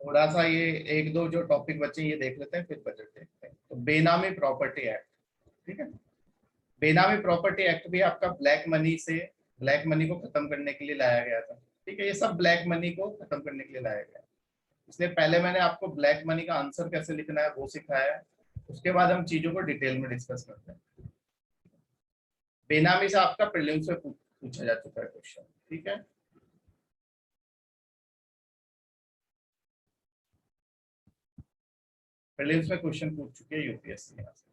थोड़ा सा ये एक दो जो टॉपिक बचे ये देख लेते हैं, फिर बजट देखते हैं। तो बेनामी प्रॉपर्टी एक्ट, ठीक है। बेनामी प्रॉपर्टी एक्ट भी आपका ब्लैक मनी से, ब्लैक मनी को खत्म करने के लिए लाया गया था, ठीक है। ये सब ब्लैक मनी को खत्म करने के लिए लाया गया, इसलिए पहले मैंने आपको ब्लैक मनी का आंसर कैसे लिखना है वो सिखाया है। उसके बाद हम चीजों को डिटेल में डिस्कस करते हैं। बेनामी से आपका प्रीलिम्स में पूछा जा चुका है क्वेश्चन, ठीक है। प्रीलिम्स में क्वेश्चन पूछ चुके हैं यूपीएससी यहाँ से।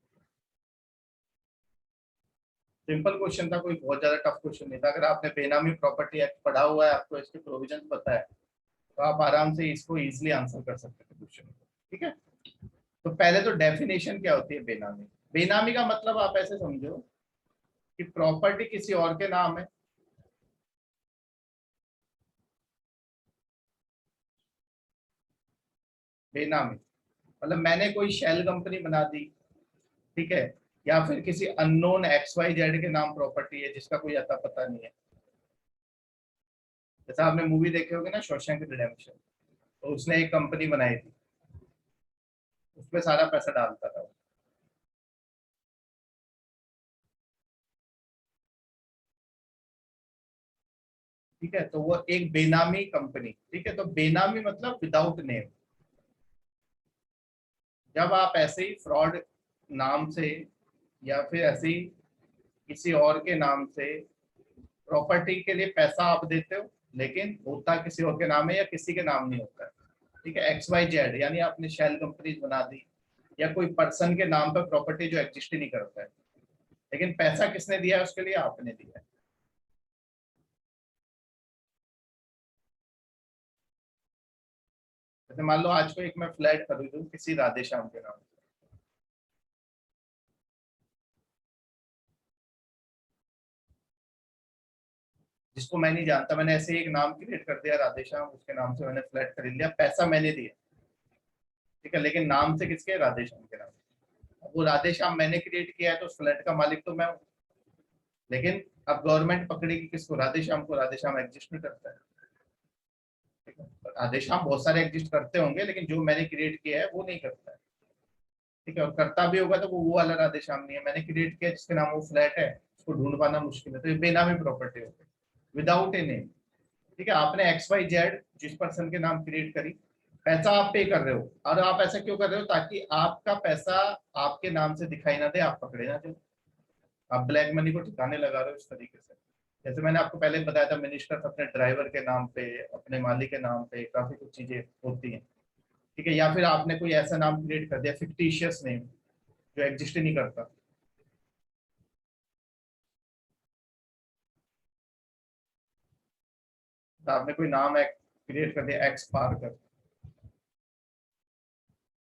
सिंपल क्वेश्चन था, कोई बहुत ज्यादा टफ क्वेश्चन नहीं था। अगर आपने बेनामी प्रॉपर्टी एक्ट पढ़ा हुआ है, आपको इसके प्रोविजन पता है, तो आप आराम से इसको इजीली आंसर कर सकते थे क्वेश्चन को, ठीक है। तो पहले तो डेफिनेशन क्या होती है बेनामी। बेनामी का मतलब आप ऐसे समझो कि प्रॉपर्टी किसी और के नाम है, बेनामी मतलब मैंने कोई शेल कंपनी बना दी, ठीक है, या फिर किसी अननोन एक्स वाई जेड के नाम प्रॉपर्टी है जिसका कोई अता पता नहीं है। जैसा आपने मूवी देखे होगे ना शॉशैंक रिडेम्पशन, तो उसने एक कंपनी बनाई थी, उसमें सारा पैसा डालता था, ठीक है। तो वो एक बेनामी कंपनी, ठीक है। तो बेनामी मतलब विदाउट नेम। जब आप ऐसे ही फ्रॉड नाम से या फिर ऐसे ही किसी और के नाम से प्रॉपर्टी के लिए पैसा आप देते हो, लेकिन होता किसी और के नाम है या किसी के नाम नहीं होता है, ठीक है। एक्स वाई जेड यानी आपने शेल कंपनीज बना दी, या कोई पर्सन के नाम पर प्रॉपर्टी जो एग्जिस्ट ही नहीं करता है, लेकिन पैसा किसने दिया है उसके लिए, आपने दिया है। जैसे मान लो आज को एक मैं फ्लैट खरीदूं किसी राधे श्याम के नाम, जिसको मैं नहीं जानता, मैंने ऐसे ही एक नाम क्रिएट कर दिया राधे श्याम, उसके नाम से मैंने फ्लैट खरीद लिया, पैसा मैंने दिया, ठीक है, लेकिन नाम से किसके, राधे श्याम के नाम। अब वो राधे श्याम मैंने क्रिएट किया है तो उस फ्लैट का मालिक तो मैं हूँ, लेकिन अब गवर्नमेंट पकड़ेगी किसको, राधे श्याम को। राधे श्याम एग्जिस्ट नहीं करता है, ठीक है। राधे श्याम बहुत सारे एग्जिस्ट करते होंगे, लेकिन जो मैंने क्रिएट किया है वो नहीं करता है, ठीक है। और करता भी होगा तो वो वाला राधे श्याम नहीं है, मैंने क्रिएट किया जिसके नाम वो फ्लैट है, उसको ढूंढ पाना मुश्किल है, तो ये बेनामी प्रॉपर्टी हो गई, विदाउट ए नेम, ठीक है। आपने एक्स वाई जेड जिस पर्सन के नाम क्रिएट करी, पैसा आप पे कर रहे हो, और आप ऐसा क्यों कर रहे हो, ताकि आपका पैसा आपके नाम से दिखाई ना दे, आप पकड़े ना जाए। आप ब्लैक मनी को ठिकाने लगा रहे हो इस तरीके से। जैसे मैंने आपको पहले बताया था, मिनिस्टर अपने ड्राइवर के नाम पे, अपने मालिक के नाम पे काफी कुछ चीजें होती हैं, ठीक है। या फिर आपने कोई ऐसा नाम क्रिएट कर दिया फिक्टिशियस नेम जो एग्जिस्ट ही नहीं करता। तो आपने कोई नाम क्रिएट कर दिया एक्स पार्कर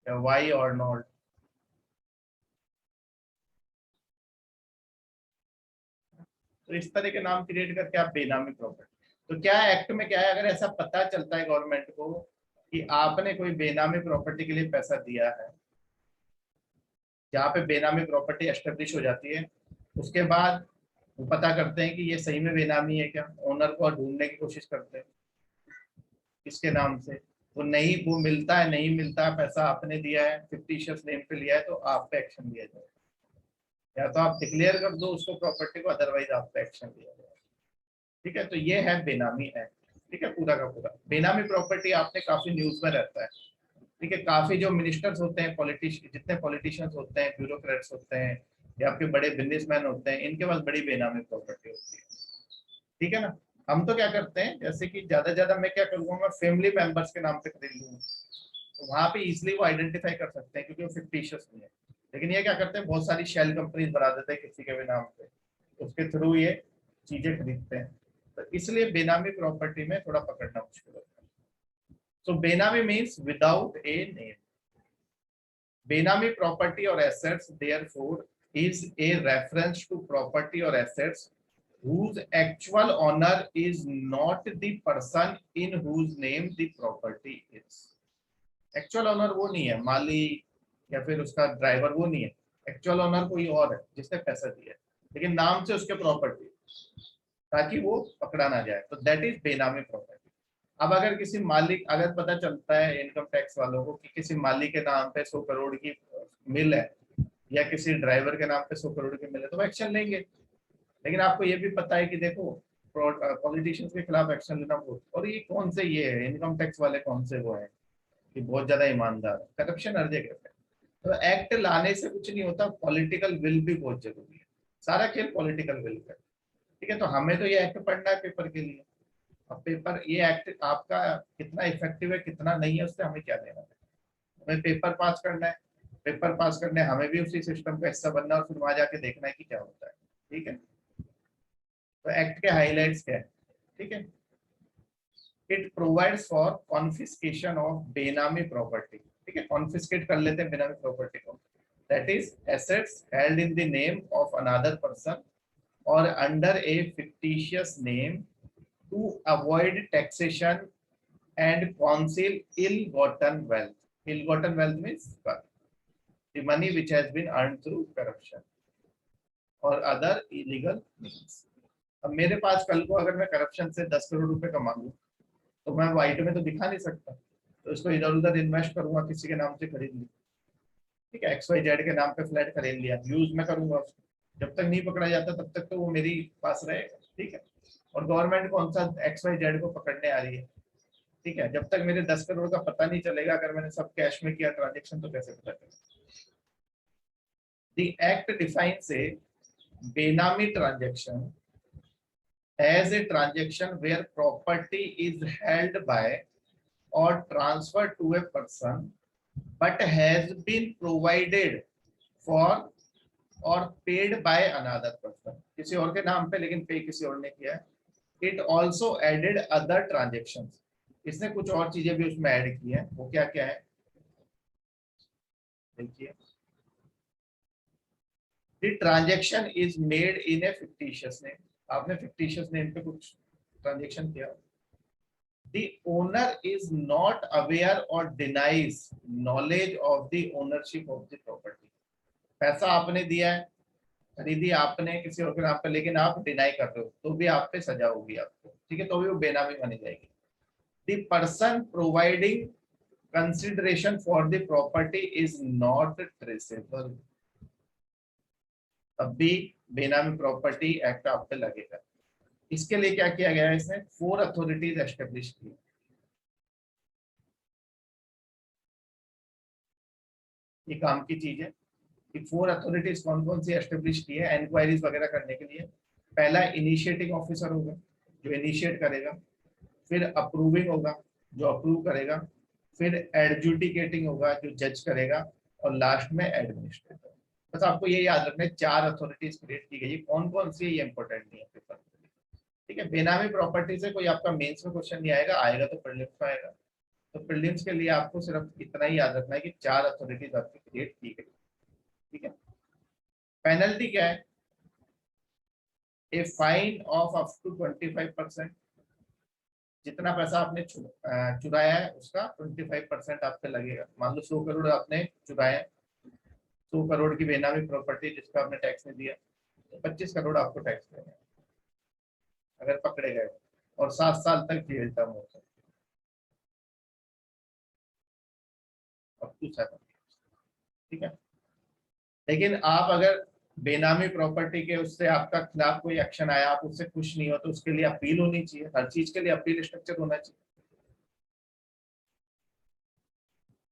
या वाई और नॉट, तो इस तरह के नाम क्रिएट करके आप बेनामी प्रॉपर्टी। तो क्या एक्ट में क्या है, अगर ऐसा पता चलता है गवर्नमेंट को कि आपने कोई बेनामी प्रॉपर्टी के लिए पैसा दिया है, जहाँ पे बेनामी प्रॉपर्टी एस्टेब्लिश हो जाती है, उसके बाद वो पता करते हैं कि ये सही में बेनामी है क्या, ओनर को ढूंढने की कोशिश करते हैं किसके नाम से, वो नहीं, वो मिलता है नहीं मिलता है, पैसा आपने दिया है फिक्टिशियस नेम पे लिया है, तो आप पे एक्शन लिया जाए, या तो आप डिक्लेयर कर दो उसको प्रॉपर्टी को, अदरवाइज आप पे एक्शन लिया जाए, ठीक है। तो ये है बेनामी एक्ट, ठीक है, पूरा का पूरा। बेनामी प्रॉपर्टी आपने काफी न्यूज में रहता है, ठीक है। काफी जो मिनिस्टर्स होते हैं, पॉलिटिशियन, जितने पॉलिटिशियंस होते हैं, ब्यूरोक्रेट्स होते हैं, या आपके बड़े बिजनेसमैन होते हैं, इनके पास बड़ी बेनामी प्रॉपर्टी होती है, ठीक है ना। हम तो क्या करते हैं, जैसे कि ज्यादा मैं क्या करूंगा, मैं फैमिली मेंबर्स के नाम पे खरीद लूंगा, तो वहां पे इजिली वो आइडेंटिफाई कर सकते हैं क्योंकि वो फिक्टिशियस नहीं है। लेकिन ये क्या करते हैं, बहुत सारी शेल कंपनीज बना देते हैं किसी के भी नाम पे, उसके थ्रू ये चीजें खरीदते हैं, तो इसलिए बेनामी प्रॉपर्टी में थोड़ा पकड़ना मुश्किल होता है। सो बेनामी मीन्स विदाउट ए नेम। बेनामी प्रॉपर्टी और assets therefore is a reference to property or assets whose actual owner is not the person in whose name the property is. Actual owner वो नहीं है, मालिक या फिर उसका ड्राइवर वो नहीं है, एक्चुअल ओनर कोई और है जिसने पैसा दिया है, लेकिन नाम से उसके प्रॉपर्टी, ताकि वो पकड़ा ना जाए, तो दैट इज बेनामी प्रॉपर्टी। अब अगर किसी मालिक, अगर पता चलता है इनकम टैक्स वालों को कि किसी मालिक के नाम पे 100 करोड़ की मिल है, या किसी ड्राइवर के नाम पे 100 करोड़ की मिल है, तो वो एक्शन लेंगे। लेकिन आपको ये भी पता है कि देखो पॉलिटिशियंस के खिलाफ एक्शन लेना बहुत, और ये कौन से ये है इनकम टैक्स वाले, कौन से वो है कि बहुत ज्यादा ईमानदार, करप्शन हर जगह पे। तो एक्ट लाने से कुछ नहीं होता, पॉलिटिकल विल भी बहुत जरूरी है। सारा खेल पॉलिटिकल विल का। ठीक है, तो हमें तो ये एक्ट पढ़ना है पेपर के लिए। अब पेपर, ये एक्ट आपका कितना इफेक्टिव है कितना नहीं है उससे हमें क्या लेना है। हमें पेपर पास करना है, पेपर पास करने हमें भी उसी सिस्टम का हिस्सा बनना है और फिर वहां जाके देखना है कि क्या होता है। ठीक है, तो एक्ट के हाईलाइट्स क्या है। ठीक है, it provides for confiscation of benami property. ठीक है, कॉन्फिस्केट कर लेते हैं बेनामी प्रॉपर्टी को, that is assets held in the name of another person और under a fictitious name to avoid taxation and conceal ill-gotten wealth. Ill-gotten wealth means the money which has been earned through corruption or other illegal means. अब मेरे पास कल को अगर मैं corruption से 10 करोड़ रुपए कमा लूं, तो मैं वाइट में तो दिखा नहीं सकता, तो इसको इधर उधर इन्वेस्ट करूंगा, किसी के नाम से खरीद ली। ठीक है, XYZ के नाम पे फ्लैट खरीद लिया, यूज में करूंगा उसको, जब तक नहीं पकड़ा जाता तब तक तो वो मेरी पास रहेगा। ठीक है, और गवर्नमेंट कौन सा XYZ को पकड़ने आ रही है। ठीक है, जब तक मेरे 10 करोड़ का पता नहीं चलेगा, अगर मैंने सब कैश में किया ट्रांजेक्शन, तो कैसे पता चलेगा। The act defines a benami transaction as a transaction where property is held by or transferred to a person but has been provided for or paid by another person। किसी और के नाम पे लेकिन पे किसी और ने किया है। It also added other transactions। इसने कुछ और चीजें भी उसमें ऐड की है, वो क्या क्या है देखिए। The transaction is made in a fictitious name। आपने fictitious name पे कुछ ट्रांजेक्शन किया। The owner is not aware or denies knowledge of the ownership of the property। पैसा आपने दिया है, खरीदी आपने किसी और के नाम पे, लेकिन आप डिनाई कर रहे हो, तो भी आप पे सजा होगी आपको। ठीक है, तो भी वो बेनामी मानी जाएगी। The person providing consideration for the property is not traceable। तब भी बेनामी प्रॉपर्टी एक्ट आप पे लगेगा। इसके लिए क्या किया गया है, इसने 4 अथॉरिटीज एस्टेब्लिश की। ये काम की चीज है कि 4 अथॉरिटीज कौन कौन सी एस्टेब्लिश की है इंक्वायरीज वगैरह करने के लिए। पहला इनिशिएटिंग ऑफिसर होगा, जो इनिशिएट करेगा। फिर अप्रूविंग होगा, जो अप्रूव करेगा। फिर एडजुडिकेटिंग होगा, जो जज करेगा। और लास्ट में एडमिनिस्ट्रेटर। बस आपको ये याद रखना है, 4 अथॉरिटीज क्रिएट की गई है। कौन कौन सी है ये इंपॉर्टेंट नहीं है पेपर। ठीक है, बेनामी प्रॉपर्टी से कोई आपका मेंस में क्वेश्चन नहीं आएगा, आएगा तो प्रीलिम्स में आएगा। तो प्रीलिम्स के लिए आपको सिर्फ इतना ही याद रखना है कि 4 अथॉरिटीज आपकी क्रिएट की गई। ठीक है, पेनल्टी क्या है, a fine of up to 25%। जितना पैसा आपने चुराया है उसका 25% आप पे लगेगा। मान लो 100 करोड़ आपने चुराया, 100 करोड़ की बेनामी प्रॉपर्टी जिसका आपने टैक्स नहीं दिया, तो 25 करोड़ आपको टैक्स देना है अगर पकड़े गए। और 7 साल तक जेल टर्म होता है, अब टू 7। ठीक है, लेकिन आप अगर बेनामी प्रॉपर्टी के उससे आपका खिलाफ कोई एक्शन आया, आप उससे खुश नहीं हो, तो उसके लिए अपील होनी चाहिए। हर चीज के लिए अपील स्ट्रक्चर होना चाहिए।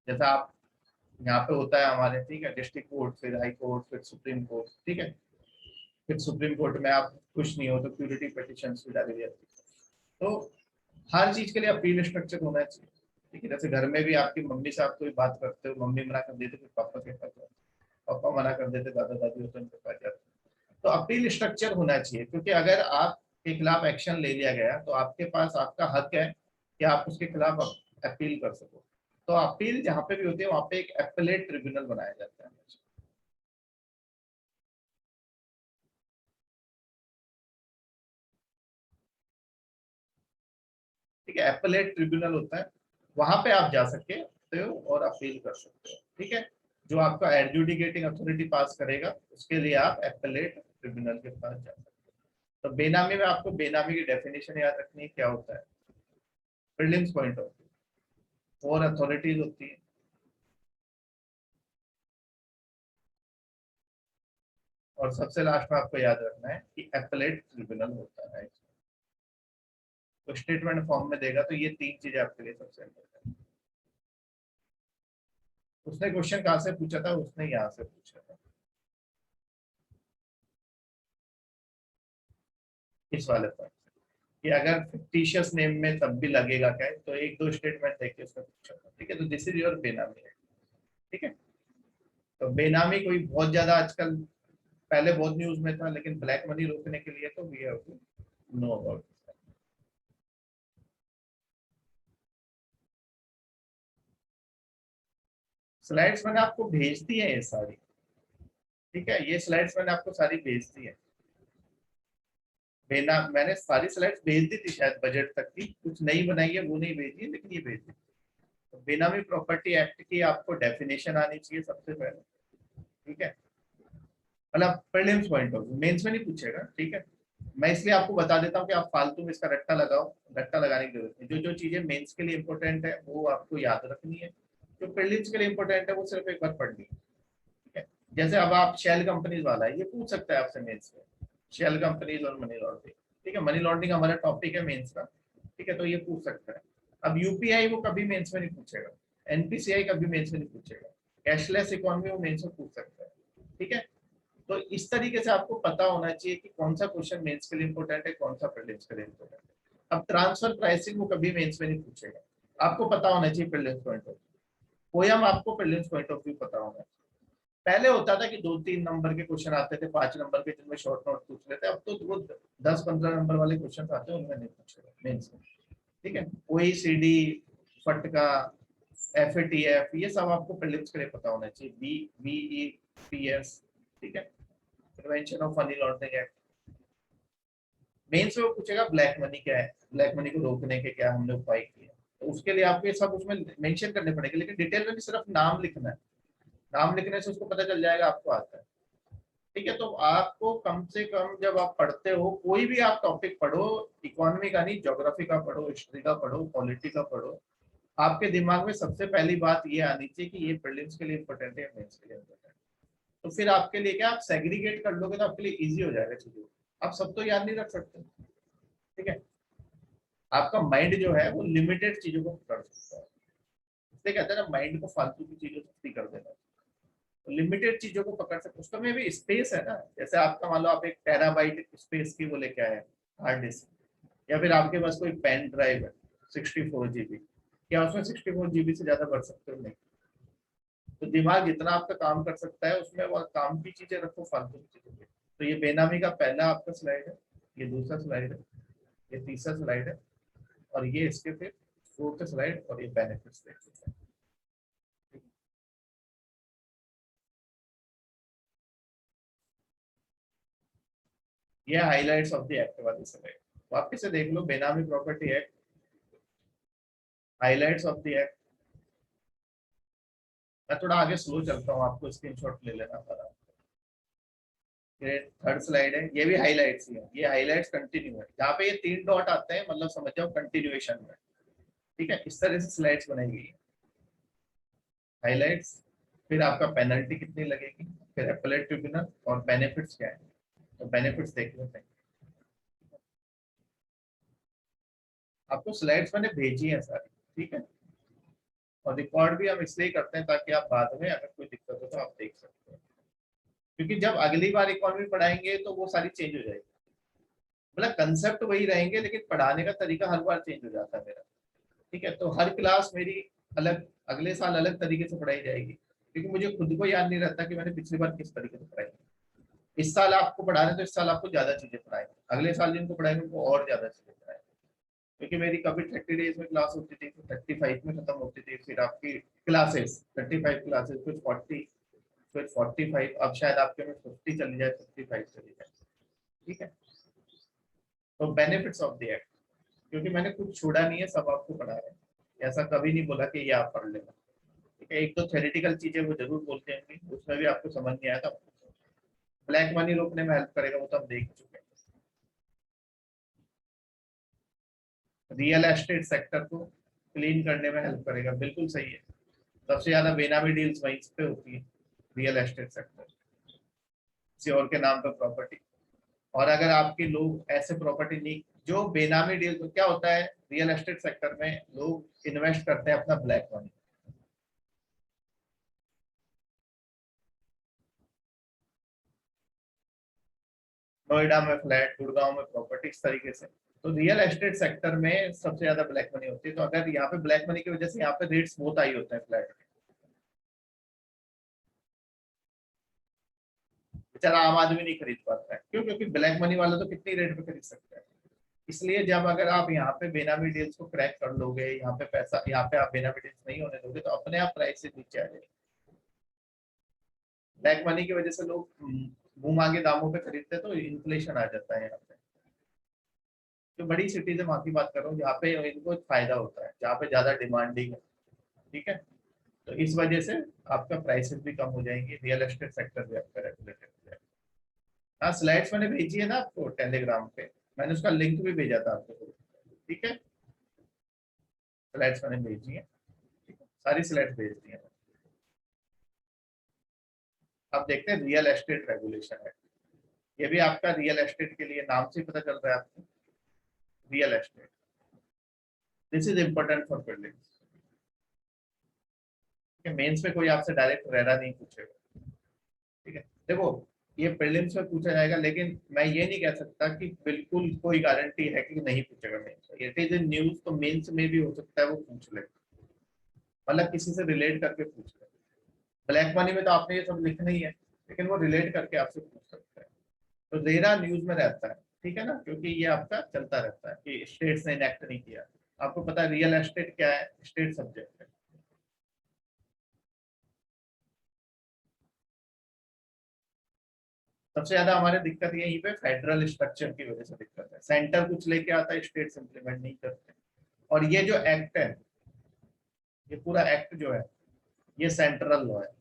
जैसा आप यहाँ पे होता है हमारे, ठीक है, डिस्ट्रिक्ट कोर्ट, फिर हाई कोर्ट, फिर सुप्रीम कोर्ट। ठीक है, फिर सुप्रीम कोर्ट में आप खुश नहीं हो तो प्यूरिटी पिटीशन भी डाली जाती है। तो हर चीज के लिए अपील स्ट्रक्चर होना चाहिए। ठीक है, जैसे घर में भी आपकी मम्मी से आप कोई बात करते हो, मम्मी मना कर देते फिर पापा के पास जाते, पापा मना कर देते दादा दादी होते उनके पास जाते। तो अपील स्ट्रक्चर होना चाहिए, क्योंकि अगर आपके खिलाफ एक्शन ले लिया गया तो आपके पास आपका हक है कि आप उसके खिलाफ अपील कर सको। तो अपील जहाँ पे भी होती है वहां पे एक एपेलेट ट्रिब्यूनल बनाया जाता है। ठीक है, एपेलेट ट्रिब्यूनल होता है, वहां पे आप जा सकते हो और अपील कर सकते हो। ठीक है, जो आपका एडजुडिकेटिंग अथॉरिटी पास करेगा उसके लिए आप एपेलेट ट्रिब्यूनल के पास जा सकते हो। तो बेनामी में आपको बेनामी की डेफिनेशन याद रखनी है, क्या होता है। Prelims point of view. 4 authorities होती है, और सबसे लास्ट में आपको याद रखना है कि एपेलेट ट्रिब्यूनल होता है। तो स्टेटमेंट फॉर्म में देगा तो ये 3 चीजें आपके लिए सबसे इम्पोर्टेंट। उसने क्वेश्चन कहाँ से पूछा था, उसने यहाँ से पूछा था, इस वाले पर, कि अगर फिक्टिशियस नेम में तब भी लगेगा क्या, तो 1-2 स्टेटमेंट देख के उसने पूछा था। ठीक है, तो दिस इज योर बेनामी है। ठीक है, तो बेनामी कोई बहुत ज्यादा आजकल, पहले बहुत न्यूज में था, लेकिन ब्लैक मनी रोकने के लिए तो we have to know about. Slides मैंने आपको भेज दी है ये सारी। ठीक है, ये स्लाइड्स मैंने आपको सारी भेज दी है। बेना मैंने सारी स्लाइड्स भेज दी थी शायद बजट तक की, कुछ नई बनाई है वो नहीं भेजी है, लेकिन ये भेज दी। तो बेनामी प्रॉपर्टी एक्ट की आपको डेफिनेशन आनी चाहिए सबसे पहले। ठीक है, मतलब prelims point of view, mains में नहीं पूछेगा। ठीक है, मैं इसलिए आपको बता देता हूँ कि आप फालतू में इसका रट्टा लगाओ, रट्टा लगाने की जरूरत नहीं। जो जो चीजें मेंस के लिए इंपॉर्टेंट है वो आपको याद रखनी है, जो प्रीलिम्स के लिए इंपॉर्टेंट है वो सिर्फ एक बार पढ़नी है। ठीक है, जैसे अब आप शेल कंपनीज वाला है, ये पूछ सकता है आपसे मेंस में, शेल कंपनीज और मनी लॉन्ड्रिंग। ठीक है, मनी लॉन्ड्रिंग हमारा टॉपिक है मेंस का। ठीक है, तो ये पूछ सकता है। अब यूपीआई वो कभी मेंस में नहीं पूछेगा, एनपीसीआई कभी मेंस में नहीं पूछेगा, कैशलेस इकोनॉमी वो मेंस में पूछ सकता है। ठीक है, तो इस तरीके से आपको पता होना चाहिए कि कौन सा क्वेश्चन मेंस के लिए इंपॉर्टेंट है, कौन सा प्रीलिम्स के लिए इंपॉर्टेंट है। अब ट्रांसफर प्राइसिंग वो कभी मेंस में नहीं पूछेगा, आपको पता होना चाहिए prelims point of view. Poem आपको प्रीलिम्स पॉइंट ऑफ व्यू पता होना चाहिए। पहले होता था कि 2-3 नंबर के क्वेश्चन आते थे, 5 नंबर के, जिनमें शॉर्ट नोट पूछ लेते, अब तो वो 10-15 नंबर वाले क्वेश्चन आते हैं, उनमें नहीं पूछेगा मेंस में। ठीक है, ओईसीडी, फटका, एफएटीएफ, ये सब आपको प्रीलिम्स के लिए पता होना चाहिए। बीईपीएस। ठीक है, prevention of money laundering act. Mains में वो पूछेगा ब्लैक मनी क्या है, ब्लैक मनी को रोकने के क्या हमने उपाय किए, तो उसके लिए आपको ये सब उसमें मेंशन करने पड़ेंगे, लेकिन डिटेल में भी सिर्फ नाम लिखना है। नाम लिखने से उसको पता चल जाएगा आपको आता है। ठीक है, तो आपको कम से कम जब आप पढ़ते हो, कोई भी आप टॉपिक पढ़ो, इकोनॉमी का नहीं, ज्योग्राफी का पढ़ो, हिस्ट्री का पढ़ो, पॉलिटी का पढ़ो, आपके दिमाग में सबसे पहली बात ये आनी चाहिए कि ये प्रीलिम्स के लिए इंपॉर्टेंट है, मेंस के लिए इंपॉर्टेंट है। तो फिर आपके लिए क्या, आप सेग्रीगेट कर लोगे तो आपके लिए इजी हो जाएगा चीजों को। आप सब तो याद नहीं रख सकते। ठीक है, आपका माइंड जो है वो लिमिटेड चीजों को पकड़ सकता है, इसलिए कहते हैं ना माइंड को फालतू की चीजों से फ्री कर देना। तो लिमिटेड चीजों को पकड़ सकते, उसका में भी स्पेस है ना। जैसे आपका मान लो आप 1 टेराबाइट स्पेस की वो लेके आए हार्ड डिस्क, या फिर आपके पास कोई पेन ड्राइव है 64 GB, क्या उसमें 64 GB से ज्यादा भर सकते हो? नहीं। तो दिमाग जितना आपका काम कर सकता है उसमें वो काम की चीजें रखो, फालतू की चीजें। तो ये बेनामी का पहला आपका स्लाइड है, ये दूसरा स्लाइड है, ये तीसरा स्लाइड है, और ये इसके फिर फोर्थ स्लाइड, और ये बेनिफिट्स देख सकते हैं। ये हाइलाइट्स ऑफ द एक्ट वाली स्लाइड, वापस से देख लो, बेनामी property act, highlights of the act. मैं थोड़ा आगे स्लो चलता हूँ, आपको स्क्रीनशॉट ले लेना पड़ा। ये थर्ड स्लाइड है, ये भी हाइलाइट्स ही है, ये हाइलाइट्स कंटिन्यू है, जहाँ पे ये 3 डॉट आते हैं मतलब समझ जाओ कंटिन्यूएशन में। ठीक है, इस तरह से स्लाइड्स बनाई गई है, हाइलाइट्स, फिर आपका पेनल्टी कितनी लगेगी, फिर एपेलेट ट्रिब्यूनल, और बेनिफिट्स क्या है। तो बेनिफिट्स देख लेते हैं। आपको स्लाइड्स मैंने भेजी है सारी। ठीक है, और रिकॉर्ड भी हम इसलिए करते हैं ताकि आप बाद में अगर कोई दिक्कत हो तो आप देख सकते हैं, क्योंकि जब अगली बार इकोनॉमी पढ़ाएंगे तो वो सारी चेंज हो जाएगी। मतलब कंसेप्ट वही रहेंगे, लेकिन पढ़ाने का तरीका हर बार चेंज हो जाता है मेरा। ठीक है, तो हर क्लास मेरी अलग, अगले साल अलग तरीके से पढ़ाई जाएगी, क्योंकि मुझे खुद को याद नहीं रहता कि मैंने पिछली बार किस तरीके से पढ़ाई। इस साल आपको पढ़ा रहे हैं तो इस साल आपको ज्यादा चीजें पढ़ाएंगे, अगले साल जिनको पढ़ाएंगे उनको और ज्यादा चीजें पढ़ाएंगे। क्योंकि मेरी कभी 30 डेज में क्लास होती थी, तो 35 में खत्म होती थी, फिर आपकी क्लासेस 35 क्लासेस, फिर 40, फिर 45, अब शायद आपके में 50 चली जाए, 55 चली जाए। ठीक है, तो बेनिफिट्स ऑफ द एक्ट, क्योंकि मैंने कुछ छोड़ा नहीं है, सब आपको पढ़ा रहे हैं, ऐसा कभी नहीं बोला कि ये आप पढ़ लेना। ठीक है, एक तो थ्योरेटिकल चीजें वो जरूर बोलते हैं, उसमें भी आपको समझ नहीं आया था। ब्लैक मनी रोकने में हेल्प करेगा वो तो हम देख चुके हैं। रियल एस्टेट सेक्टर को क्लीन करने में हेल्प करेगा, बिल्कुल सही है। सबसे ज्यादा बेनामी डील्स वहीं पे होती है, रियल एस्टेट सेक्टर, किसी और के नाम पर प्रॉपर्टी। और अगर आपके लोग ऐसे प्रॉपर्टी नहीं, जो बेनामी डील, तो क्या होता है रियल एस्टेट सेक्टर में, लोग इन्वेस्ट करते हैं अपना ब्लैक मनी। नोएडा में फ्लैट, गुड़गांव में प्रॉपर्टी, इस तरीके से। तो रियल एस्टेट सेक्टर में सबसे ज्यादा ब्लैक मनी होती है। तो अगर यहाँ पे ब्लैक मनी की वजह से यहाँ पे रेट्स बहुत हाई होते हैं फ्लैट के, बेचारा आम आदमी नहीं खरीद पाता है। क्यों? क्योंकि ब्लैक मनी वाला तो कितनी रेट पे खरीद सकता है। इसलिए जब अगर आप यहाँ पे बेनामी डील्स को क्रैक कर लोगे, यहाँ पे पैसा, यहाँ पे आप बेनामी डील्स नहीं होने दोगे, तो अपने आप प्राइस से नीचे आ जाएगी। ब्लैक मनी की वजह से लोग मुंह मांगे दामों पे खरीदते हैं, तो इन्फ्लेशन आ जाता है यहाँ पे। जो बड़ी सिटीज है वहां की बात कर रहा हूँ, जहाँ पे इनको फायदा होता है, जहाँ पे ज्यादा डिमांडिंग है। ठीक है, तो इस वजह से आपका प्राइसेस भी कम हो जाएंगे, रियल एस्टेट सेक्टर भी आपका रेगुलेटेड हो जाएगा। हाँ, स्लाइड्स मैंने भेजी है ना आपको टेलीग्राम पे, मैंने उसका लिंक भी भेजा था आपको। ठीक है, स्लाइड्स मैंने भेजी है, ठीक है? सारी स्लाइड्स भेज दी है। अब देखते हैं रियल एस्टेट रेगुलेशन है। ये भी आपका रियल एस्टेट के लिए नाम से ही पता चल रहा है आपको, real estate. This is important for buildings. Mains में कोई आपसे डायरेक्ट रेरा नहीं पूछेगा। ठीक है, देखो ये प्रीलिम्स में पूछा जाएगा, लेकिन मैं ये नहीं कह सकता कि बिल्कुल कोई गारंटी है कि नहीं पूछेगा मेंस में। इट इज इन न्यूज, तो मेंस में भी हो सकता है वो पूछ ले, मतलब किसी से रिलेट करके पूछ ले। ब्लैक मनी में तो आपने ये सब लिखना ही है, लेकिन वो रिलेट करके आपसे पूछ सकता है। तो रेरा न्यूज में रहता है, ठीक है ना, क्योंकि ये आपका चलता रहता है कि स्टेट्स ने इनेक्ट नहीं किया। आपको पता है रियल एस्टेट क्या है, स्टेट सब्जेक्ट है। सबसे ज्यादा हमारे दिक्कत यहीं पे फेडरल स्ट्रक्चर की वजह से दिक्कत है, सेंटर कुछ लेके आता है, स्टेट्स इंप्लीमेंट नहीं करते। और ये जो एक्ट है, ये पूरा एक्ट जो है, ये सेंट्रल लॉ है।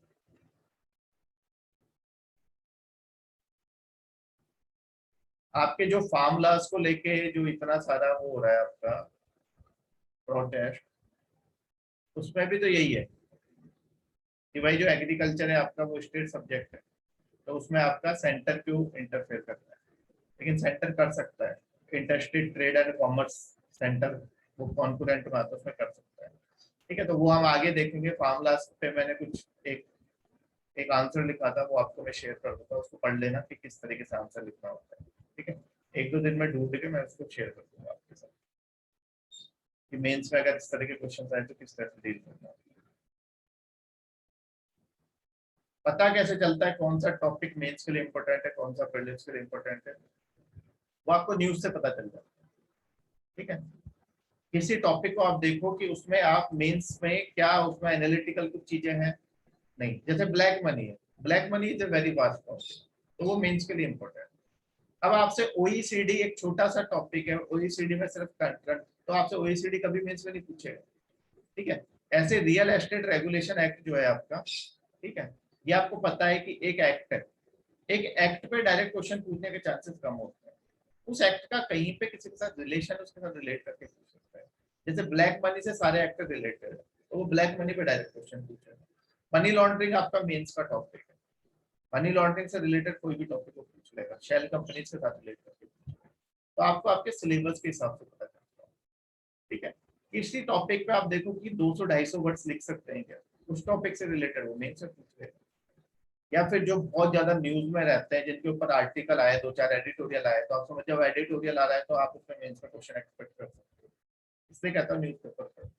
आपके जो फार्म लॉज को लेके जो इतना सारा वो हो रहा है आपका प्रोटेस्ट, उसमें भी तो यही है कि भाई जो एग्रीकल्चर है आपका वो स्टेट सब्जेक्ट है, तो उसमें आपका सेंटर क्यों इंटरफेयर करता है। लेकिन सेंटर कर सकता है, interstate trade and commerce centre, वो कॉन्करेंट में आता है, उसमें कर सकता है। ठीक है, तो वो हम आगे देखेंगे। फार्म लॉज पे मैंने कुछ एक एक आंसर लिखा था, वो आपको मैं शेयर कर दूंगा, उसको पढ़ लेना कि किस तरीके से आंसर लिखना होता है। ठीक है, एक दो दिन में ढूंढ के मैं उसको शेयर कर दूंगा आपके साथ कि मेंस में अगर इस तरह के क्वेश्चन आए तो किस तरह से डील करना है। पता कैसे चलता है कौन सा टॉपिक मेंस के लिए इंपॉर्टेंट है, कौन सा प्रीलिम्स के लिए इंपॉर्टेंट है? वो आपको न्यूज से पता चल जाता है। ठीक है, किसी टॉपिक को आप देखो कि उसमें आप मेंस में क्या, उसमें एनालिटिकल कुछ चीजें हैं नहीं। जैसे ब्लैक मनी है, black money is a very vast topic, तो वो मेंस के लिए इंपॉर्टेंट है। अब आपसे ओईसीडी, एक छोटा सा टॉपिक है ओईसीडी में, सिर्फ कंटेंट, तो आपसे ओईसीडी कभी मेंस में नहीं पूछेगा। ठीक है, ऐसे रियल एस्टेट रेगुलेशन एक्ट जो है आपका, ठीक है, ये आपको पता है कि एक एक्ट है, एक एक्ट पे डायरेक्ट क्वेश्चन पूछने के चांसेस कम होते हैं। उस एक्ट का कहीं पे किसी के साथ रिलेशन, उसके साथ रिलेट करके पूछ सकता है। जैसे ब्लैक मनी से सारे एक्ट रिलेटेड है, तो वो ब्लैक मनी पे डायरेक्ट क्वेश्चन पूछेगा। मनी लॉन्ड्रिंग आपका मेंस का टॉपिक है, मनी लॉन्ड्रिंग से रिलेटेड कोई भी टॉपिक को पूछ लेगा, शेल कंपनी के साथ रिलेट करके पूछेगा। तो आपको आपके सिलेबस के हिसाब से पता चलता है। ठीक है, किसी टॉपिक पे आप देखो कि 200-250 वर्ड्स लिख सकते हैं क्या, उस टॉपिक से रिलेटेड वो मेंस से पूछ लेगा। या फिर जो बहुत ज्यादा न्यूज में रहते हैं, जिनके ऊपर आर्टिकल आए, दो चार एडिटोरियल आए, तो आप समझ, जब एडिटोरियल आ रहा है तो आप उसमें मेंस का क्वेश्चन एक्सपेक्ट कर सकते हो। इसलिए कहता हूँ न्यूज़पेपर पर।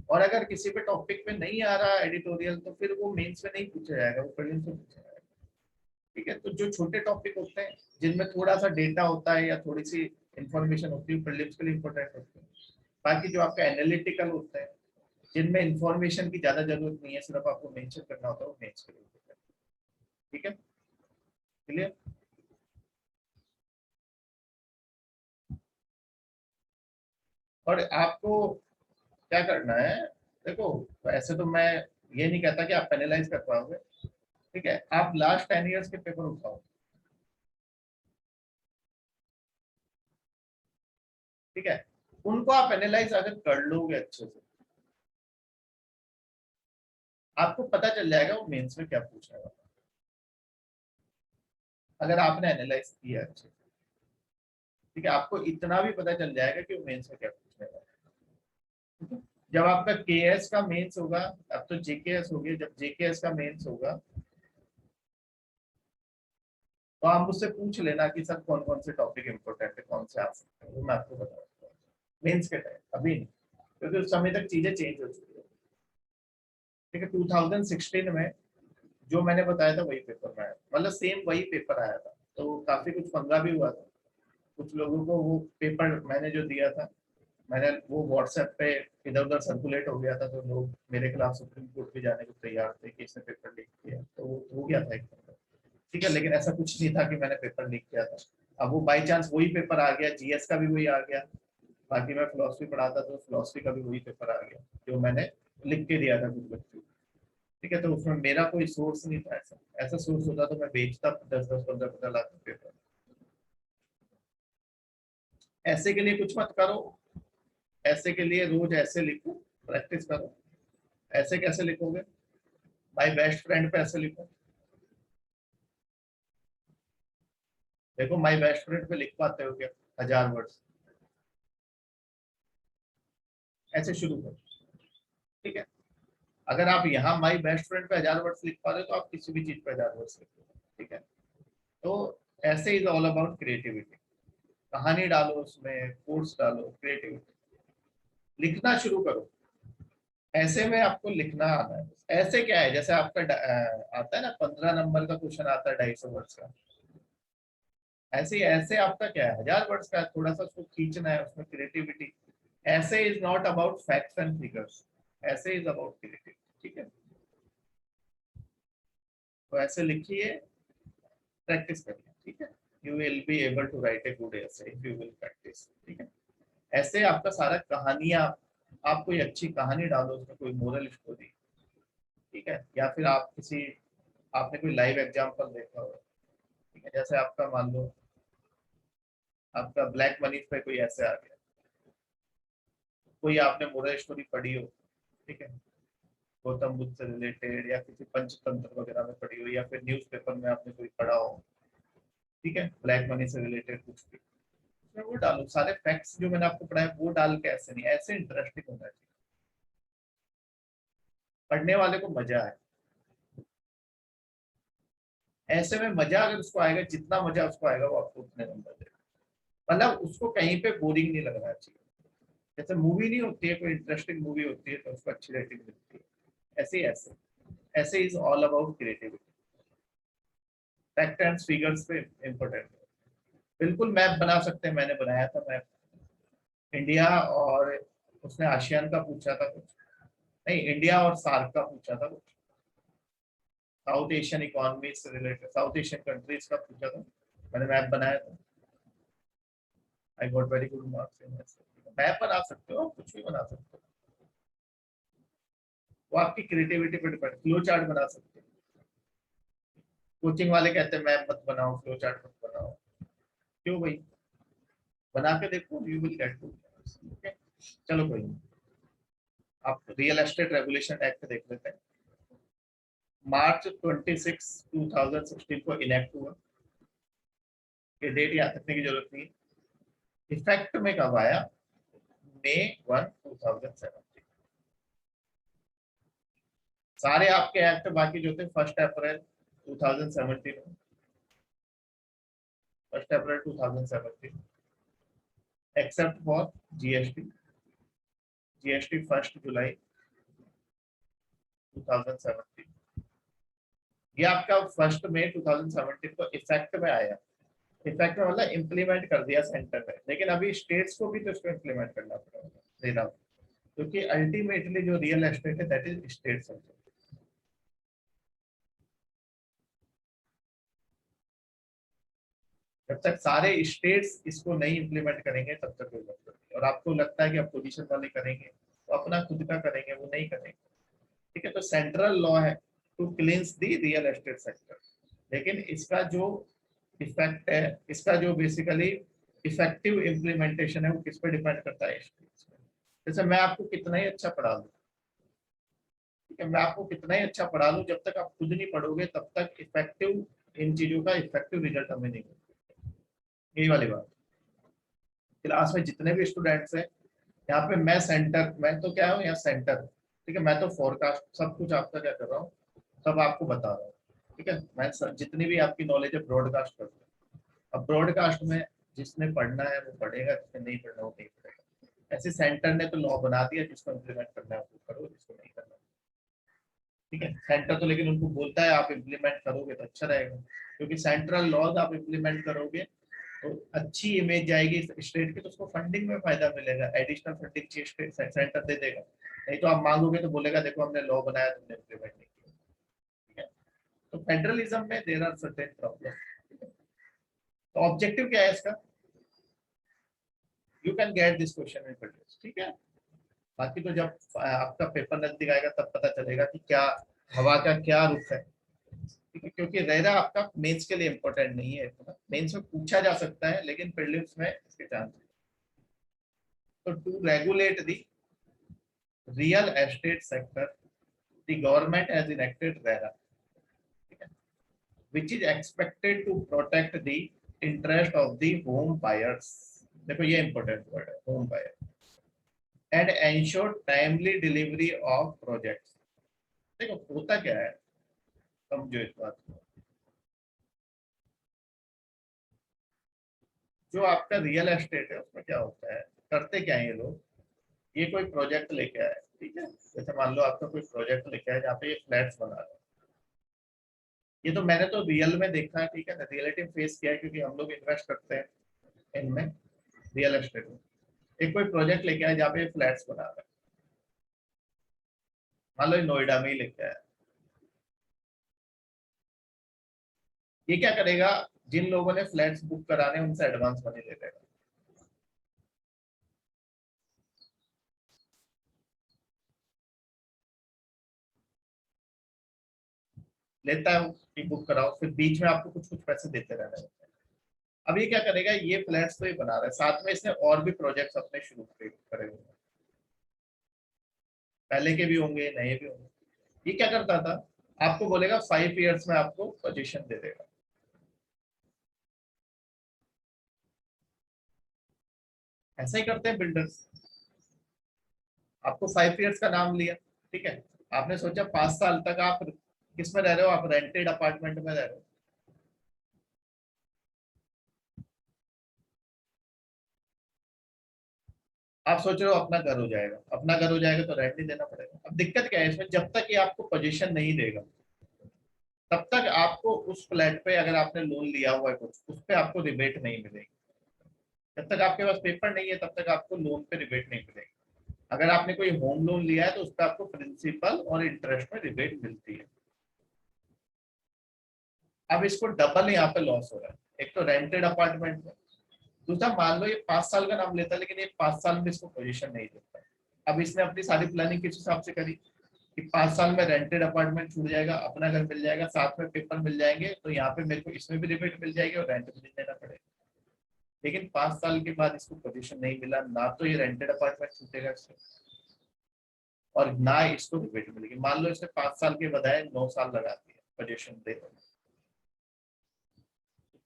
और अगर किसी पे टॉपिक पे नहीं आ रहा एडिटोरियल, तो फिर वो मेंस में नहीं पूछा जाएगा, वो प्रीलिम्स में पूछा जाएगा। ठीक है, तो जो छोटे टॉपिक होते हैं, जिनमें थोड़ा सा डेटा होता है या थोड़ी सी इंफॉर्मेशन होती है, प्रीलिम्स के लिए इंपॉर्टेंट होते हैं। बाकी जो आपका एनालिटिकल होता है, जिनमें इंफॉर्मेशन की ज्यादा जरूरत नहीं है, सिर्फ आपको मेंशन करना होता है, वो मेंस के लिए होता है। ठीक है, क्लियर? और आपको क्या करना है, देखो ऐसे तो मैं ये नहीं कहता कि आप पेनलाइज कर पाओगे। ठीक है, आप लास्ट 10 इयर्स के पेपर उठाओ। ठीक है, उनको आप एनालाइज अगर कर लोगे अच्छे से, आपको पता चल जाएगा वो मेंस में क्या पूछा है, अगर आपने एनालाइज किया अच्छे से। ठीक है, आपको इतना भी पता चल जाएगा कि वो मेंस में क्या पूछा है। जब आपका केएस का मेंस होगा, अब तो जेकेएस हो गया, जब जेकेएस का मेंस होगा तो आप मुझसे पूछ लेना कि सर कौन कौन से टॉपिक इंपॉर्टेंट है, कौन से आ सकते हैं, वो मैं आपको बताऊंगा मेंस के टाइम, अभी नहीं, क्योंकि उस समय तक चीजें चेंज हो चुकी है। ठीक है, 2016 में जो मैंने बताया था वही पेपर में आया, मतलब सेम वही पेपर आया था, तो काफी कुछ पंगा भी हुआ था। कुछ लोगों को वो पेपर मैंने जो दिया था, मैंने वो व्हाट्सएप पे इधर उधर सर्कुलेट हो गया था, तो लोग मेरे खिलाफ सुप्रीम कोर्ट भी जाने को तैयार थे कि इसने पेपर लीक किया, तो वो हो गया था एक पेपर। ठीक है, लेकिन ऐसा कुछ नहीं था कि मैंने पेपर लीक किया था। अब वो बाई चांस वही पेपर आ गया, जीएस का भी वही आ गया, बाकी मैं फिलोसफी पढ़ाता तो फिलोसफी का भी वही पेपर आ गया जो मैंने लिख के दिया था कुछ बच्चों को। ठीक है, तो उसमें मेरा कोई सोर्स नहीं था, ऐसा ऐसा सोर्स होता तो मैं बेचता 10-10, 15-15 लाख रुपए पर। ऐसे के लिए कुछ मत करो, ऐसे के लिए रोज ऐसे लिखो, प्रैक्टिस करो। ऐसे कैसे लिखोगे, माय बेस्ट फ्रेंड पे ऐसे लिखो। देखो माय बेस्ट फ्रेंड पे लिख पाते हो क्या 1000 वर्ड्स, ऐसे शुरू करो। ठीक है, अगर आप यहाँ माय बेस्ट फ्रेंड पे 1000 वर्ड्स लिख पा रहे हो तो आप किसी भी चीज पे 1000 वर्ड्स लिखो। ठीक है, तो ऐसे इज ऑल अबाउट क्रिएटिविटी। कहानी डालो उसमें, कोट्स डालो, क्रिएटिविटी, लिखना शुरू करो। ऐसे में आपको लिखना आना है। ऐसे क्या है, जैसे आपका आता है ना 15 नंबर का क्वेश्चन आता है 250 वर्ड्स का, ऐसे ऐसे आपका क्या है 1000 वर्ड्स का, थोड़ा सा उसको खींचना है, उसमें creativity. Essay is not about facts and figures, essay is about creativity. ठीक है, तो ऐसे लिखिए, प्रैक्टिस करिए। ठीक है, you will be able to write a good essay if you will practise. ठीक है, ऐसे आपका सारा कहानियां, आप कोई अच्छी कहानी डालो उसमें, कोई मोरल स्टोरी। ठीक है, या फिर आप किसी, आपने कोई लाइव एग्जांपल देखा हो। ठीक है, जैसे आपका मान लो आपका ब्लैक मनी पे कोई ऐसे आ गया, कोई आपने मोरल स्टोरी पढ़ी हो। ठीक है, गौतम बुद्ध से रिलेटेड या किसी पंचतंत्र वगैरह में पढ़ी हो, या फिर न्यूज़पेपर में आपने कोई पढ़ा हो। ठीक है, ब्लैक मनी से रिलेटेड कुछ भी उसमें वो डालो, सारे फैक्ट्स जो मैंने आपको पढ़ाया वो डाल के, ऐसे नहीं, ऐसे इंटरेस्टिंग होना चाहिए, पढ़ने वाले को मजा आए। ऐसे में मजा अगर उसको आएगा, जितना मजा उसको आएगा वो आपको उतने नंबर देगा, मतलब उसको कहीं पे बोरिंग नहीं लगना चाहिए। जैसे मूवी नहीं होती है, कोई इंटरेस्टिंग मूवी होती है तो उसको अच्छी रेटिंग मिलती है, ऐसे ही ऐसे ऐसे is all about creativity. Fact and figures पे इम्पोर्टेंट है। बिल्कुल मैप बना सकते हैं, मैंने बनाया था मैप इंडिया, और उसने आसियान का पूछा था कुछ, नहीं इंडिया और सार्क का पूछा था कुछ, साउथ एशियन इकोनॉमी से रिलेटेड, साउथ एशियन कंट्रीज का पूछा था, मैंने मैप बनाया था। I got very good marks in math. Map बना सकते हो, कुछ भी बना सकते हो, वो आपकी क्रिएटिविटी पे डिपेंड, फ्लो चार्ट बना सकते हो। कोचिंग वाले कहते हैं मैप मत बनाओ, फ्लो चार्ट मत बनाओ, क्यों भाई, बना के देखो, यू विल गेट टू। चलो कोई नहीं, आप रियल एस्टेट रेगुलेशन एक्ट देख लेते हैं। मार्च 26, 2016 को इनेक्ट हुआ, ये डेट याद रखने की जरूरत नहीं है। इफेक्ट में कब आया, May 1, 2017। सारे आपके एक्ट बाकी जो थे 1 अप्रैल 2017 में, 1 अप्रैल 2017, एक्सेप्ट फॉर जीएसटी, जीएसटी 1 जुलाई 2017। ये आपका 1 मई 2017 को इफेक्ट में आया। इफेक्ट में मतलब इम्प्लीमेंट कर दिया सेंटर ने, लेकिन अभी स्टेट्स को भी तो इसको इम्प्लीमेंट करना पड़ेगा, देना, क्योंकि अल्टीमेटली जो रियल एस्टेट है दैट इज स्टेट सेंटर। जब तक सारे स्टेट्स इसको नहीं इम्प्लीमेंट करेंगे तब तक कोई मतलब नहीं, और आपको लगता है कि अपोजिशन वाले करेंगे तो अपना खुद का करेंगे, वो नहीं करेंगे। ठीक है, तो सेंट्रल लॉ है to cleanse the real estate sector, लेकिन इसका जो इफेक्ट है, इसका जो बेसिकली इफेक्टिव इम्प्लीमेंटेशन है वो किस पे डिपेंड करता है? जैसे मैं आपको कितना ही अच्छा पढ़ा लूं, ठीक है, मैं आपको कितना ही अच्छा पढ़ा लूं, जब तक आप खुद नहीं पढ़ोगे तब तक इफेक्टिव इन चीजों का इफेक्टिव रिजल्ट हमें नहीं मिलेगा। यही वाली बात। क्लास में जितने भी स्टूडेंट्स हैं, यहाँ पे मैं सेंटर, मैं तो क्या हूँ यहाँ सेंटर, ठीक है, मैं तो फोरकास्ट सब कुछ आपका क्या कर रहा हूँ, सब आपको बता रहा हूँ, ठीक है, मैं जितनी भी आपकी नॉलेज है ब्रॉडकास्ट कर रहा हूँ। अब ब्रॉडकास्ट में जिसने पढ़ना है वो पढ़ेगा, जिसने नहीं पढ़ना वो नहीं पढ़ेगा। ऐसे सेंटर ने तो लॉ बना दिया, जिसको इम्प्लीमेंट करना है वो करो, जिसको नहीं करना, ठीक है, सेंटर तो लेकिन उनको बोलता है आप इम्प्लीमेंट करोगे तो अच्छा रहेगा, क्योंकि सेंट्रल लॉज आप इम्प्लीमेंट करोगे तो अच्छी इमेज जाएगी स्टेट की, तो उसको फंडिंग में फायदा मिलेगा, एडिशनल फंडिंग चाहिए सेंटर दे देगा। नहीं तो आप मांगोगे तो बोलेगा देखो हमने लॉ बनाया तुमने इम्प्लीमेंट नहीं किया, ठीक है। तो फेडरलिज्म में देयर आर सर्टेन प्रॉब्लम। तो ऑब्जेक्टिव क्या है इसका? You can get this question in prelims, ठीक है। बाकी तो जब आपका पेपर नजदीक आएगा तब पता चलेगा कि क्या हवा का क्या रुख है, ठीक है, क्योंकि रेरा आपका मेंस के लिए इंपॉर्टेंट नहीं है इतना, मेंस में पूछा जा सकता है लेकिन प्रीलिम्स में इसके चांस। तो to regulate the real estate sector the government has enacted RERA, which is expected to protect the interest of the home buyers, देखो ये इंपॉर्टेंट वर्ड है home buyer, and ensure timely delivery of projects. देखो होता क्या है, समझो इस बात को, जो आपका रियल एस्टेट है उसमें क्या होता है, करते क्या है ये लोग, ये कोई प्रोजेक्ट लेके आए, ठीक है, जैसे मान लो आपका कोई प्रोजेक्ट लेके आए जहाँ पे ये फ्लैट्स बना रहे हैं, ये तो मैंने तो रियल में देखा है, ठीक है ना, रियलिटी फेस किया है क्योंकि हम लोग इन्वेस्ट करते हैं इनमें, रियल एस्टेट में। एक कोई प्रोजेक्ट लेके आए जहाँ पे फ्लैट्स बना रहे हैं, मान लो ये नोएडा में ही लेके आया, ये क्या करेगा, जिन लोगों ने फ्लैट्स बुक कराने उनसे एडवांस मनी ले लेगा, लेता है कि बुक कराओ, फिर बीच में आपको कुछ कुछ पैसे देते रहना होता है। अब ये क्या करेगा, ये फ्लैट्स तो ये बना रहा है, साथ में इसने और भी प्रोजेक्ट्स अपने शुरू करे हुए हैं, पहले के भी होंगे नए भी होंगे। ये क्या करता था, आपको बोलेगा 5 ईयर्स में आपको पोजीशन दे देगा, ऐसा ही करते हैं बिल्डर्स। आपको 5 ईयर्स का नाम लिया, ठीक है, आपने सोचा 5 साल तक आप किस में रह रहे हो, आप रेंटेड अपार्टमेंट में रह रहे हो, आप सोच रहे हो अपना घर हो जाएगा, अपना घर हो जाएगा तो रेंट नहीं देना पड़ेगा। अब दिक्कत क्या है इसमें, जब तक ये आपको पोजीशन नहीं देगा तब तक आपको उस फ्लैट पे, अगर आपने लोन लिया हुआ है कुछ, उस पे आपको रिबेट नहीं मिलेगी, जब तक आपके पास पेपर नहीं है तब तक आपको लोन पे रिबेट नहीं मिलेगी। अगर आपने कोई होम लोन लिया है तो उस पर आपको प्रिंसिपल और इंटरेस्ट में रिबेट मिलती है। अब इसको डबल यहाँ पे लॉस हो रहा है, एक तो रेंटेड अपार्टमेंट में, दूसरा मान लो ये 5 साल का नाम लेता है लेकिन ये 5 साल में इसको पोजीशन नहीं देता है। अब इसने अपनी सारी प्लानिंग किस हिसाब से करी कि 5 साल में रेंटेड अपार्टमेंट छूट जाएगा, अपना घर मिल जाएगा, साथ में पेपर मिल जाएंगे, तो यहाँ पे मेरे को इसमें भी रिबेट मिल जाएगी और रेंट भी नहीं देना पड़ेगा। लेकिन 5 साल के बाद इसको पोजीशन नहीं मिला, ना तो ये रेंटेड अपार्टमेंट छूटेगा इससे और ना इसको रिबेट मिलेगी। मान लो इसने 5 साल के बजाय 9 साल लगा दिया पोजीशन दे,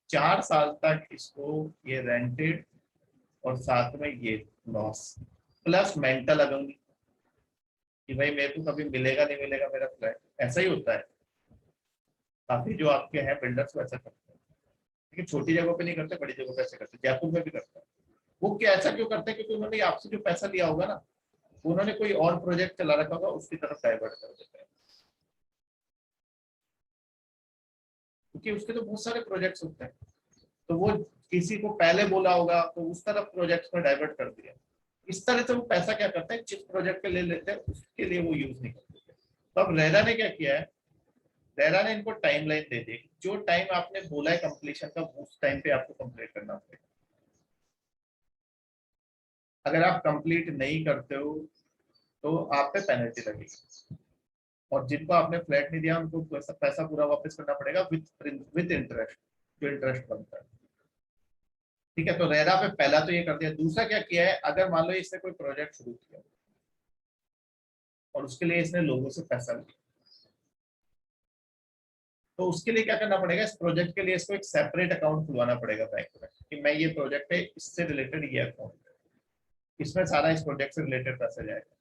4 साल तक इसको ये रेंटेड और साथ में ये लॉस प्लस मेंटल लगूंगी कि भाई मेरे को कभी मिलेगा नहीं मिलेगा मेरा फ्लैट। ऐसा ही होता है, काफी जो आपके हैं बिल्डर्स वैसा करते हैं, लेकिन छोटी जगहों पे नहीं करते, बड़ी जगहों पे ऐसे करते, जयपुर में भी करते हैं। वो क्या ऐसा क्यों करते हैं, क्योंकि उन्होंने आपसे जो पैसा लिया होगा ना, उन्होंने कोई और प्रोजेक्ट चला रखा होगा, उसकी तरफ डाइवर्ट कर देते हैं, क्योंकि उसके तो बहुत सारे प्रोजेक्ट्स होते हैं, तो वो किसी को पहले बोला होगा तो उस तरफ प्रोजेक्ट्स में डाइवर्ट कर दिया। इस तरह से वो पैसा क्या करते हैं, जिस प्रोजेक्ट पे ले लेते हैं उसके लिए वो यूज नहीं करते। तो अब रेरा ने क्या किया है, रेरा ने इनको टाइमलाइन दे दी, जो टाइम आपने बोला है कंप्लीशन का उस टाइम पे आपको कंप्लीट करना पड़ेगा। अगर आप कंप्लीट नहीं करते हो तो आप पे पेनल्टी लगेगी, और जिनको आपने फ्लैट नहीं दिया उनको पैसा पूरा वापस करना पड़ेगा विद इंटरेस्ट, जो इंटरेस्ट बनता है। ठीक है, तो रेरा पे पहला तो ये कर दिया। दूसरा क्या किया है, अगर मान लो इसने कोई प्रोजेक्ट शुरू किया और उसके लिए इसने लोगों से पैसा लिया, तो उसके लिए क्या करना पड़ेगा, इस प्रोजेक्ट के लिए इसको एक सेपरेट अकाउंट खुलवाना पड़ेगा बैंक में कि मैं ये प्रोजेक्ट है, इससे रिलेटेड ये अकाउंट, इसमें सारा इस प्रोजेक्ट से रिलेटेड पैसा जाएगा।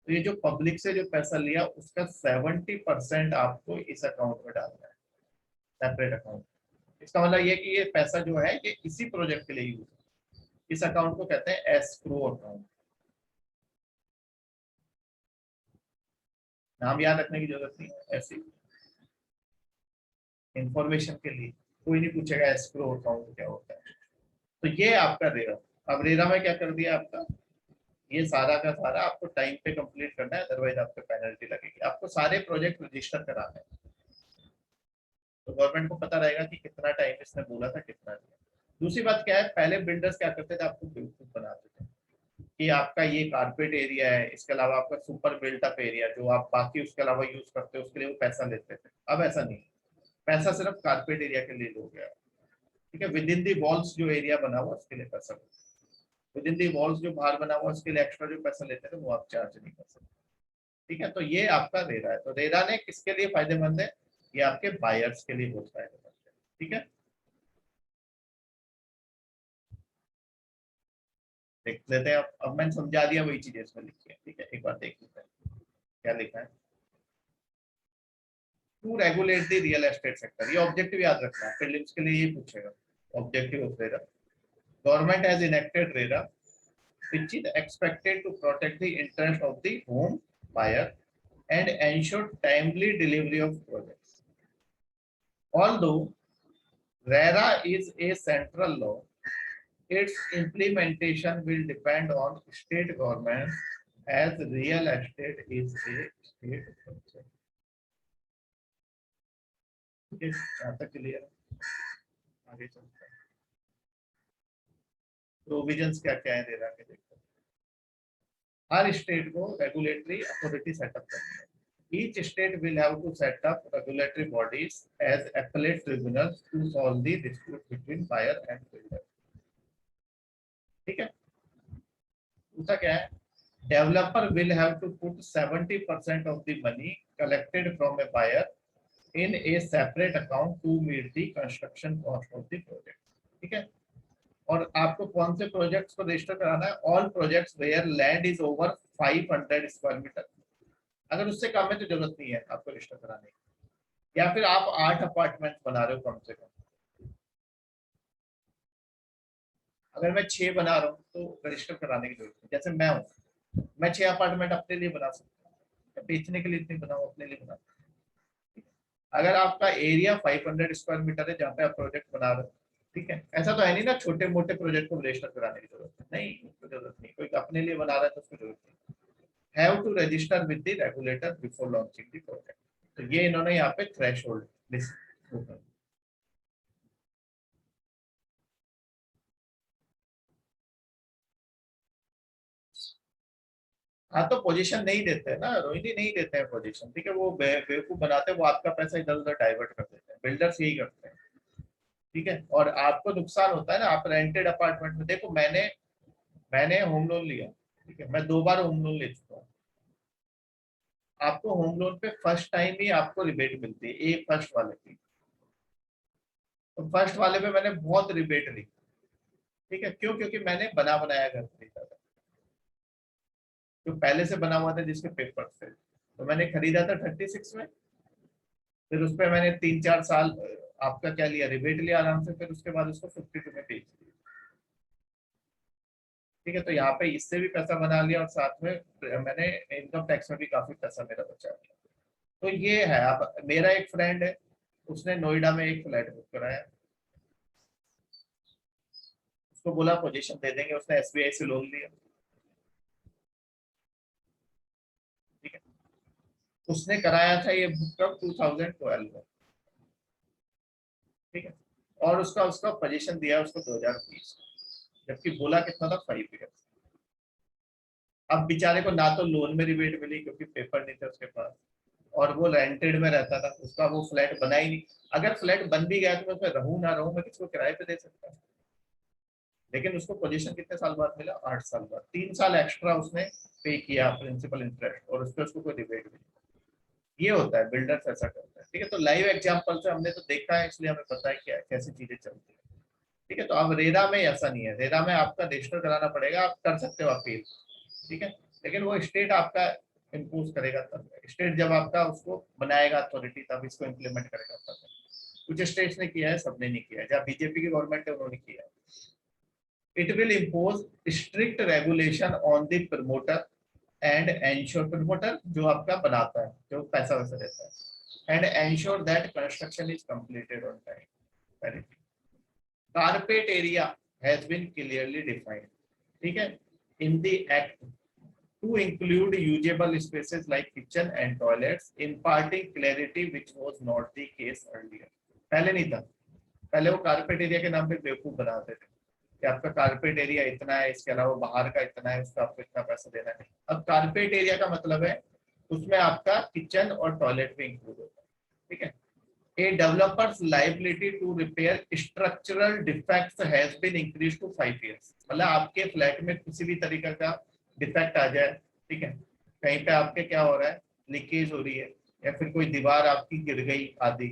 तो ये जो पब्लिक से जो पैसा लिया उसका 70% आपको इस अकाउंट में डालना है, सेपरेट अकाउंट। इसका मतलब ये कि ये पैसा जो है ये इसी प्रोजेक्ट के लिए यूज है। इस अकाउंट को कहते हैं एस्क्रो अकाउंट। नाम याद रखने की जरूरत नहीं है, ऐसी इंफॉर्मेशन के लिए कोई नहीं पूछेगा एस्क्रो अकाउंट क्या होता है। तो ये आपका रेरा। अब रेरा में क्या कर दिया आपका, ये सारा का सारा आपको टाइम पे कंप्लीट करना है, अदरवाइज आपको पेनल्टी लगेगी। आपको सारे प्रोजेक्ट रजिस्टर कराने हैं, तो गवर्नमेंट को पता रहेगा कि कितना टाइम इसने बोला था, कितना दिया। दूसरी बात क्या है, पहले बिल्डर्स क्या करते थे, आपको बेवकूफ बनाते थे कि आपका ये कारपेट एरिया है, इसके अलावा आपका सुपर बिल्टअप एरिया जो आप बाकी उसके अलावा यूज करते हो उसके लिए वो पैसा लेते थे। अब ऐसा नहीं, पैसा सिर्फ कारपेट एरिया के लिए लोगे आप। ठीक है, विद इन दी वॉल्स जो एरिया बना हुआ उसके लिए पैसा, विद इन दी वॉल्स जो बाहर बना हुआ उसके लिए एक्स्ट्रा जो पैसा लेते थे वो आप चार्ज नहीं कर सकते। ठीक है, तो ये आपका रेरा है। तो रेरा ने किसके लिए फायदेमंद है, ये आपके बायर्स के लिए बहुत फायदेमंद है। ठीक है, देख लेते हैं। अब मैंने समझा दिया वही चीजें इसमें लिखी है। ठीक है, एक बार देख लेते हैं क्या लिखा है। To regulate the real estate sector, ये ऑब्जेक्टिव याद रखना है, प्रीलिम्स के लिए ये पूछेगा objective of RERA. Government has enacted RERA which is expected to protect the interest of the home buyer and ensure timely delivery of projects. Although RERA is a central law, its implementation will depend on state governments as real estate is a state subject. Okay, यहाँ तक clear है, आगे चलते हैं। Provisions क्या क्या है RERA के, देखो हर स्टेट को रेगुलेटरी अथॉरिटी सेटअप करनी है। Each state will have to set up regulatory bodies as appellate tribunals to solve the dispute between buyer and builder. ठीक है, दूसरा क्या है, developer will have to put 70% of the money collected from a buyer in a separate account to meet the construction cost of the project. ठीक है, और आपको कौन से प्रोजेक्ट्स को रजिस्टर कराना है, all projects where land is over 500 square metre. अगर उससे कम है तो जरूरत नहीं है आपको रजिस्टर कराने की। या फिर आप 8 अपार्टमेंट बना रहे हो कम से कम, अगर मैं 6 बना रहा हूँ तो रजिस्टर कराने की जरूरत है। जैसे मैं हूँ, मैं 6 अपार्टमेंट अपने लिए बना सकता हूँ, बेचने के लिए इतनी बनाऊँ, अपने लिए बना। अगर आपका एरिया 500 स्क्वायर मीटर है जहाँ पे आप प्रोजेक्ट बना रहे हो, ठीक है, ऐसा तो है नहीं ना छोटे मोटे प्रोजेक्ट को रजिस्टर कराने की जरूरत है, नहीं उसको जरूरत नहीं। कोई अपने लिए बना रहा है तो उसको जरूरत नहीं। Have to register with the regulator before launching the project. तो ये इन्होंने यहाँ पे थ्रेशोल्ड लिस्ट। हाँ, तो पोजीशन नहीं देते हैं ना रोहिणी, नहीं देते हैं पोजीशन। ठीक है, वो बेवकूफ बनाते हैं, वो आपका पैसा इधर उधर डाइवर्ट कर देते हैं, बिल्डर्स यही करते हैं। ठीक है, और आपको नुकसान होता है ना, आप रेंटेड अपार्टमेंट में देखो, मैंने मैंने होम लोन लिया। ठीक है, मैं 2 बार होम लोन ले चुका हूँ। आपको होम लोन पे फर्स्ट टाइम ही आपको रिबेट मिलती है, एक फर्स्ट वाले की। तो फर्स्ट वाले पे मैंने बहुत रिबेट ली। ठीक है, क्यों, क्योंकि मैंने बना बनाया घर खरीदा था, जो पहले से बना हुआ था जिसके पेपर थे। तो मैंने खरीदा था 36 में, फिर उस पर मैंने 3-4 साल आपका क्या लिया, रिबेट लिया आराम से, फिर उसके बाद उसको 52 में बेच दिया। ठीक है, तो यहाँ पे इससे भी पैसा बना लिया और साथ में मैंने इनकम टैक्स में भी काफी पैसा मेरा बचा लिया। तो ये है। अब मेरा एक फ्रेंड है, उसने नोएडा में एक फ्लैट बुक कराया, उसको बोला पोजीशन दे देंगे, उसने एसबीआई से लोन लिया। ठीक है, उसने कराया था ये बुक कब, 2012 में। ठीक है, और उसका उसका पोजीशन दिया उसको 2020, जबकि बोला कितना था, 5 ईयर। अब बेचारे को ना तो लोन में रिबेट मिली क्योंकि पेपर नहीं थे उसके पास, और वो रेंटेड में रहता था, उसका वो फ्लैट बना ही नहीं। अगर फ्लैट बन भी गया तो मैं उसमें रहूं ना रहूं, मैं किसको किराए पे दे सकता हूँ। लेकिन उसको पोजीशन कितने साल बाद मिला, 8 साल बाद, 3 साल एक्स्ट्रा उसने पे किया प्रिंसिपल इंटरेस्ट, और उस पर उसको कोई रिबेट भी नहीं। ये होता है, बिल्डर्स ऐसा करता है। ठीक है, तो लाइव एग्जांपल से हमने तो देखा है, इसलिए हमें पता है क्या कैसी चीजें चलती है। ठीक है, तो अब रेरा में ऐसा नहीं है, रेरा में आपका रजिस्टर कराना पड़ेगा, आप कर सकते हो अपील। ठीक है, लेकिन वो स्टेट आपका इम्पोज करेगा तब, स्टेट जब आपका उसको बनाएगा अथॉरिटी तब इसको इम्प्लीमेंट करेगा तब। कुछ स्टेट्स ने किया है, सबने नहीं किया है। जहाँ बीजेपी की गवर्नमेंट है उन्होंने किया है। It will impose strict regulation on the promoter and ensure, promoter जो आपका बनाता है, जो पैसा वैसा देता है, and ensure that construction is completed on time. Carpet area has been clearly defined. ठीक है, in the act to include usable spaces like kitchen and toilets, imparting clarity which was not the case earlier. पहले नहीं था, पहले वो carpet area के नाम पे बेवकूफ बनाते थे कि आपका कारपेट एरिया इतना है, इसके अलावा बाहर का इतना है, उसका आपको इतना पैसा देना नहीं। अब कारपेट एरिया का मतलब है उसमें आपका किचन और टॉयलेट भी इंक्लूड होता है। ठीक है, a developer's liability to repair structural defects has been increase to 5 years। मतलब आपके फ्लैट में किसी भी तरीके का डिफेक्ट आ जाए, ठीक है, कहीं पे आपके क्या हो रहा है, लीकेज हो रही है, या फिर कोई दीवार आपकी गिर गई आदि,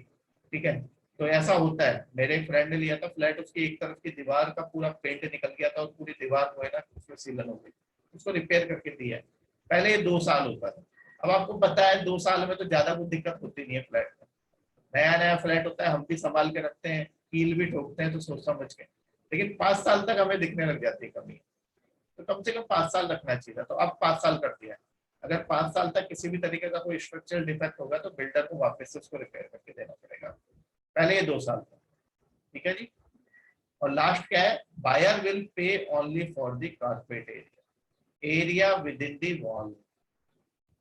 ठीक है, तो ऐसा होता है। मेरे एक फ्रेंड ने लिया था फ्लैट, उसकी एक तरफ की दीवार का पूरा पेंट निकल गया था और पूरी दीवार जो है ना उसमें सीलन हो गई, उसको रिपेयर करके दिया है। पहले ये 2 साल होता था, अब आपको पता है 2 साल में तो ज्यादा कुछ दिक्कत होती नहीं है फ्लैट में। नया नया फ्लैट होता है, हम भी संभाल के रखते हैं, कील भी ठोकते हैं तो सोच समझ के, लेकिन 5 साल तक हमें दिखने लग जाती है कमी। तो कम से कम 5 साल रखना चाहिए था, तो अब 5 साल कर दिया। अगर 5 साल तक किसी भी तरीके का कोई स्ट्रक्चरल डिफेक्ट होगा तो बिल्डर को वापस से उसको रिपेयर करके देना पड़ेगा। पहले ये 2 साल था। ठीक है जी, और लास्ट क्या है, buyer will pay only for the carpet area within the wall.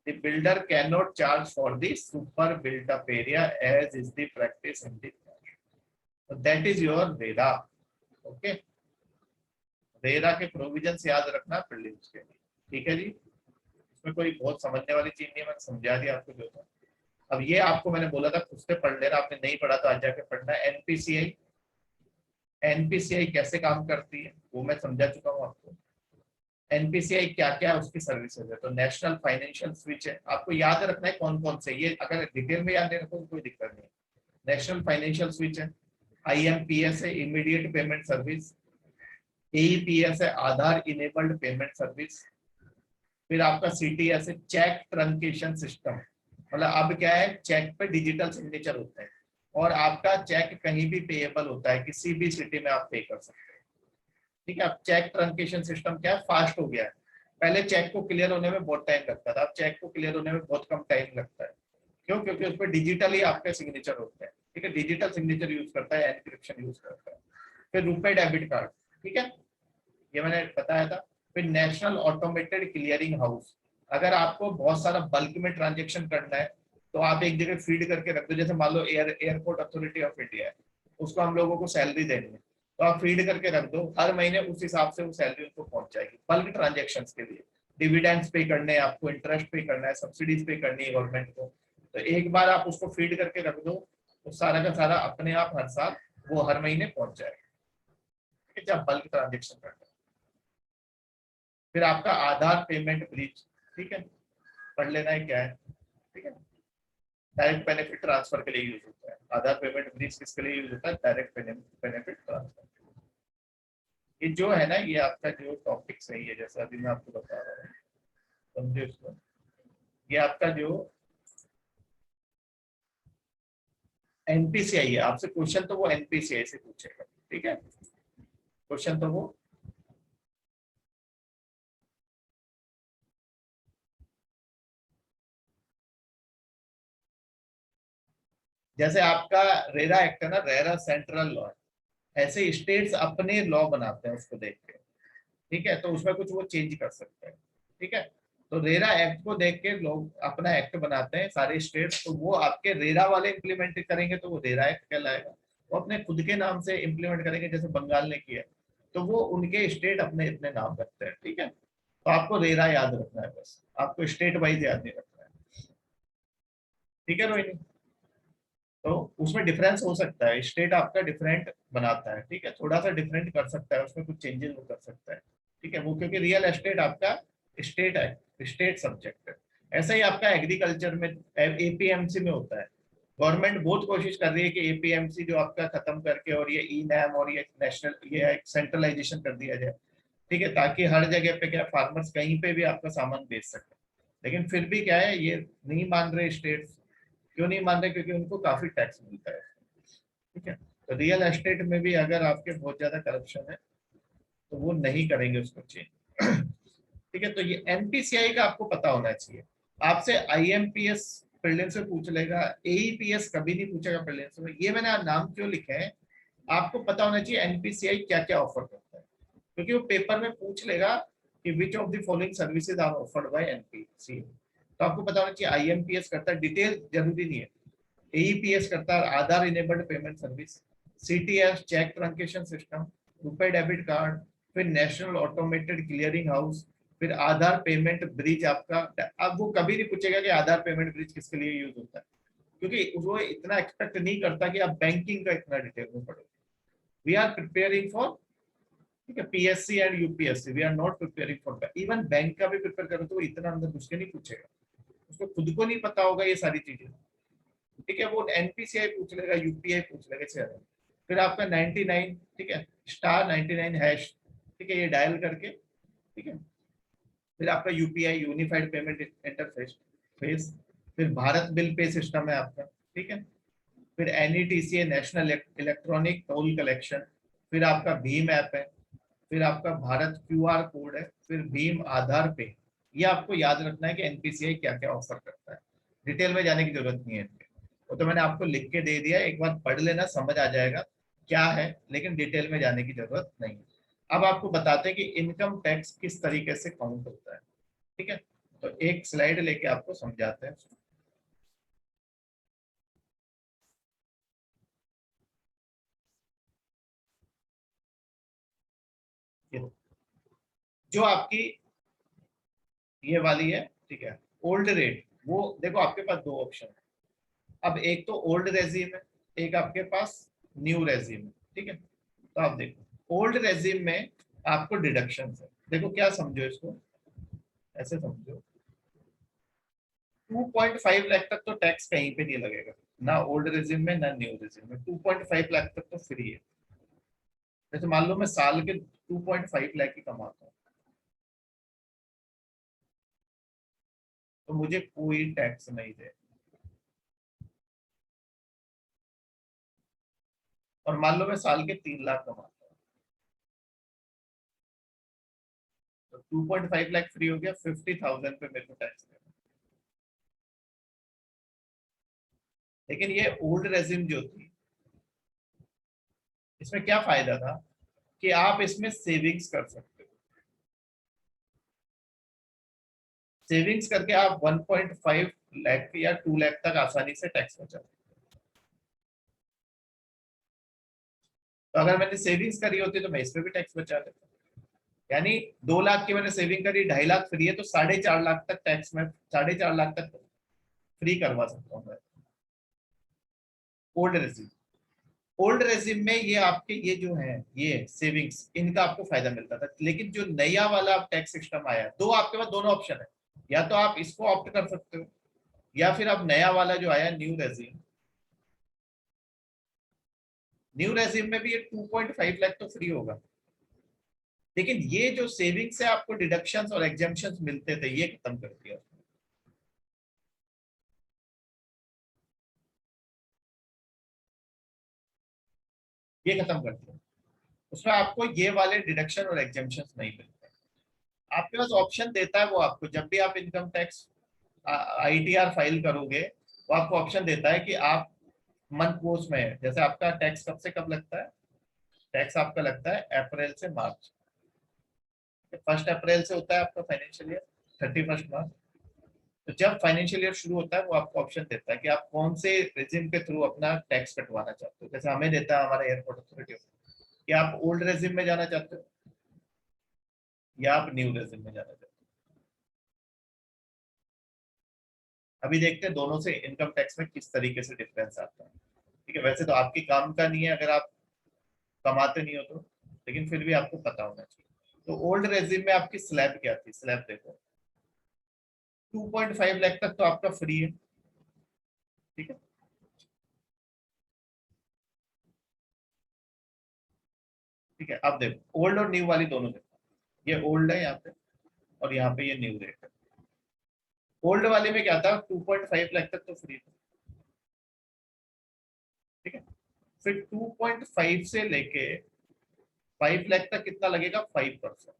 The builder cannot charge for the super built up area as is the practice in the past. So that is your RERA. Okay, RERA के provisions याद रखना prelims के लिए। ठीक है जी, इसमें कोई बहुत समझने वाली चीज नहीं है, मैंने समझा दिया आपको जो था। अब ये आपको मैंने बोला था खुद से पढ़ लेना, आपने नहीं पढ़ा तो आज जाके पढ़ना। एनपीसीआई, एनपीसीआई कैसे काम करती है वो मैं समझा चुका हूँ आपको। एनपीसीआई क्या क्या उसकी सर्विसेज है, तो नेशनल फाइनेंशियल स्विच है, आपको याद रखना है कौन कौन से, ये अगर डिटेल में याद नहीं रखो तो कोई दिक्कत नहीं। नेशनल फाइनेंशियल स्विच है, आईएमपीएस है इमीडिएट पेमेंट सर्विस, एईपीएस है आधार इनेबल्ड पेमेंट सर्विस, फिर आपका सीटीएस है चेक ट्रंकेशन सिस्टम। मतलब अब क्या है, चेक पे डिजिटल सिग्नेचर होते हैं और आपका चेक कहीं भी पेएबल होता है, किसी भी सिटी में आप पे कर सकते हैं। ठीक है, अब चेक ट्रंकेशन सिस्टम क्या है, फास्ट हो गया है। पहले चेक को क्लियर होने में बहुत टाइम लगता था, अब चेक को क्लियर होने में बहुत कम टाइम लगता है। क्यों? क्योंकि उस पर डिजिटली आपके सिग्नेचर होते हैं। ठीक है, डिजिटल सिग्नेचर यूज करता है, एनक्रिप्शन यूज करता है। फिर रुपए डेबिट कार्ड, ठीक है, ये मैंने बताया था। फिर नेशनल ऑटोमेटेड क्लियरिंग हाउस, अगर आपको बहुत सारा बल्क में ट्रांजेक्शन करना है तो आप एक जगह फीड करके रख दो, जैसे मान लो एयरपोर्ट अथॉरिटी ऑफ इंडिया है, उसको हम लोगों को सैलरी देनी है, तो आप फीड करके रख दो, हर महीने उस हिसाब से वो सैलरी उनको पहुंच जाएगी। बल्क ट्रांजेक्शन के लिए डिविडेंड्स पे करने हैं आपको, इंटरेस्ट पे करना है, सब्सिडीज पे करनी है गवर्नमेंट को, तो एक बार आप उसको फीड करके रख दो, तो सारा का सारा अपने आप हर साल वो हर महीने पहुंच जाएगा जब बल्क ट्रांजेक्शन करना है। फिर आपका आधार पेमेंट ब्रिज, ठीक है, पढ़ लेना है क्या है। ठीक है, डायरेक्ट बेनिफिट ट्रांसफर के लिए यूज होता है आधार पेमेंट ब्रिज, किसके लिए यूज होता है, डायरेक्ट बेनिफिट ट्रांसफर। ये जो है ना, ये आपका जो टॉपिक सही है, जैसा अभी मैं आपको बता रहा हूँ, समझे उसको। ये आपका जो एनपीसीआई है, आपसे क्वेश्चन तो वो एनपीसीआई से पूछेगा। ठीक है, क्वेश्चन तो वो जैसे आपका रेरा एक्ट है ना, रेरा सेंट्रल लॉ है, ऐसे स्टेट्स अपने लॉ बनाते हैं उसको देख के। ठीक है, तो उसमें कुछ वो चेंज कर सकते हैं। ठीक है, तो रेरा एक्ट को देख के लोग अपना एक्ट बनाते हैं सारे स्टेट्स, तो वो आपके रेरा वाले इंप्लीमेंट करेंगे तो वो रेरा एक्ट कहलाएगा। वो अपने खुद के नाम से इंप्लीमेंट करेंगे, जैसे बंगाल ने किया, तो वो उनके स्टेट अपने अपने नाम रखते हैं। ठीक है, तो आपको रेरा याद रखना है, बस आपको स्टेट वाइज याद नहीं रखना है। ठीक है रोहिणी। तो उसमें डिफरेंस हो सकता है, स्टेट आपका डिफरेंट बनाता है, ठीक है, थोड़ा सा डिफरेंट कर सकता है, उसमें कुछ चेंजेस वो कर सकता है, ठीक है, वो क्योंकि रियल एस्टेट आपका स्टेट है, स्टेट सब्जेक्ट है। ऐसा ही आपका एग्रीकल्चर में एपीएमसी में होता है। गवर्नमेंट बहुत कोशिश कर रही है कि एपीएमसी जो आपका खत्म करके और ये ई नैम और ये नेशनल ये सेंट्रलाइजेशन कर दिया जाए, ठीक है, ताकि हर जगह पे क्या फार्मर्स कहीं पे भी आपका सामान बेच सके। लेकिन फिर भी क्या है, ये नहीं मान रहे स्टेट। क्यों नहीं मान रहे? क्योंकि उनको काफी टैक्स मिलता है, ठीक है। तो रियल एस्टेट में भी अगर आपके बहुत ज्यादा करप्शन है तो वो नहीं करेंगे उसको चेंज, ठीक है। तो ये एनपीसीआई का आपको पता होना चाहिए। आपसे आईएमपीएस प्रीलिम्स में पूछ लेगा, एईपीएस कभी नहीं पूछेगा प्रीलिम्स में। ये मैंने नाम क्यों लिखे हैं, आपको पता होना चाहिए एनपीसीआई क्या क्या ऑफर करता है, क्योंकि वो पेपर में पूछ लेगा कि which of the following services are offered by NPCI. तो आपको पता होना चाहिए आईएमपीएस करता है, डिटेल जरूरी नहीं है। एईपीएस करता है Aadhaar enabled payment service, CTS cheque truncation system, RuPay debit card, फिर नेशनल ऑटोमेटेड क्लियरिंग हाउस, फिर आधार पेमेंट ब्रिज आपका। अब वो कभी नहीं पूछेगा कि आधार पेमेंट ब्रिज किसके लिए यूज होता है, क्योंकि वो इतना एक्सपेक्ट नहीं करता कि आप बैंकिंग का इतना डिटेल में पढ़ो। वी आर प्रिपेयरिंग फॉर, ठीक है, PSC and UPSC, we are not preparing for even bank का भी प्रिपेयर करो तो वो इतना अंदर घुस के नहीं पूछेगा, उसको खुद को नहीं पता होगा ये सारी चीजें, ठीक है। वो एनपीसीआई पूछ लेगा, यूपीआई पूछ लेगा, चलो। फिर आपका 99, ठीक है, स्टार 99 हैश, ठीक है, ये डायल करके, ठीक है। फिर आपका UPI unified payment interface face, फिर भारत बिल पे सिस्टम है आपका, ठीक है। फिर एनईटीसीए नेशनल इलेक्ट्रॉनिक टोल कलेक्शन, फिर आपका भीम ऐप है, फिर आपका भारत क्यूआर कोड है, फिर भीम आधार पे। ये आपको याद रखना है कि एनपीसीआई क्या क्या ऑफर करता है। डिटेल में जाने की जरूरत नहीं है, वो तो मैंने आपको लिख के दे दिया, एक बार पढ़ लेना, समझ आ जाएगा क्या है, लेकिन डिटेल में जाने की जरूरत नहीं है। अब आपको बताते हैं कि इनकम टैक्स किस तरीके से काउंट होता है, ठीक है। तो एक स्लाइड लेके आपको समझाते हैं। ये जो आपकी ये वाली है, ठीक है, ओल्ड रेट, वो देखो आपके पास दो ऑप्शन है। अब एक तो ओल्ड रेजिम है, एक आपके पास न्यू रेजिम है, ठीक है। तो आप देखो ओल्ड रेजिम में आपको डिडक्शन है, देखो क्या समझो इसको, ऐसे समझो 2.5 लाख तक तो टैक्स कहीं पे नहीं लगेगा, ना ओल्ड रेजिम में ना न्यू रेजिम में, 2.5 लाख तक तो फ्री है। जैसे मान लो मैं साल के 2.5 लाख की कमाता हूँ, तो मुझे कोई टैक्स नहीं दे। और मान लो मैं साल के 3 लाख कमाता हूँ, तो 2.5 लाख फ्री हो गया, 50,000 पे मेरे को टैक्स देना। लेकिन ये ओल्ड रेजिम जो थी, इसमें क्या फायदा था कि आप इसमें सेविंग्स कर सकते हो, सेविंग्स करके आप 1.5 लाख या 2 लाख तक आसानी से टैक्स बचा सकते हो। तो अगर मैंने सेविंग्स करी होती तो मैं इसमें भी टैक्स बचा लेता। यानी 2 लाख की मैंने सेविंग करी, 2.5 लाख फ्री है, तो 4.5 लाख तक टैक्स में, 4.5 लाख तक फ्री करवा सकता हूँ मैं। ओल्ड रेजिम, ओल्ड रेजिम में ये आपके ये जो है ये सेविंग्स, इनका आपको फायदा मिलता था। लेकिन जो नया वाला टैक्स सिस्टम आया, दो आपके पास दोनों ऑप्शन है, या तो आप इसको ऑप्ट कर सकते हो, या फिर अब नया वाला जो आया न्यू रेजिम, न्यू रेजिम में भी ये 2.5 लाख तो फ्री होगा। लेकिन ये जो सेविंग से आपको डिडक्शंस और एग्जेम्पशंस मिलते थे, ये खत्म कर दिया, ये खत्म कर दिया। उसमें आपको ये वाले डिडक्शन और एग्जेम्पशंस नहीं मिलते। आपके पास ऑप्शन देता है वो, आपको जब भी आप इनकम टैक्स आईटीआर फाइल करोगे, वो आपको ऑप्शन देता है कि आप मंथ पोस्ट में है, जैसे आपका टैक्स कब से कब लगता है, टैक्स आपका लगता है अप्रैल से मार्च। 1 अप्रैल से होता है आपका फाइनेंशियल ईयर, 31 मार्च। तो जब फाइनेंशियल ईयर शुरू होता है, वो आपको ऑप्शन देता है कि आप कौन से रेजिम के थ्रू अपना टैक्स कटवाना चाहते हो। जैसे हमें देता है हमारा एयरपोर्ट अथॉरिटी कि आप ओल्ड रेजिम में जाना चाहते हो या आप न्यू रेजिम में जाना चाहते हो। अभी देखते हैं दोनों से इनकम टैक्स में किस तरीके से डिफरेंस आता है। ठीक है, वैसे तो आपके काम का नहीं है अगर आप कमाते नहीं हो तो, लेकिन फिर भी आपको पता होना चाहिए। तो ओल्ड रेजिम में आपकी स्लैब क्या थी, स्लैब देखो 2.5 लाख तक तो आपका फ्री है। ठीक है, ठीक है, अब देखो ओल्ड और न्यू वाली दोनों देखो, ये ओल्ड है यहाँ पे और यहाँ पे ये न्यू रेट है। ओल्ड वाले में क्या था, 2.5 लाख तक तो फ्री था। ठीक है, फिर 2.5 से लेके 5 लाख तक कितना लगेगा, 5%।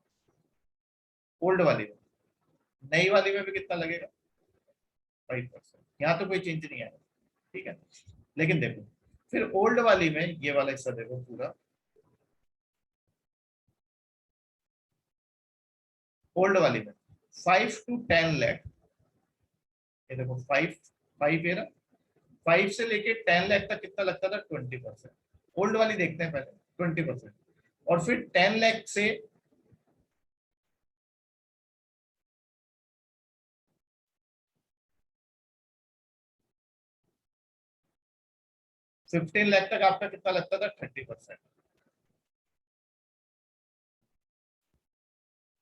ओल्ड वाली में, नई वाली में भी कितना लगेगा, 5%। यहाँ तो कोई चेंज नहीं आया। ठीक है, लेकिन देखो फिर ओल्ड वाली में ये वाला हिस्सा देखो पूरा, ओल्ड वाली में 5 to 10 लाख, ये देखो 5 है ना, 5 से लेके 10 लाख तक कितना लगता था, 20%। ओल्ड वाली देखते हैं पहले, 20%। और फिर 10 लाख से 15 लाख तक आपका कितना लगता था, 30%।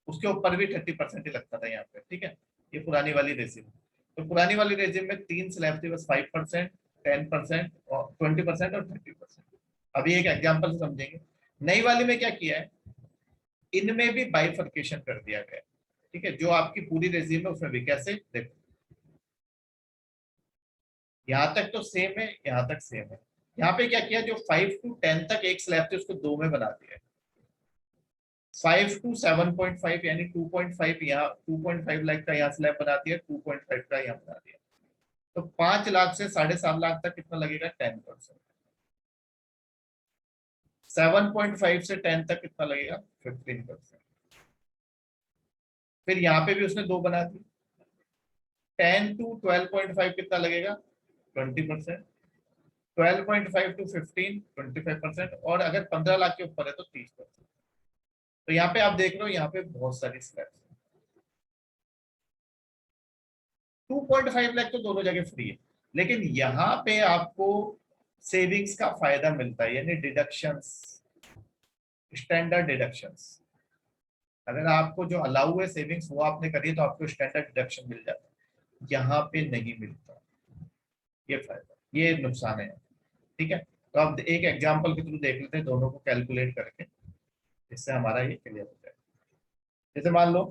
उसके ऊपर भी 30% ही लगता था यहाँ पे। ठीक है, ये पुरानी वाली रेजिम। तो पुरानी वाली रेजिम में 3 स्लैब थी बस, 5%, 10% और 20% और 30%। अभी एक एग्जाम्पल से समझेंगे। नई वाली में क्या किया है, इनमें भी बाइफर्केशन कर दिया गया है। ठीक है, जो आपकी पूरी रेजिम है उसमें भी कैसे देखो, यहाँ तक तो सेम है, यहाँ तक सेम है। यहाँ पे क्या किया, जो 5 to 10 तक एक स्लैब थे उसको दो में बना दिया। 5 to 7.5 यानी 2.5 यहाँ, 2.5 लाख का यहाँ स्लैब बना दिया, 2.5 का यहाँ बना दिया। तो 5 लाख से 7.5 लाख तक कितना लगेगा, 10%। 7.5 से 10 तक कितना लगेगा, 15%। फिर यहाँ पे भी उसने दो बना दी, 10 to 12.5 कितना लगेगा, 20%। 12.5 to 15, 25%। और अगर 15 लाख के ऊपर है तो 30%। तो यहाँ पे आप देख रहे हो, यहाँ पे बहुत सारी स्लैब्स हैं। 2.5 लाख तो दोनों जगह फ्री है, लेकिन यहाँ पे आपको सेविंग्स का फायदा मिलता है, यानी डिडक्शंस, स्टैंडर्ड डिडक्शंस। अगर आपको जो अलाउ है सेविंग्स वो आपने करी तो आपको स्टैंडर्ड डिडक्शन मिल जाता है, यहाँ पे नहीं मिलता। ये फायदा, ये नुकसान है। ठीक है, तो अब एक एग्जांपल के थ्रू देख लेते हैं दोनों को कैलकुलेट करके, इससे हमारा ये क्लियर हो जाए। जैसे मान लो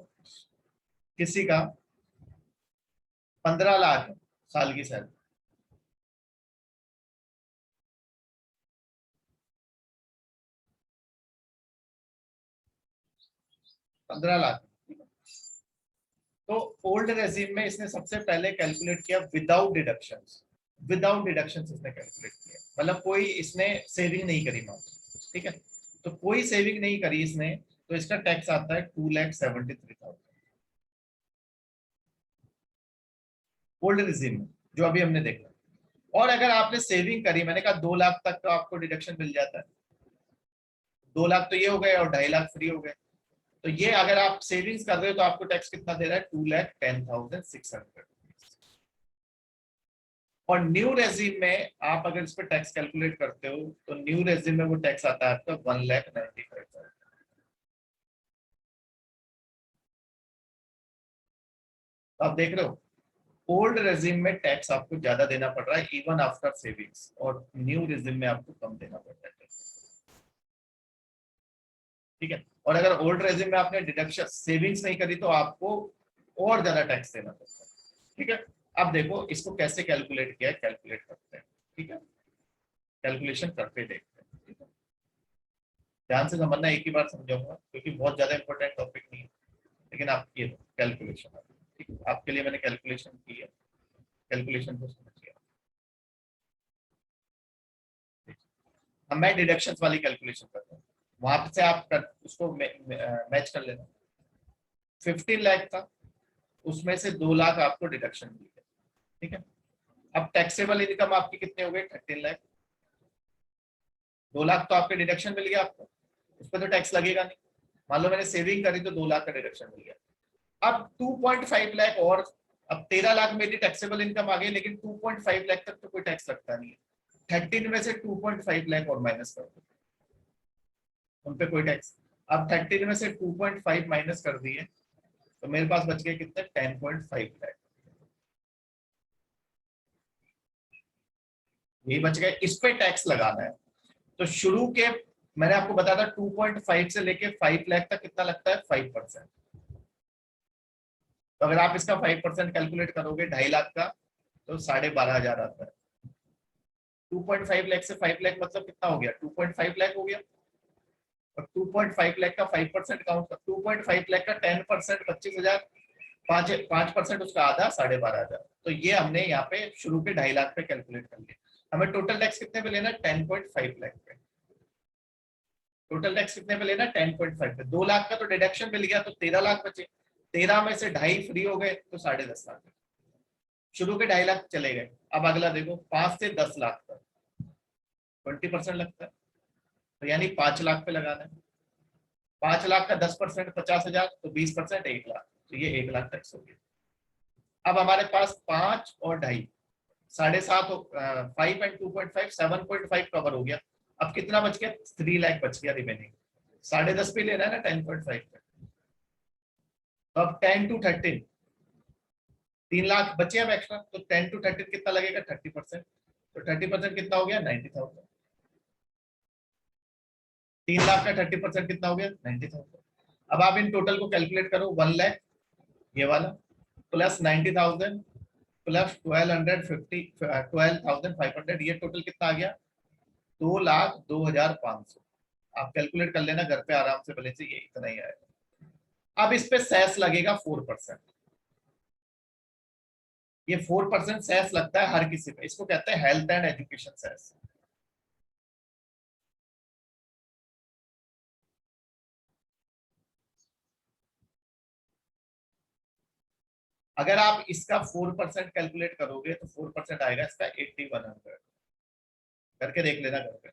किसी का 15 लाख है साल की सैलरी, 15 लाख। तो ओल्ड रेजिम में इसने सबसे पहले कैलकुलेट किया विदाउट डिडक्शंस, विदाउट डिडक्शंस इसने कैलकुलेट किया, मतलब कोई इसने सेविंग नहीं करी मान। ठीक है, तो कोई सेविंग नहीं करी इसने, तो इसका टैक्स आता है 2,73,000 ओल्ड रेजिम में, जो अभी हमने देखा। और अगर आपने सेविंग करी, मैंने कहा 2 लाख तक तो आपको डिडक्शन मिल जाता है, 2 लाख तो ये हो गए और 2.5 लाख फ्री हो गए। तो ये अगर आप सेविंग्स कर रहे हो तो आपको टैक्स कितना दे रहा है, 2,10,600। और न्यू रेजिम में आप अगर इस पर टैक्स कैलकुलेट करते हो तो न्यू रेजिम में वो टैक्स आता है आपका 1,95,000। तो आप देख रहे हो, ओल्ड रेजिम में टैक्स आपको ज्यादा देना पड़ रहा है इवन आफ्टर सेविंग्स, और न्यू रेजिम में आपको कम देना पड़ रहा है। ठीक है, और अगर ओल्ड रेजिम में आपने डिडक्शन सेविंग्स नहीं करी तो आपको और ज्यादा टैक्स देना पड़ता है। ठीक है, अब देखो इसको कैसे कैलकुलेट किया है, कैलकुलेट करते हैं। ठीक है, कैलकुलेशन करके देखते हैं। ठीक है, ध्यान से समझना, एक ही बार समझाऊंगा क्योंकि बहुत ज्यादा इंपॉर्टेंट टॉपिक नहीं है, लेकिन आप ये कैलकुलेशन, ठीक है, आपके लिए मैंने कैलकुलेशन की है, कैलकुलेशन को समझिए। अब मैं डिडक्शन वाली कैलकुलेशन करता हूँ, वहां से आप उसको मैच कर लेना। 15 लाख था, उसमें से 2 लाख आपको डिडक्शन मिल गया। ठीक है, अब टैक्सेबल इनकम आपकी कितने हो गए, 13 लाख। 2 लाख तो आपके डिडक्शन मिल गया आपको, उस पर तो टैक्स लगेगा नहीं। मान लो मैंने सेविंग करी तो 2 लाख का डिडक्शन मिल गया। अब 2.5 लाख और, अब 13 लाख मेरी टैक्सेबल इनकम आ गई, लेकिन 2.5 लाख तक तो कोई टैक्स लगता नहीं है। 13 में से 2.5 लाख और माइनस कर दो, उन पे कोई टैक्स। अब 13 में से 2.5 माइनस कर दिए तो मेरे पास बच गए कितने, 10.5 लाख। ये बच गए, इस पे टैक्स लगाना है। तो शुरू के मैंने आपको बताया था 2.5 से लेके 5 लाख तक कितना लगता है, 5%। तो अगर आप इसका 5% कैलकुलेट करोगे 2.5 लाख का, तो 12,500 आता है। 2.5 लाख से 5 लाख मतलब कितना हो गया, 2.5 लाख हो गया। और 2.5 लाख का 5% काउंट कर, 2.5 लाख का 10% 25,000, 5% उसका आधा 12,500। तो ये हमने यहाँ पे शुरू के 2.5 लाख पे कैलकुलेट कर लिया। हमें टोटल टैक्स कितने पे लेना, 10.5 लाख पे। टोटल टैक्स कितने पे लेना, 10.5 पे। 2 लाख का तो डिडक्शन मिल गया तो 13 लाख बचे। 13 में से 2.5 फ्री हो गए तो 10.5 लाख। शुरू के 2.5 लाख चले गए। अब अगला देखो, 5 से 10 लाख तक 20% लगता है, तो यानी 5 लाख पे लगाना है। 5 लाख का 10% 50,000, तो 20% 1 लाख, तो ये 1 लाख टैक्स हो गया। अब हमारे पास 5 और 2.5, 7.5, 5 एंड 2.5, 7.5 कवर हो गया। अब कितना बच गया, 3 लाख बच गया रिमेनिंग। 10.5 पे ले रहा है ना 10.5 पे। तो अब 10 to 13, 3 लाख बचे अब एक्स्ट्रा, तो 10 to 13 कितना लगेगा, 30%। तो 30% कितना हो गया, 90,000। 3 लाख का 30% कितना हो गया, 90,000। अब आप इन टोटल को कैलकुलेट करो, 1 लाख ये वाला प्लस 90,000 प्लस 12,500, ये टोटल कितना आ गया, 2,02,500। आप कैलकुलेट कर लेना घर पे आराम से, भले से ये इतना ही आएगा। अब इस पे सेस लगेगा 4%। ये 4% सेस लगता है हर किसी पे, इसको कहते हैं हेल्थ एंड एजुकेशन सेस। अगर आप इसका 4% कैलकुलेट करोगे तो 4% आएगा इसका 8,100। करके देख लेना घर पे।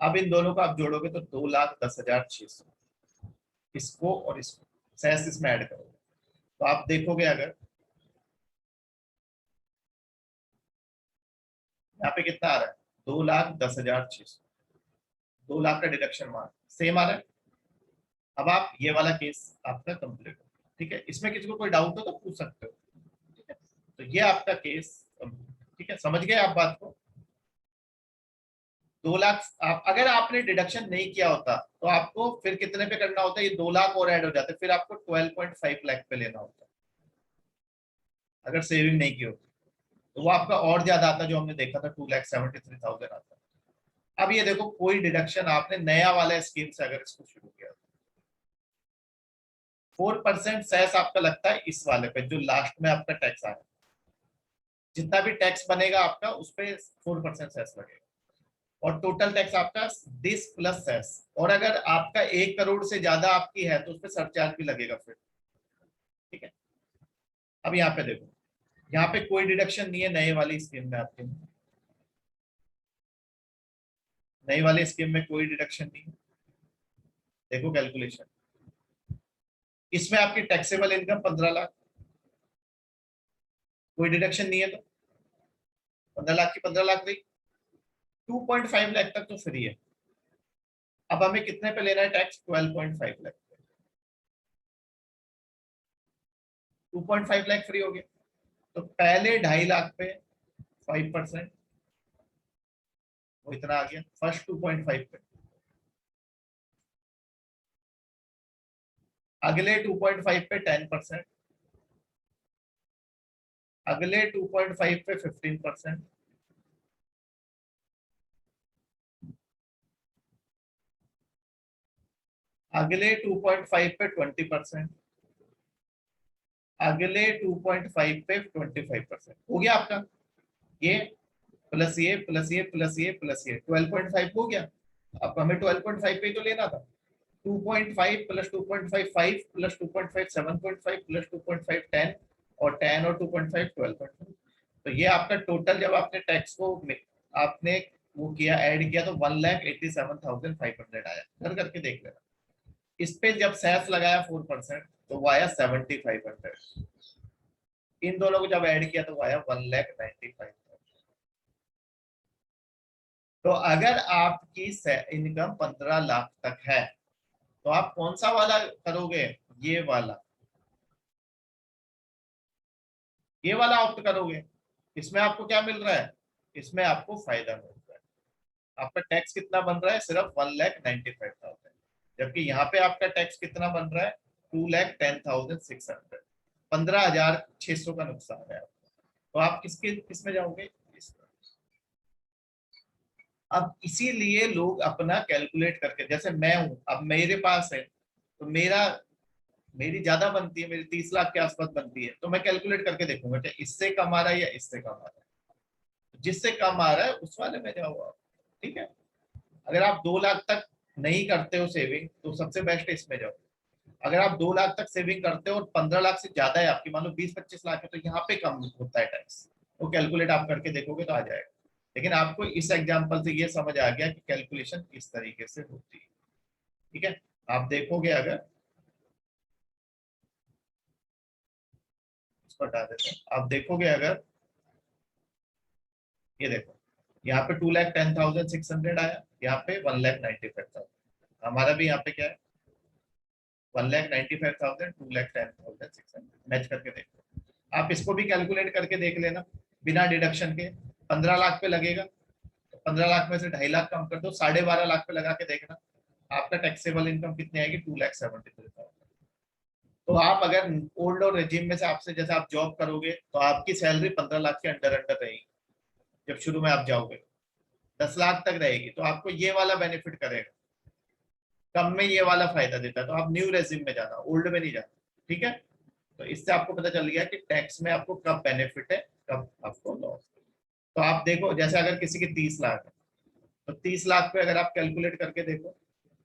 अब इन दोनों को आप जोड़ोगे तो 2,10,600, इसको और इसको सेस इसमें ऐड करोगे तो आप देखोगे अगर यहाँ पे कितना आ रहा है, 2,10,600। 2 लाख का डिडक्शन मार सेम आ रहा है। अब आप ये वाला केस आपका कंप्लीट हो, ठीक है। इसमें किसी को कोई डाउट हो तो पूछ सकते हो, ठीक है। तो ये आपका केस, ठीक है, समझ गए आप बात को। 2 लाख अगर आपने डिडक्शन नहीं किया होता तो आपको फिर कितने पे करना होता है, ये 2 लाख और ऐड हो जाते, फिर आपको 12.5 लाख पे लेना होता अगर सेविंग नहीं की होती। तो वो आपका और ज्यादा आता, जो हमने देखा था 2,73,000 आता। अब ये देखो, कोई डिडक्शन आपने नया वाला स्कीम से अगर इसको शुरू किया, 4% सेस आपका लगता है इस वाले पे, जो लास्ट में आपका टैक्स आया। जितना भी टैक्स बनेगा आपका उस पर 4% सेस लगेगा। और टोटल टैक्स आपका दिस प्लस सेस। और अगर आपका 1 करोड़ से ज्यादा आपकी है तो उस पर सरचार्ज भी लगेगा फिर, ठीक है। अब यहाँ पे देखो, यहाँ पे कोई डिडक्शन नहीं है नए वाली स्कीम में आपके, नई वाली स्कीम में कोई डिडक्शन नहीं है। देखो कैलकुलेशन, इसमें आपकी टैक्सेबल इनकम 15 लाख, कोई डिडक्शन नहीं है तो 15 लाख की 15 लाख रही। 2.5 लाख तक तो फ्री है। अब हमें कितने पे लेना है टैक्स, 12.5 लाख। 2.5 लाख फ्री हो गया, तो पहले 2.5 लाख पे 5%, वो इतना आ गया फर्स्ट 2.5 पे। अगले 2.5 पे 10%, अगले 2.5 पे 15%, अगले 2.5 पे 20%, अगले 2.5 पे 25%। हो गया आपका ये प्लस ये प्लस ये प्लस ये प्लस ये 12.5 हो गया। अब हमें 12.5 पे तो लेना था। 2.5 प्लस 2.5 5 प्लस 2.5 7.5 प्लस 2.5 10, और 10 और 2.5 12.5। तो ये आपका टोटल, जब आपने टैक्स को आपने वो किया, ऐड किया, तो 1,87,500 आया। घर करके देख लेना। इस पे जब सेस लगाया 4% तो वो आया 7,500। इन दोनों को जब ऐड किया तो वो आया 1,95,000। तो अगर आपकी इनकम 15 लाख तक है तो आप कौन सा वाला करोगे, ये वाला, ये वाला ऑप्ट करोगे। इसमें आपको क्या मिल रहा है, इसमें आपको फायदा मिल रहा है। आपका टैक्स कितना बन रहा है, सिर्फ 1,95,000, जबकि यहाँ पे आपका टैक्स कितना बन रहा है, 2,10,600, 15,600 का नुकसान है आपको। तो आप किसमें जाओगे, इसमें। अब इसीलिए लोग अपना कैलकुलेट करके, जैसे मैं हूं, अब मेरे पास है तो मेरी ज्यादा बनती है, मेरी 30 लाख के आसपास बनती है, तो मैं कैलकुलेट करके देखूंगा कि इससे कम आ रहा है या इससे कम आ रहा है। जिससे कम आ रहा है उस वाले में जाओ आप, ठीक है। अगर आप 2 लाख तक नहीं करते हो सेविंग तो सबसे बेस्ट इसमें जाओ। अगर आप 2 लाख तक सेविंग करते हो और 15 लाख से ज्यादा है आपकी, मान लो 20-25 लाख है, तो यहाँ पे कम होता है टैक्स। वो कैलकुलेट आप करके देखोगे तो आ जाएगा। लेकिन आपको इस एग्जाम्पल से ये समझ आ गया कि कैलकुलेशन किस तरीके से होती है, ठीक है। आप देखोगे, अगर इसको हटा देते हैं, आप देखोगे अगर, ये देखो, यहाँ पे 2,10,600 आया, यहाँ पे 1,95,000। हमारा भी यहाँ पे क्या है, 1,95,000, 2,10,600 मैच करके देखो। आप इसको भी कैलकुलेट करके देख लेना बिना डिडक्शन के। 15 लाख पे लगेगा, 15 लाख में से 2.5 लाख कम कर दो, 12.5 लाख पे लगा के देखना, आपका टैक्सेबल इनकम कितनी आएगी, 2,73,000। तो आप अगर ओल्ड और रेजिम में से आपसे, जैसे आप जॉब करोगे तो आपकी सैलरी 15 लाख के अंडर अंडर रहेगी। जब शुरू में आप जाओगे 10 लाख तक रहेगी, तो आपको ये वाला बेनिफिट करेगा, कम में ये वाला फायदा देता है। तो आप न्यू रेजिम में जाना, ओल्ड में नहीं जाना, ठीक है। तो इससे आपको पता चल गया कि टैक्स में आपको कब बेनिफिट है, कब आपको लॉस। तो आप देखो, जैसे अगर किसी के 30 लाख है तो 30 लाख पे अगर आप कैलकुलेट करके देखो,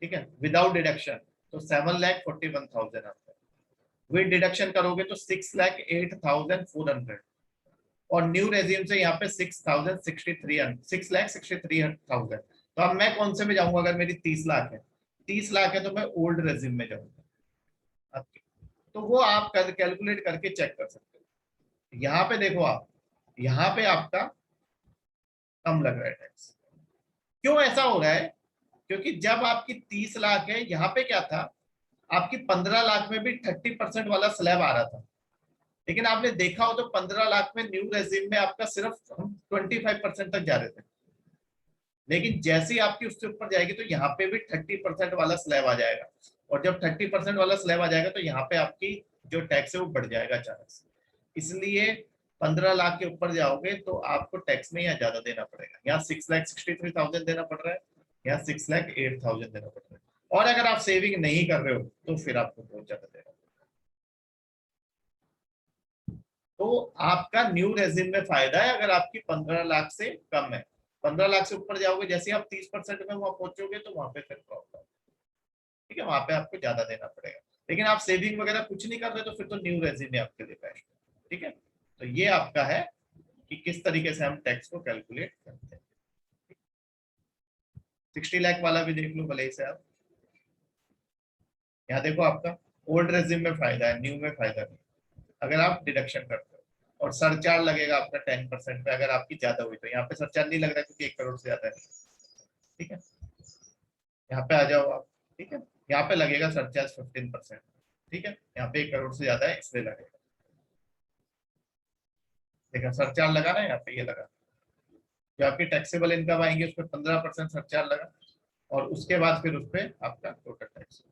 ठीक है, विदाउट डिडक्शन, तो 7,41,000 आता है। विद डिडक्शन करोगे तो 6,08,400, और न्यू रेजिम से यहाँ पे 6,63,000। तो अब मैं कौन से में जाऊंगा, अगर मेरी 30 लाख है, 30 लाख है तो मैं ओल्ड रेजिम में जाऊंगा आपके। तो वो आप कैलकुलेट करके चेक कर सकते हो। यहाँ पे देखो आप, यहाँ पे आपका कम लग रहा है टैक्स। क्यों ऐसा हो रहा है, क्योंकि जब आपकी 30 लाख है, यहाँ पे क्या था, आपकी 15 लाख में भी 30% वाला स्लैब आ रहा था। लेकिन आपने देखा हो तो 15 लाख में न्यू रेजिम में आपका सिर्फ हम 25% तक जा रहे थे। लेकिन जैसे ही आपकी उससे ऊपर जाएगी तो यहाँ पे भी 30% वाला स्लैब आ जाएगा। और जब 30% वाला स्लैब आ जाएगा तो यहाँ पे आपकी जो टैक्स है वो बढ़ जाएगा अचानक से। इसलिए 15 लाख के ऊपर जाओगे तो आपको टैक्स में यहाँ ज्यादा देना पड़ेगा। यहाँ 6,63,000 देना पड़ रहा है, यहाँ 6,08,000 देना पड़ रहा है। और अगर आप सेविंग नहीं कर रहे हो तो फिर आपको बहुत ज्यादा देना पड़ेगा। तो आपका न्यू रेजिम में फायदा है अगर आपकी 15 लाख से कम है। 15 लाख से ऊपर जाओगे, जैसे आप 30% में वहां पहुंचोगे तो वहां पे फिर प्रॉब्लम, ठीक है, वहां पे आपको ज्यादा देना पड़ेगा। लेकिन आप सेविंग वगैरह कुछ नहीं कर रहे तो फिर तो न्यू रेजिम आपके लिए बेस्ट है, ठीक है। तो ये आपका है कि किस तरीके से हम टैक्स को कैलकुलेट करते हैं। 60 लाख वाला भी देख लो भले से आप। यहाँ देखो, आपका ओल्ड रेजिम में फायदा है, न्यू में फायदा नहीं, अगर आप डिडक्शन करते हो। और सरचार्ज लगेगा आपका 10% पे, अगर आपकी ज्यादा हुई तो। यहाँ पे सरचार्ज नहीं लग रहा है क्योंकि 1 करोड़ से ज्यादा है, ठीक है। यहाँ पे आ जाओ आप, ठीक है, यहाँ पे लगेगा सरचार्ज 15%, ठीक है। यहाँ पे 1 करोड़ से ज्यादा है इसलिए लगेगा, देखा सरचार्ज लगा ना, यहाँ पे ये लगा। जो आपकी टैक्सेबल इनकम आएंगी उस पर 15% सरचार्ज लगा, और उसके बाद फिर उस पर आपका टोटल टैक्स।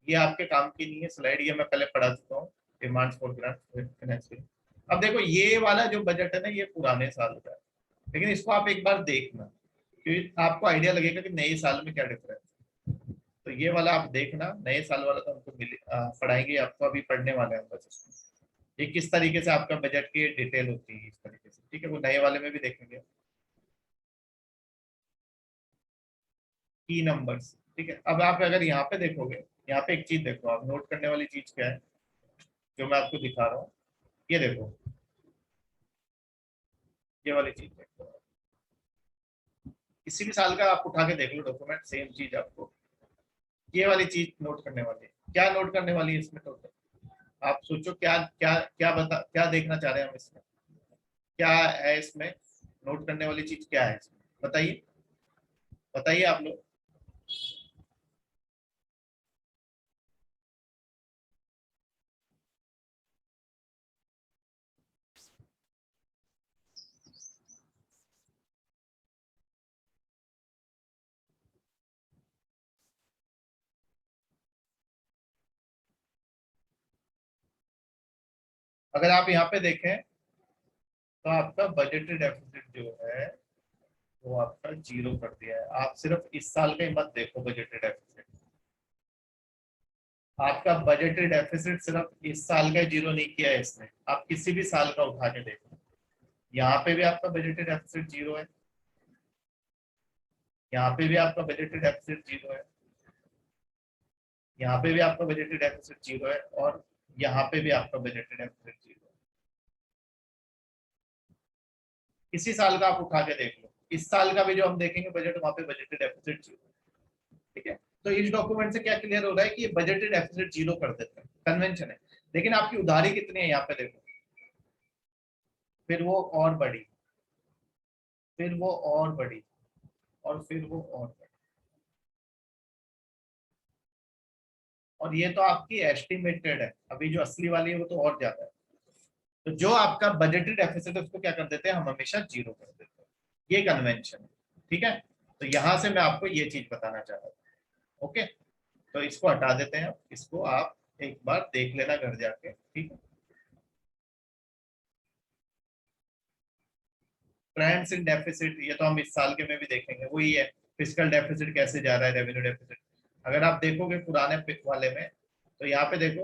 ये आपके काम की नहीं है स्लाइड, ये मैं पहले पढ़ा चुका हूँ, डिमांड्स फॉर ग्रांट फाइनेंशियल। अब देखो ये वाला जो बजट है ना, ये पुराने साल का है, लेकिन इसको आप एक बार देखना क्योंकि आपको आइडिया लगेगा कि नए साल में क्या डिफरेंस है। तो ये वाला आप देखना, नए साल वाला तो हमको पढ़ाएंगे, आपको अभी पढ़ने वाले हैं बस इसमें। ये किस तरीके से आपका बजट की डिटेल होती है इस तरीके से, ठीक है, वो नए वाले में भी देखेंगे। की नंबर्स, ठीक है। अब आप अगर यहाँ पे देखोगे, यहाँ पे एक चीज देखो, आप नोट करने वाली चीज क्या है जो मैं आपको दिखा रहा हूँ, ये देखो, ये वाली चीज देखो, किसी भी साल का आप उठा के देख लो डॉक्यूमेंट, सेम चीज आपको, ये वाली चीज नोट करने वाली है। क्या नोट करने वाली है इसमें टोटल, आप सोचो क्या क्या क्या देखना चाह रहे हैं हम इसमें, क्या है इसमें नोट करने वाली चीज, क्या है इसमें। बताइए, बताइए आप लोग। अगर आप यहाँ पे देखें तो आपका बजट डेफिसिट जो है वो आपका जीरो कर दिया है। आप सिर्फ इस साल का ही मत देखो बजट डेफिसिट, आपका बजट डेफिसिट सिर्फ इस साल का जीरो नहीं किया है इसने, आप किसी भी साल का उठा के देखो, यहाँ पे भी आपका बजट डेफिसिट जीरो है, यहाँ पे भी आपका बजट डेफिसिट जीरो है, यहाँ पे भी आपका बजट डेफिसिट जीरो है, और यहाँ पे भी आपका बजट डेफिसिट जीरो है। इसी साल का आप उठा के देख लो, इस साल का भी जो हम देखेंगे बजट, वहां पे बजट डेफिसिट जीरो। ठीक है, तो इस डॉक्यूमेंट से क्या क्लियर हो रहा है कि ये बजट डेफिसिट जीरो कर देते हैं, कन्वेंशन है। लेकिन आपकी उधारी कितनी है यहाँ पे देखो, फिर वो और बढ़ी, फिर वो और बढ़ी, और फिर वो और बढ़ी, और ये तो आपकी एस्टिमेटेड है, अभी जो असली वाली है वो तो और ज्यादा है। तो जो आपका बजटेड डेफिसिट है उसको क्या कर देते हैं हम, हमेशा जीरो कर देते हैं, ये कन्वेंशन है। ठीक है, तो यहां से मैं आपको ये चीज बताना चाह रहा था। ओके, तो इसको हटा देते हैं, इसको आप एक बार देख लेना घर जाके। ठीक है, ट्रेंड्स इन डेफिसिट, ये तो हम इस साल के में भी देखेंगे, वही है फिजिकल डेफिसिट कैसे जा रहा है, रेवेन्यू डेफिसिट। अगर आप देखोगे पुराने वाले में, तो यहाँ पे देखो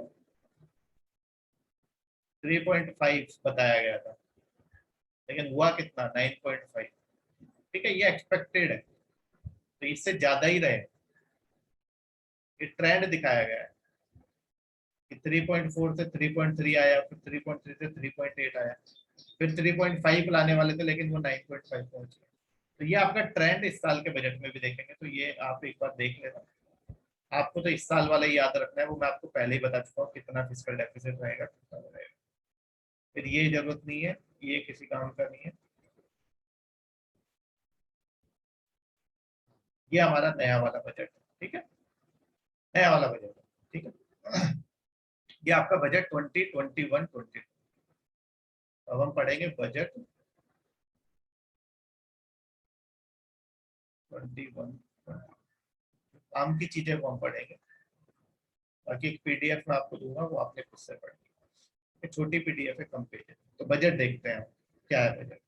3.5 बताया गया था, लेकिन हुआ कितना, 9.5। ठीक है, ये एक्सपेक्टेड है, तो इससे ज्यादा ही रहे, ये ट्रेंड दिखाया गया है कि 3.4 से 3.3 आया, फिर 3.3 से 3.8 आया, फिर 3.5 लाने वाले थे लेकिन वो 9.5 पहुंच गए। तो ये आपका ट्रेंड इस साल के बजट में भी देखेंगे, तो ये आप एक बार देख लेना। आपको तो इस साल वाला ही याद रखना है, वो मैं आपको पहले ही बता चुका हूँ कितना फिजिकल डेफिसिट रहेगा, कितना रहेगा। फिर ये जरूरत नहीं है, ये किसी काम का नहीं है। ये हमारा नया वाला बजट है। ठीक है, नया वाला बजट है। ठीक है, ये आपका बजट 2021-22। अब हम पढ़ेंगे बजट 21। काम की चीजें वो हम पढ़ेंगे, बाकी एक पीडीएफ में आपको दूंगा, वो आपने खुद से पढ़नी है, छोटी पीडीएफ है, कम पेज है। तो बजट देखते हैं क्या है बजट।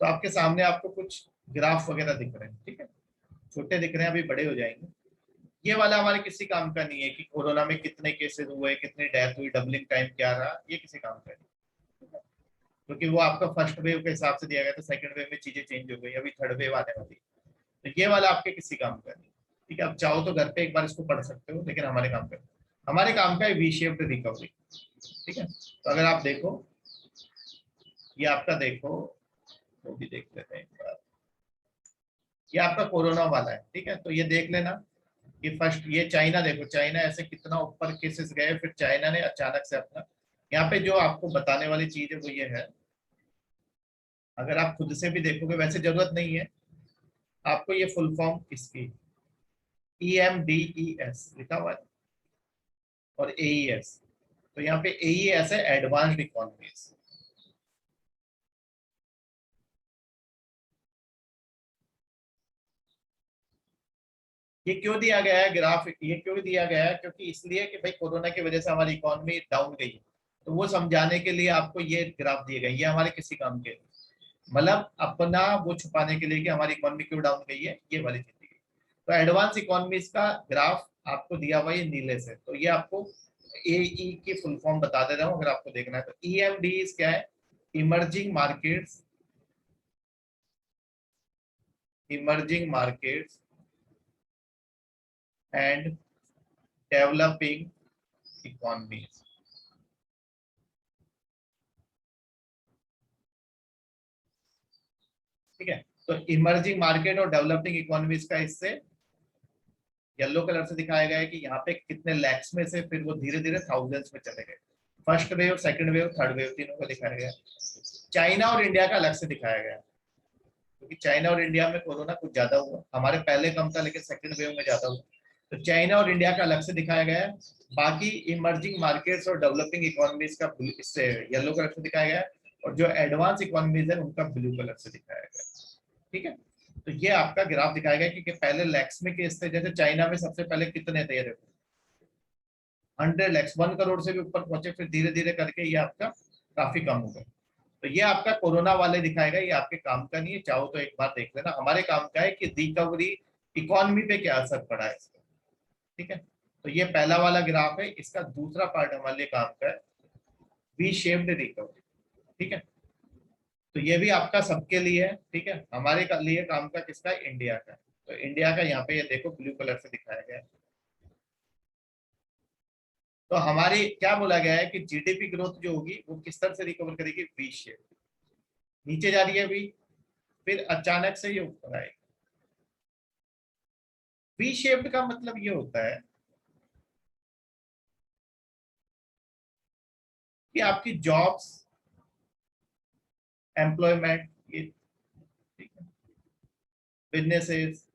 तो आपके सामने आपको कुछ ग्राफ वगैरह दिख रहे हैं। ठीक है, छोटे दिख रहे हैं, अभी बड़े हो जाएंगे। ये वाला हमारे किसी काम का नहीं है कि कोरोना में कितने केसेस हुए, कितनी डेथ हुई, डबलिंग टाइम क्या रहा, ये किसी काम का नहीं, क्योंकि वो आपका फर्स्ट वेव के हिसाब से दिया गया था, सेकंड वेव में चीजें चेंज हो गई, अभी थर्ड वेव आने वाली है। तो ये वाला आपके किसी काम का नहीं। ठीक है, आप चाहो तो घर पे एक बार इसको पढ़ सकते हो, लेकिन हमारे काम का, हमारे काम का है वी शेप्ड रिकवरी। ठीक है, तो अगर आप देखो, ये आपका देखो, वो भी देख लेते हैं एक बार। ये आपका कोरोना वाला है। ठीक है, तो ये देख लेना कि फर्स्ट ये चाइना, देखो चाइना ऐसे कितना ऊपर केसेस गए, फिर चाइना ने अचानक से अपना, यहाँ पे जो आपको बताने वाली चीज है वो ये है, अगर आप खुद से भी देखोगे, वैसे जरूरत नहीं है आपको, ये फुल फॉर्म इसकी EMDES लिखा हुआ है, और AES, तो यहाँ पे AES है एडवांस्ड इकोनॉमीज। ये क्यों दिया गया है ग्राफ, ये क्यों दिया गया है, क्योंकि इसलिए कि भाई कोरोना की वजह से हमारी इकोनॉमी डाउन गई है, तो वो समझाने के लिए आपको ये ग्राफ दिए गए, ये हमारे किसी काम के, मतलब अपना वो छुपाने के लिए कि हमारी इकोनॉमी क्यों डाउन गई है, ये वाली चीज दी गई। तो एडवांस इकोनॉमीज का ग्राफ आपको दिया हुआ है नीले से, तो ये आपको AE की फुल फॉर्म बता दे रहा हूँ, अगर आपको देखना है तो। EMD क्या है, emerging markets, emerging markets and developing economies. ठीक है, तो इमर्जिंग मार्केट और डेवलपिंग इकोनॉमीज का इससे येलो कलर से दिखाया गया है कि यहाँ पे कितने लैक्स में से फिर वो धीरे धीरे थाउजेंड्स में चले गए। First wave, second wave, third wave, तीनों को दिखाया गया। चाइना और इंडिया का अलग से दिखाया गया। क्योंकि चाइना और इंडिया में कोरोना कुछ ज्यादा हुआ, हमारे पहले कम था लेकिन सेकंड वेव में ज्यादा हुआ। तो चाइना और इंडिया का अलग से दिखाया गया है, बाकी इमर्जिंग मार्केट्स और डेवलपिंग इकोनॉमीज का इससे येलो कलर से दिखाया गया है, और जो एडवांस इकोनॉमीज है उनका ब्लू कलर से दिखाया गया है। ठीक है, तो ये आपका ग्राफ दिखाया गया कि पहले लैक्स में केस थे, जैसे चाइना में सबसे पहले कितने थे, देखो 100 लैक्स, 1 करोड़ से भी ऊपर पहुंचे, फिर धीरे धीरे करके ये आपका काफी कम हो गया। तो ये आपका कोरोना वाले दिखाएगा, ये आपके काम का नहीं है, चाहो तो एक बार देख लेना, हमारे काम का है कि रिकवरी इकोनॉमी पे क्या असर पड़ा है इसका। ठीक है, तो ये पहला वाला ग्राफ है, इसका दूसरा पार्ट हमारे लिए काम का है, वी शेप्ड रिकवरी। ठीक है, तो ये भी आपका सबके लिए है। ठीक है, हमारे लिए काम का किसका, इंडिया का। तो इंडिया का यहाँ पे ये देखो ब्लू कलर से दिखाया गया है। तो हमारी क्या बोला गया है कि जीडीपी ग्रोथ जो होगी वो किस तरह से रिकवर करेगी, वी शेप, नीचे जा रही है वी, फिर अचानक से ये ऊपर आएगी। वी शेप्ड का मतलब ये होता है कि आपकी जॉब्स, एम्प्लॉयमेंट, ये बिजनेसेस,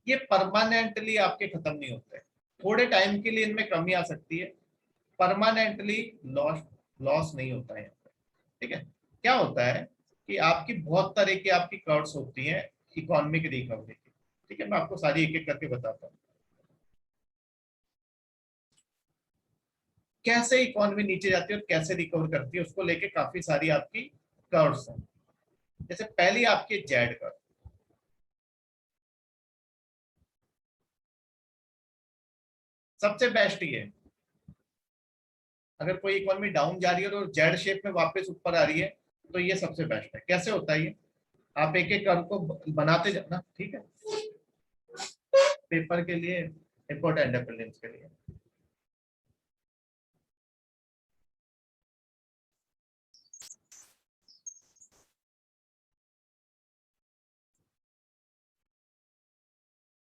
ये परमानेंटली आपके खत्म नहीं होते, थोड़े टाइम के लिए इनमें कमी आ सकती है, परमानेंटली लॉस लॉस नहीं होता है यहाँ पे। ठीक है, क्या होता है कि आपकी बहुत तरह की आपकी कर्व्स होती हैं इकोनॉमिक रिकवरी की। ठीक है, मैं आपको सारी एक एक करके बताता हूँ कैसे इकोनॉमी नीचे जाती है और कैसे रिकवर करती है, उसको लेके काफी सारी आपकी कर्व्स हैं। जैसे पहली आपकी जेड कर्व, सबसे बेस्ट ये है, अगर कोई इकोनॉमी डाउन जा रही है और जेड शेप में वापस ऊपर आ रही है तो ये सबसे बेस्ट है। कैसे होता है ये, आप एक एक कर्व को बनाते जाना। ठीक है, पेपर के लिए इंपॉर्टेंट है, प्रीलिम्स के लिए।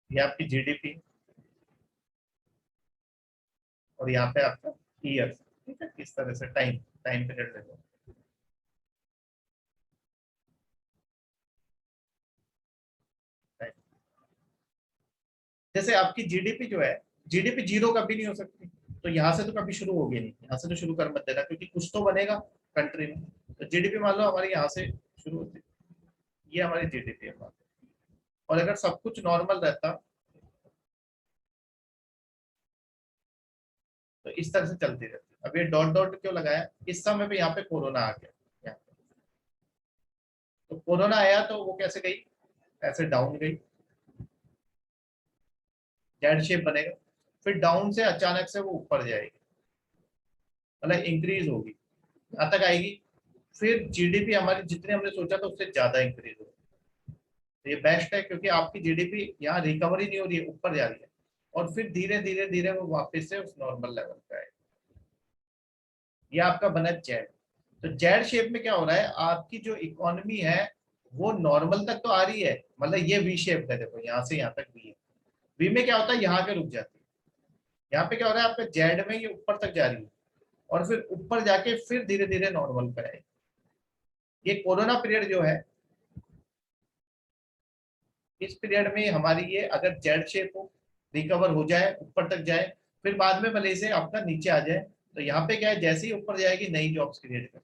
ये आपकी जीडीपी और यहाँ पे आपका ईयर। ठीक है, किस तरह से टाइम टाइम पीरियड देखो, जैसे आपकी जीडीपी जो है, जीडीपी जीरो कभी नहीं हो सकती, तो यहाँ से तो कभी शुरू होगी नहीं, यहाँ से तो शुरू कर मत देना, क्योंकि कुछ तो बनेगा कंट्री में। तो जीडीपी मान लो हमारी यहाँ से शुरू होती है, ये हमारी जीडीपी है। और अगर सब कुछ नॉर्मल रहता तो इस तरह से चलती रहती। अब ये डॉट डॉट क्यों लगाया, इस समय पे यहाँ पे कोरोना आ गया, यहाँ पे तो कोरोना आया तो वो कैसे गई, ऐसे डाउन गई, जेड शेप बनेगा, फिर डाउन से अचानक से वो ऊपर जाएगी, मतलब इंक्रीज होगी, यहाँ तक आएगी, फिर जीडीपी हमारी जितने हमने सोचा था उससे ज्यादा इंक्रीज होगी। तो ये बेस्ट है, क्योंकि आपकी जीडीपी यहाँ रिकवरी नहीं हो रही है, ऊपर जा रही है, और फिर धीरे धीरे धीरे वो वापस से उस नॉर्मल लेवल पे आएगी। ये आपका बना जेड। तो जेड शेप में क्या हो रहा है, आपकी जो इकोनॉमी है वो नॉर्मल तक तो आ रही है, मतलब ये वी शेप है, देखो यहाँ से यहाँ तक वी है। वी में क्या होता है, यहाँ के रुक जाती है, यहाँ पे क्या हो रहा है आपका जेड में ये ऊपर तक जा रही है, और फिर ऊपर जाके फिर धीरे धीरे नॉर्मल पे आएगी। ये कोरोना पीरियड जो है, इस पीरियड में हमारी ये अगर जेड शेप हो, रिकवर हो जाए, ऊपर तक जाए, फिर बाद में भले से आपका नीचे आ जाए, तो यहाँ पे क्या है, जैसे ही ऊपर जाएगी नई जॉब्स क्रिएट कर।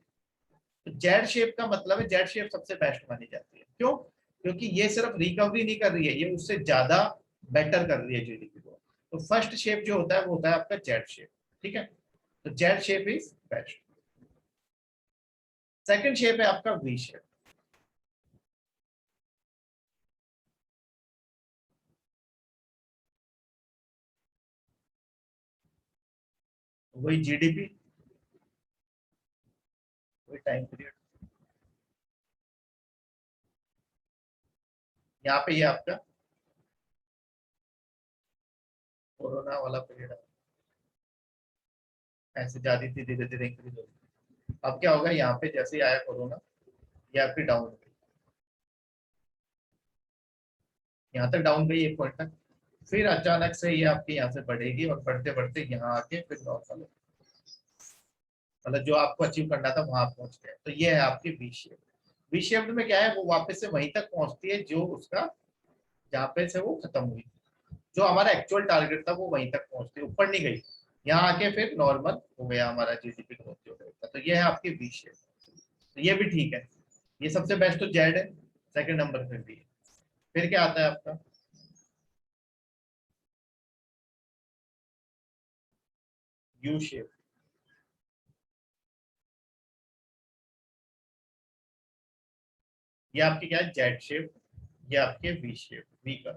तो जेड शेप का मतलब है, जेड शेप सबसे बेस्ट मानी जाती है, क्यों, क्योंकि ये सिर्फ रिकवरी नहीं कर रही है, ये उससे ज्यादा बेटर कर रही है जीडीपी को। तो फर्स्ट शेप जो होता है वो होता है आपका जेड शेप। ठीक है, तो Z shape is best. Second shape है आपका वी शेप, वही जीडीपी, वही टाइम पीरियड, यहाँ पे ये आपका कोरोना वाला पीरियड है, ऐसे जा रही थी, धीरे धीरे इंक्रीज हो रही। अब क्या होगा, यहाँ पे जैसे ही आया कोरोना, ये आपकी डाउन हो गई, यहाँ तक डाउन गई एक पॉइंट तक, फिर अचानक से ये आपके यहाँ से बढ़ेगी और बढ़ते बढ़ते यहाँ आके फिर नॉर्मल, मतलब जो आपको अचीव करना था वहां आप पहुंच गए। तो ये है आपकी वी शेप। वी शेप्ड में क्या है, वो वापस से वहीं तक पहुंचती है जो उसका, जहाँ पे से वो खत्म हुई, जो हमारा एक्चुअल टारगेट था वो वहीं तक पहुंचती, ऊपर नहीं गई। यहाँ आके फिर नॉर्मल हो गया हमारा जीडीपी ग्रोथ जो है। तो ये है आपकी वी शेप, तो ये भी ठीक है। ये सबसे बेस्ट तो जेड है, सेकंड नंबर पे भी है। फिर क्या आता है आपका यू शेप। ये आपकी क्या है, जेड शेप। ये आपके वी शेप, वी का।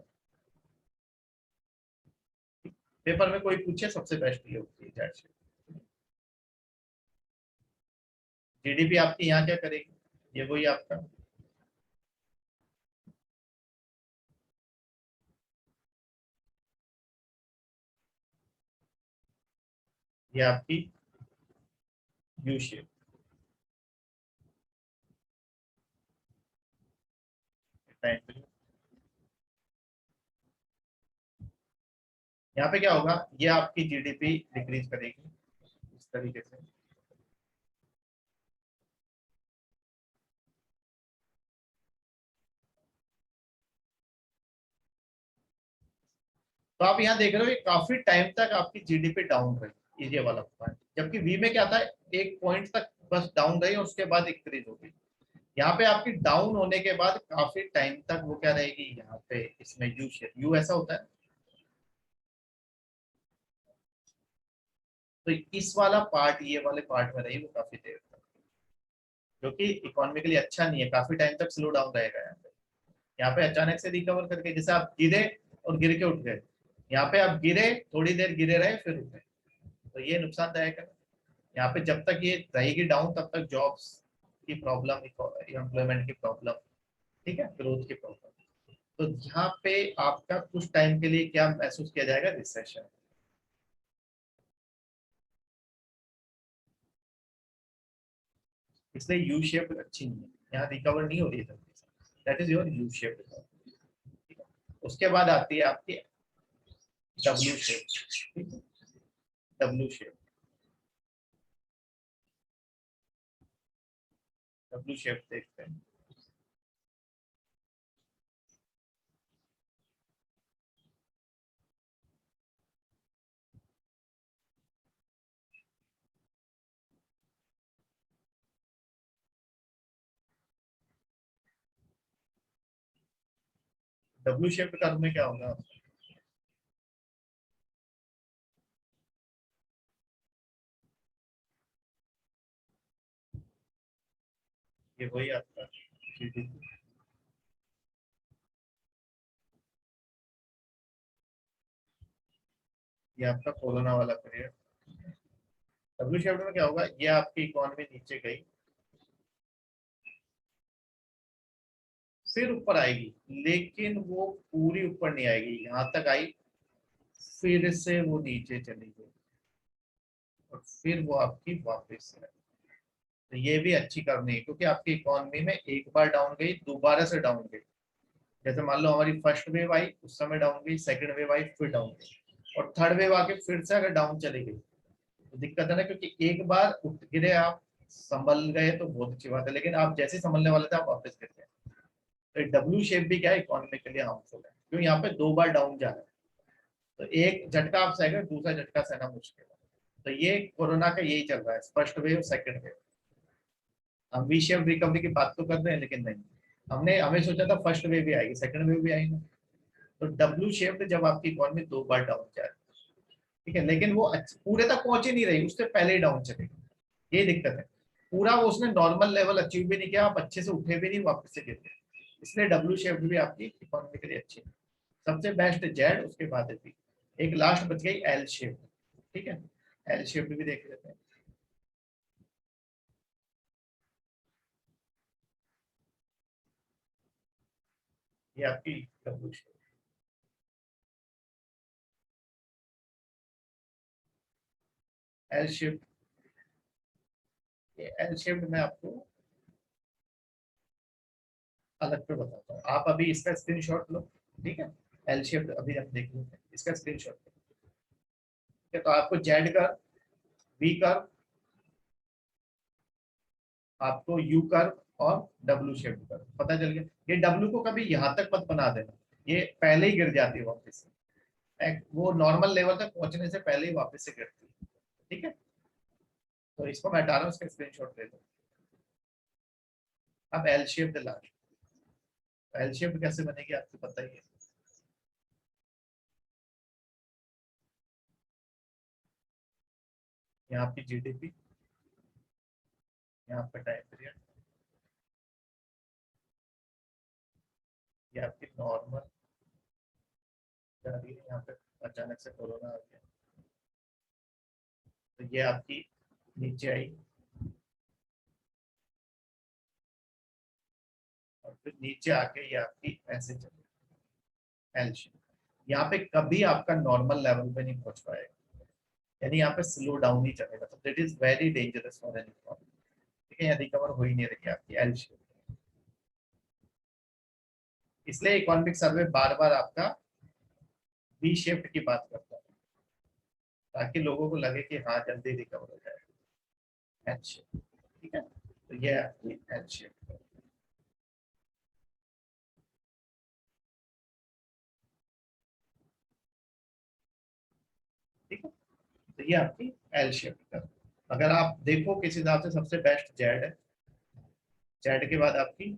पेपर में कोई पूछे सबसे बेस्ट ये होती है जेड शेप। जीडीपी आपकी यहाँ क्या करेगी, ये वही आपका, ये आपकी यू शेप। यहाँ पे क्या होगा, ये आपकी जीडीपी डिक्रीज करेगी इस तरीके से। तो आप यहाँ देख रहे हो ये काफी टाइम तक आपकी जीडीपी डाउन रही, ये वाला पॉइंट, जबकि वी में क्या था, एक पॉइंट तक बस डाउन रही और उसके बाद इंक्रीज हो गई। यहाँ पे आपकी डाउन होने के बाद काफी टाइम तक वो क्या रहेगी, यहाँ पे इसमें यू शेप, यू ऐसा होता है। तो इस वाला पार्ट, ये वाले पार्ट में रही वो काफी देर तक, जो कि इकोनॉमिकली अच्छा नहीं है, काफी टाइम तक स्लो डाउन रहेगा यहाँ पे। यहाँ पे अचानक से रिकवर करके, जैसे आप गिरे और गिर के उठ गए, यहाँ पे आप गिरे, थोड़ी देर गिरे रहे फिर उठे, तो ये नुकसानदायक है। यहाँ पे जब तक ये रहेगी डाउन तब तक जॉब्स की प्रॉब्लम, एम्प्लॉयमेंट की प्रॉब्लम, ठीक है, ग्रोथ की प्रॉब्लम। तो यहाँ पे आपका कुछ टाइम के लिए क्या महसूस किया जाएगा, रिसेशन। इसलिए यू शेप अच्छी नहीं है, यहाँ रिकवर नहीं हो रही है जल्दी से, that is your U shape. उसके बाद आती है आपकी W shape. W shape, W shape देखते हैं। डब्ल्यू शेप कर्व में क्या होगा, ये वही आपका GDP, ये आपका कोरोना वाला पीरियड। डब्ल्यू शेप में क्या होगा, ये आपकी इकोनॉमी नीचे गई, फिर ऊपर आएगी, लेकिन वो पूरी ऊपर नहीं आएगी, यहाँ तक आई, फिर से वो नीचे चली गई, और फिर वो आपकी वापस है। तो ये भी अच्छी करनी है, क्योंकि आपकी इकोनॉमी में एक बार डाउन गई, दोबारा से डाउन गई। जैसे मान लो हमारी फर्स्ट वेव आई, उस समय डाउन गई, सेकंड वेव आई फिर डाउन गई, और थर्ड वेव आके फिर से अगर डाउन चली गई तो दिक्कत है ना, क्योंकि एक बार उठ गिरे आप, संभल गए तो बहुत अच्छी बात है, लेकिन आप जैसे संभलने वाले थे आप वापस गिर गए। तो डब्ल्यू शेप भी क्या है, इकोनॉमी के लिए हार्मफुल है, क्योंकि यहाँ पे दो बार डाउन जा रहा है। तो एक झटका आप सहेगा, दूसरा झटका सहना मुश्किल है। तो ये कोरोना का यही चल रहा है, फर्स्ट वेव सेकंड वेव। हम वी शेप रिकवरी की बात तो कर रहे हैं, लेकिन नहीं, हमने हमें सोचा था फर्स्ट वेव भी आएगी, सेकंड वेव भी आएगी। तो डब्ल्यू शेप जब आपकी इकोनॉमी दो बार डाउन जा रही है, ठीक है, लेकिन वो पूरे तक पहुंच ही नहीं रही, उससे पहले ही डाउन चलेगी, ये दिक्कत है। पूरा वो उसने नॉर्मल लेवल अचीव भी नहीं किया, आप अच्छे से उठे भी नहीं, वापस से गिर गए। इसलिए डब्ल्यू शेप भी आपकी इकोनॉमी के लिए अच्छी है। सबसे बेस्ट जेड, उसके बाद है बी, एक लास्ट बच गई एल शेप, ठीक है, एल शेप भी देख लेते हैं। ये आपकी डब्ल्यू शेप, एल शेप। ये एल शेप में आपको अलग पे बताता हूँ, आप अभी इसका स्क्रीनशॉट लो, ठीक है। एल शेप अभी हम देख लेते हैं, इसका स्क्रीनशॉट, ठीक है। तो आपको जेड का, बी का, आपको यू कर्व और डब्ल्यू शेप कर्व पता चल गया। ये डब्ल्यू को कभी यहाँ तक मत बना देना, ये पहले ही गिर जाती है वापस से, वो नॉर्मल लेवल तक पहुंचने से पहले ही वापस से गिरती है। ठीक है, तो इसको मैं हटा रहा हूँ, इसका स्क्रीनशॉट ले लो। अब एल शेप दिला, एल शेप कैसे बनेगी आपको पता ही है। यहाँ पे जीडीपी, यहाँ पे टाइम पीरियड, ये आपकी नॉर्मल जा रही है, यहाँ पे अचानक से कोरोना आ गया तो ये आपकी नीचे आई और फिर नीचे आके ये आपकी ऐसे चली एल शेप। यहाँ पे कभी आपका नॉर्मल लेवल पे नहीं पहुंच पाएगा, यानी यहाँ पे स्लो डाउन ही चलेगा, तो that is very dangerous for an economy. ठीक है, यहाँ रिकवर हो ही नहीं रही आपकी एल शेप। इसलिए इकोनॉमिक सर्वे बार बार आपका वी शेप की बात करता है, ताकि लोगों को लगे कि हाँ जल्दी रिकवर हो जाएगा। एल शेप, ठीक है, तो ये आपकी एल शेप। ठीक है, तो ये आपकी एल शेप का। अगर आप देखो किस हिसाब से सबसे बेस्ट जेड है, जेड के बाद आपकी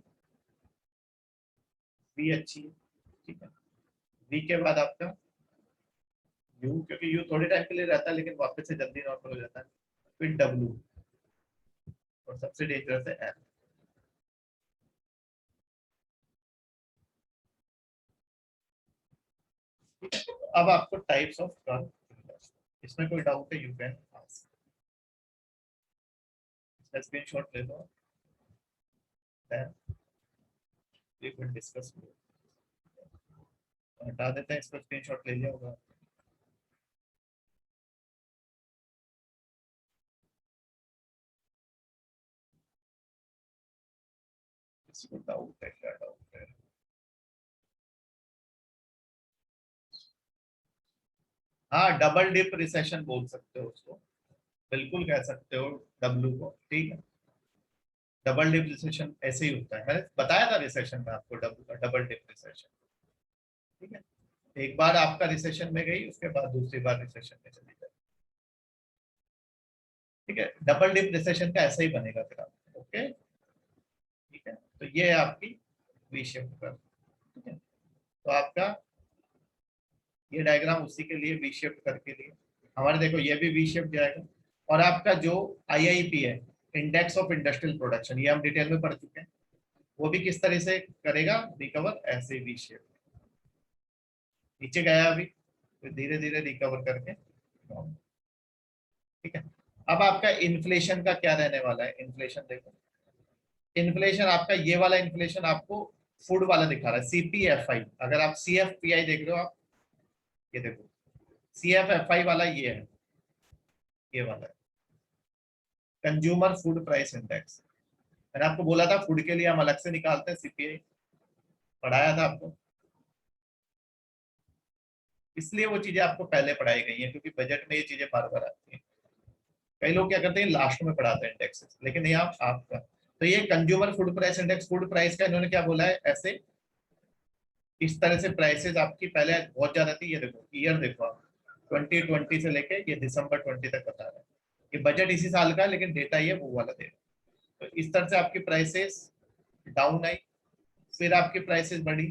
वी अच्छी है। ठीक है, वी के बाद आपका यू, क्योंकि यू थोड़े टाइम के लिए रहता है लेकिन वापस से जल्दी नॉर्मल हो जाता है। फिर डब्ल्यू और सबसे डेंजरस है एल। अब आपको टाइप्स ऑफ कर्व, इसमें कोई डाउट है यू कैन आस्क, इसका स्क्रीनशॉट ले लो, देन वी विल डिस्कस। हटा देते हैं इसको, स्क्रीनशॉट ले लिया होगा। किसी को डाउट है, क्या डाउट है? हाँ, डबल डिप रिसेशन बोल सकते हो उसको, बिल्कुल कह सकते हो डब्लू को। ठीक है, डबल डिप रिसेशन ऐसे ही होता है, मैंने बताया था रिसेशन में आपको, डबल डिप रिसेशन। ठीक है, एक बार आपका रिसेशन में गई, उसके बाद दूसरी बार रिसेशन में चली जाए। ठीक है, डबल डिप रिसेशन का ऐसा ही बनेगा फिर आप। ओके, ठीक है, तो ये है आपकी वी शेप का। ठीक है, तो आपका ये डायग्राम उसी के लिए वी शेप करके लिए हमारे, देखो ये भी वी शेप जाएगा। और आपका जो आईआईपी है, इंडेक्स ऑफ इंडस्ट्रियल प्रोडक्शन, ये हम डिटेल में पढ़ चुके हैं, वो भी किस तरह से करेगा रिकवर, ऐसे वी शेप नीचे गया अभी, फिर धीरे धीरे रिकवर करके। ठीक है, अब आपका इन्फ्लेशन का क्या रहने वाला है, इन्फ्लेशन देखो, इन्फ्लेशन आपका ये वाला इन्फ्लेशन आपको फूड वाला दिखा रहा है, सीपीएफआई। अगर आप सीएफपीआई देख रहे हो आप, ये देखो सीएफएफआई वाला ये है, ये वाला है कंज्यूमर फूड प्राइस इंडेक्स। मैंने आपको बोला था फूड के लिए हम अलग से निकालते हैं सीपीआई, पढ़ाया था आपको, इसलिए वो चीजें आपको पहले पढ़ाई गई हैं, क्योंकि बजट में ये चीजें बार बार आती हैं। कई लोग क्या करते हैं लास्ट में पढ़ाते हैं इंडेक्सेस, लेकिन ये आपका, तो ये consumer food price index, food price का इन्होंने क्या बोला है, ऐसे इस तरह से प्राइसेस आपकी पहले बहुत ज्यादा थी। ये देखो ईयर देखो आप, 2020 से लेके ये दिसंबर 20 तक बता रहा है। ये बजट इसी साल का है, लेकिन डेटा ये वो वाला दे रहा है। तो इस तरह से आपकी प्राइसेस डाउन आई, फिर आपकी प्राइसेस बढ़ी,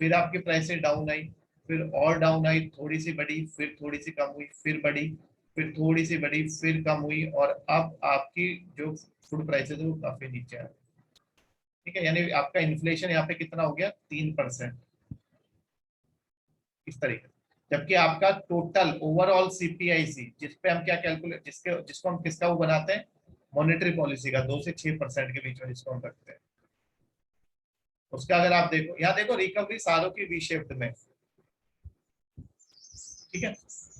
फिर आपकी प्राइसेस डाउन आई, फिर और डाउन आई, थोड़ी सी बढ़ी, फिर थोड़ी सी कम हुई, फिर बढ़ी, फिर थोड़ी सी बढ़ी, फिर कम हुई, और अब आपकी जो फूड प्राइसेस है वो काफी नीचे आ रही है। ठीक है, यानी आपका इन्फ्लेशन यहाँ पे कितना हो गया, 3%, इस तरीके से। जबकि आपका टोटल ओवरऑल सीपीआईसी, जिसपे हम क्या कैलकुलेट, जिसको हम किसका वो बनाते हैं, मॉनेटरी पॉलिसी का, 2 से 6% के बीच में जिसको हम रखते हैं, उसका अगर आप देखो, यहाँ देखो रिकवरी सालों की वी शेप्ड में। ठीक है,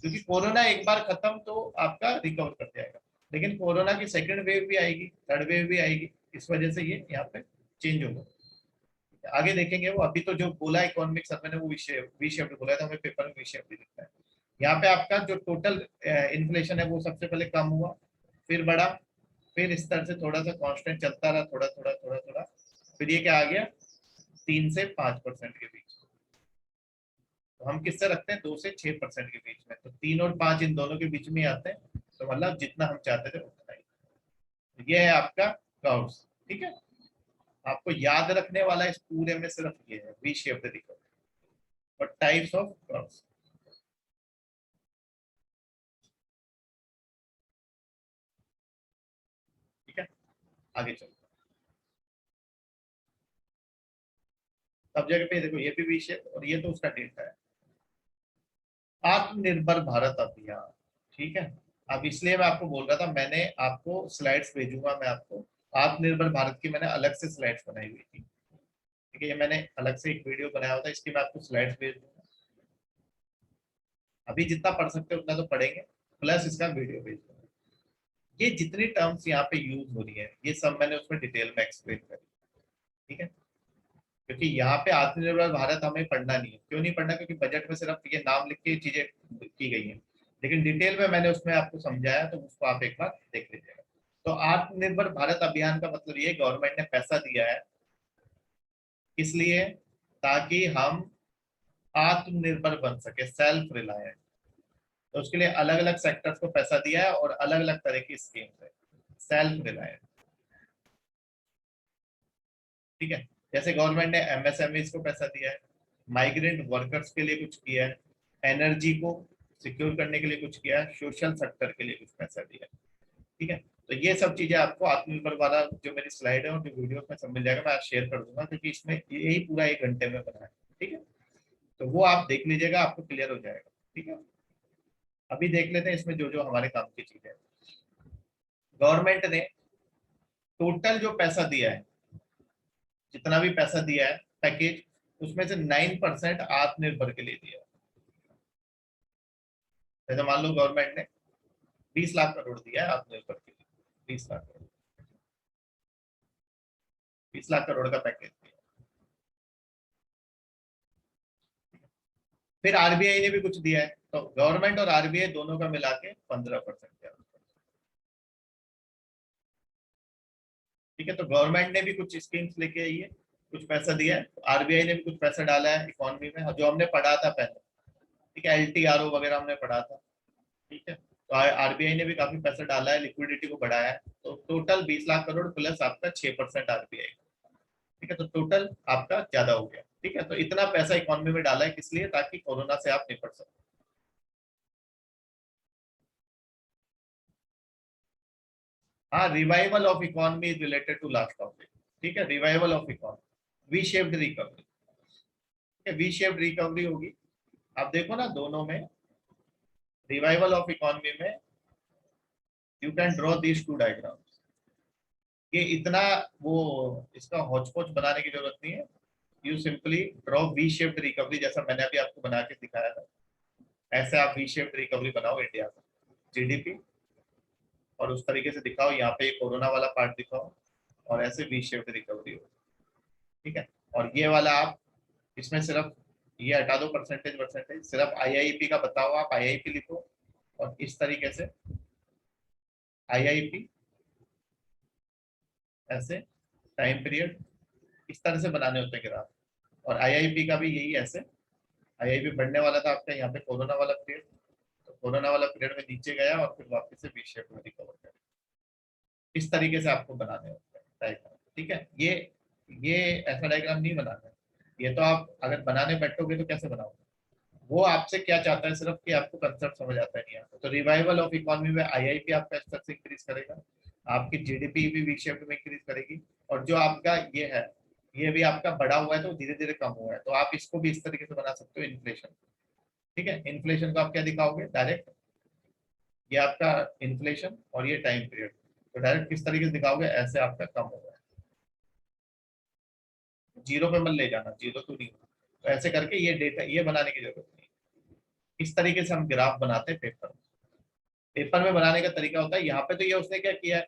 क्योंकि कोरोना एक बार खत्म तो आपका रिकवर कर जाएगा, लेकिन कोरोना की सेकंड वेव भी आएगी, थर्ड वेव भी आएगी, इस वजह से ये यहाँ पे चेंज होगा। आगे देखेंगे वो, अभी तो जो बोला इकोनॉमिक सर्वे ने वो वी शेप्ड बोला था, हमें पेपर में वी शेप्ड लिखता है। यहाँ पे आपका जो टोटल इन्फ्लेशन है वो सबसे पहले कम हुआ, फिर बढ़ा, फिर इस तरह से थोड़ा सा कांस्टेंट चलता रहा, थोड़ा थोड़ा थोड़ा थोड़ा, फिर ये क्या आ गया 3 से 5% के बीच। तो हम किससे रखते हैं 2 से 6% के बीच में, तो 3 और 5 इन दोनों के बीच में ही आते हैं, तो मतलब जितना हम चाहते थे उतना ही। तो ये है आपका कर्व्स। ठीक है, आपको याद रखने वाला इस पूरे में सिर्फ ये है वी शेप्ड रिकवरी और टाइप्स ऑफ कर्व्स। ठीक है, आगे चलो। सब जगह पे देखो ये भी वी शेप और ये तो उसका डेटा है। आत्मनिर्भर भारत अभियान, ठीक है। अब इसलिए मैं आपको बोल रहा था, मैंने आपको स्लाइड्स भेजूंगा मैं आपको, आत्मनिर्भर भारत की मैंने अलग से स्लाइड्स बनाई हुई थी। ठीक है, ये मैंने अलग से एक वीडियो बनाया होता, इसकी मैं आपको स्लाइड्स भेज दूंगा। अभी जितना पढ़ सकते हो उतना तो पढ़ेंगे, प्लस इसका वीडियो भेज दूंगा। ये जितनी टर्म्स यहाँ पे यूज हो रही है ये सब मैंने उसमें डिटेल में एक्सप्लेन करी। ठीक है, क्योंकि यहाँ पे आत्मनिर्भर भारत हमें पढ़ना नहीं है। क्यों नहीं पढ़ना, क्योंकि बजट में सिर्फ ये नाम लिख के चीजें की गई हैं, लेकिन डिटेल में मैंने उसमें आपको समझाया, तो उसको आप एक बार देख लीजिएगा। तो आत्मनिर्भर भारत अभियान का मतलब ये गवर्नमेंट ने पैसा दिया है, इसलिए ताकि हम आत्मनिर्भर बन सके, सेल्फ रिलायंट। तो उसके लिए अलग अलग सेक्टर्स को पैसा दिया है और अलग अलग तरह की स्कीम है सेल्फ रिलायंट। ठीक है, जैसे गवर्नमेंट ने एमएसएमईज को पैसा दिया है, माइग्रेंट वर्कर्स के लिए कुछ किया है, एनर्जी को सिक्योर करने के लिए कुछ किया है, सोशल सेक्टर के लिए कुछ पैसा दिया है। ठीक है, तो ये सब चीजें आपको आत्मनिर्भर वाला जो मेरी स्लाइड है और जो वीडियो में सब मिल जाएगा, मैं शेयर कर दूंगा, क्योंकि इसमें यही पूरा 1 घंटे में बना है। ठीक है, तो वो आप देख लीजिएगा, आपको क्लियर हो जाएगा। ठीक है, अभी देख लेते हैं इसमें जो जो हमारे काम की चीजें हैं। गवर्नमेंट ने टोटल जो पैसा दिया है, जितना भी पैसा दिया है पैकेज, उसमें से 9% आत्मनिर्भर के लिए दिया है। जैसे मान लो गवर्नमेंट ने 20 लाख करोड़ दिया है आत्मनिर्भर के लिए, 20 लाख करोड़, 20 लाख करोड़ का पैकेज दिया। फिर आरबीआई ने भी कुछ दिया है, तो गवर्नमेंट और आरबीआई दोनों का मिला के 15% दिया। ठीक है, तो गवर्नमेंट ने भी कुछ स्कीम्स लेके आई है, कुछ पैसा दिया है, आरबीआई ने भी कुछ पैसा डाला है इकोनॉमी में, जो हमने पढ़ा था पहले। ठीक है, एलटीआरओ वगैरह हमने पढ़ा था। ठीक है, तो आरबीआई ने भी काफी पैसा डाला है, लिक्विडिटी को बढ़ाया है, तो टोटल 20 लाख करोड़ प्लस आपका 6% आरबीआई। ठीक है, तो टोटल आपका ज्यादा हो गया। ठीक है, तो इतना पैसा इकोनॉमी में डाला है किस लिए, ताकि कोरोना से आप निपट सको। हाँ, revival of economy is related to last topic. ठीक है, revival of economy, V shaped recovery. V shaped recovery होगी, आप देखो ना दोनों में, रिवाइवल ऑफ इकोनॉमी में you can draw these two diagrams. ये इतना वो इसका हौच-पौच बनाने की जरूरत नहीं है, you simply draw we shaped recovery, जैसा मैंने अभी आपको बना के दिखाया था, ऐसे आप वी शेप्ड रिकवरी बनाओ इंडिया का जीडीपी, और उस तरीके से दिखाओ, यहाँ पे कोरोना वाला पार्ट दिखाओ, और ऐसे वी शेप्ड रिकवरी हो। ठीक है, और ये वाला आप इसमें सिर्फ ये हटा दो, परसेंटेज परसेंटेज, सिर्फ आईआईपी का बताओ, आप आईआईपी लिखो, और इस तरीके से आईआईपी ऐसे टाइम पीरियड इस तरह से बनाने होते हैं ग्राफ। और आईआईपी का भी यही ऐसे, आईआईपी बढ़ने वाला था आपका यहाँ पे कोरोना वाला पीरियड, तो कोरोना वाला पीरियड में नीचे गया और फिर वापस से वी शेप में रिकवर कर, इस तरीके से आपको बनाने होते हैं डायग्राम। ठीक है, ये ऐसा डायग्राम नहीं बनाना है, ये तो आप अगर बनाने बैठोगे तो कैसे बनाओगे, वो आपसे क्या चाहता है सिर्फ कि आपको कंसेप्ट समझ आता है नहीं आता। तो रिवाइवल ऑफ इकोनॉमी में आईआईपी आपका स्तर से इंक्रीज करेगा, आपकी जीडीपी भी वी शेप में इंक्रीज करेगी, और जो आपका ये है ये भी आपका बढ़ा हुआ है तो धीरे धीरे कम हुआ है, तो आप इसको भी इस तरीके से बना सकते हो इन्फ्लेशन। ठीक है, इन्फ्लेशन को आप क्या दिखाओगे डायरेक्ट, ये आपका इन्फ्लेशन और ये टाइम पीरियड, तो डायरेक्ट किस तरीके से दिखाओगे, ऐसे आपका कम होगा, जीरो पे मत ले जाना, जीरो तो नहीं होगा। तो ऐसे करके ये डेटा ये बनाने की जरूरत नहीं, इस तरीके से हम ग्राफ बनाते हैं पेपर में। पेपर में बनाने का तरीका होता है, यहाँ पे तो ये उसने क्या किया है,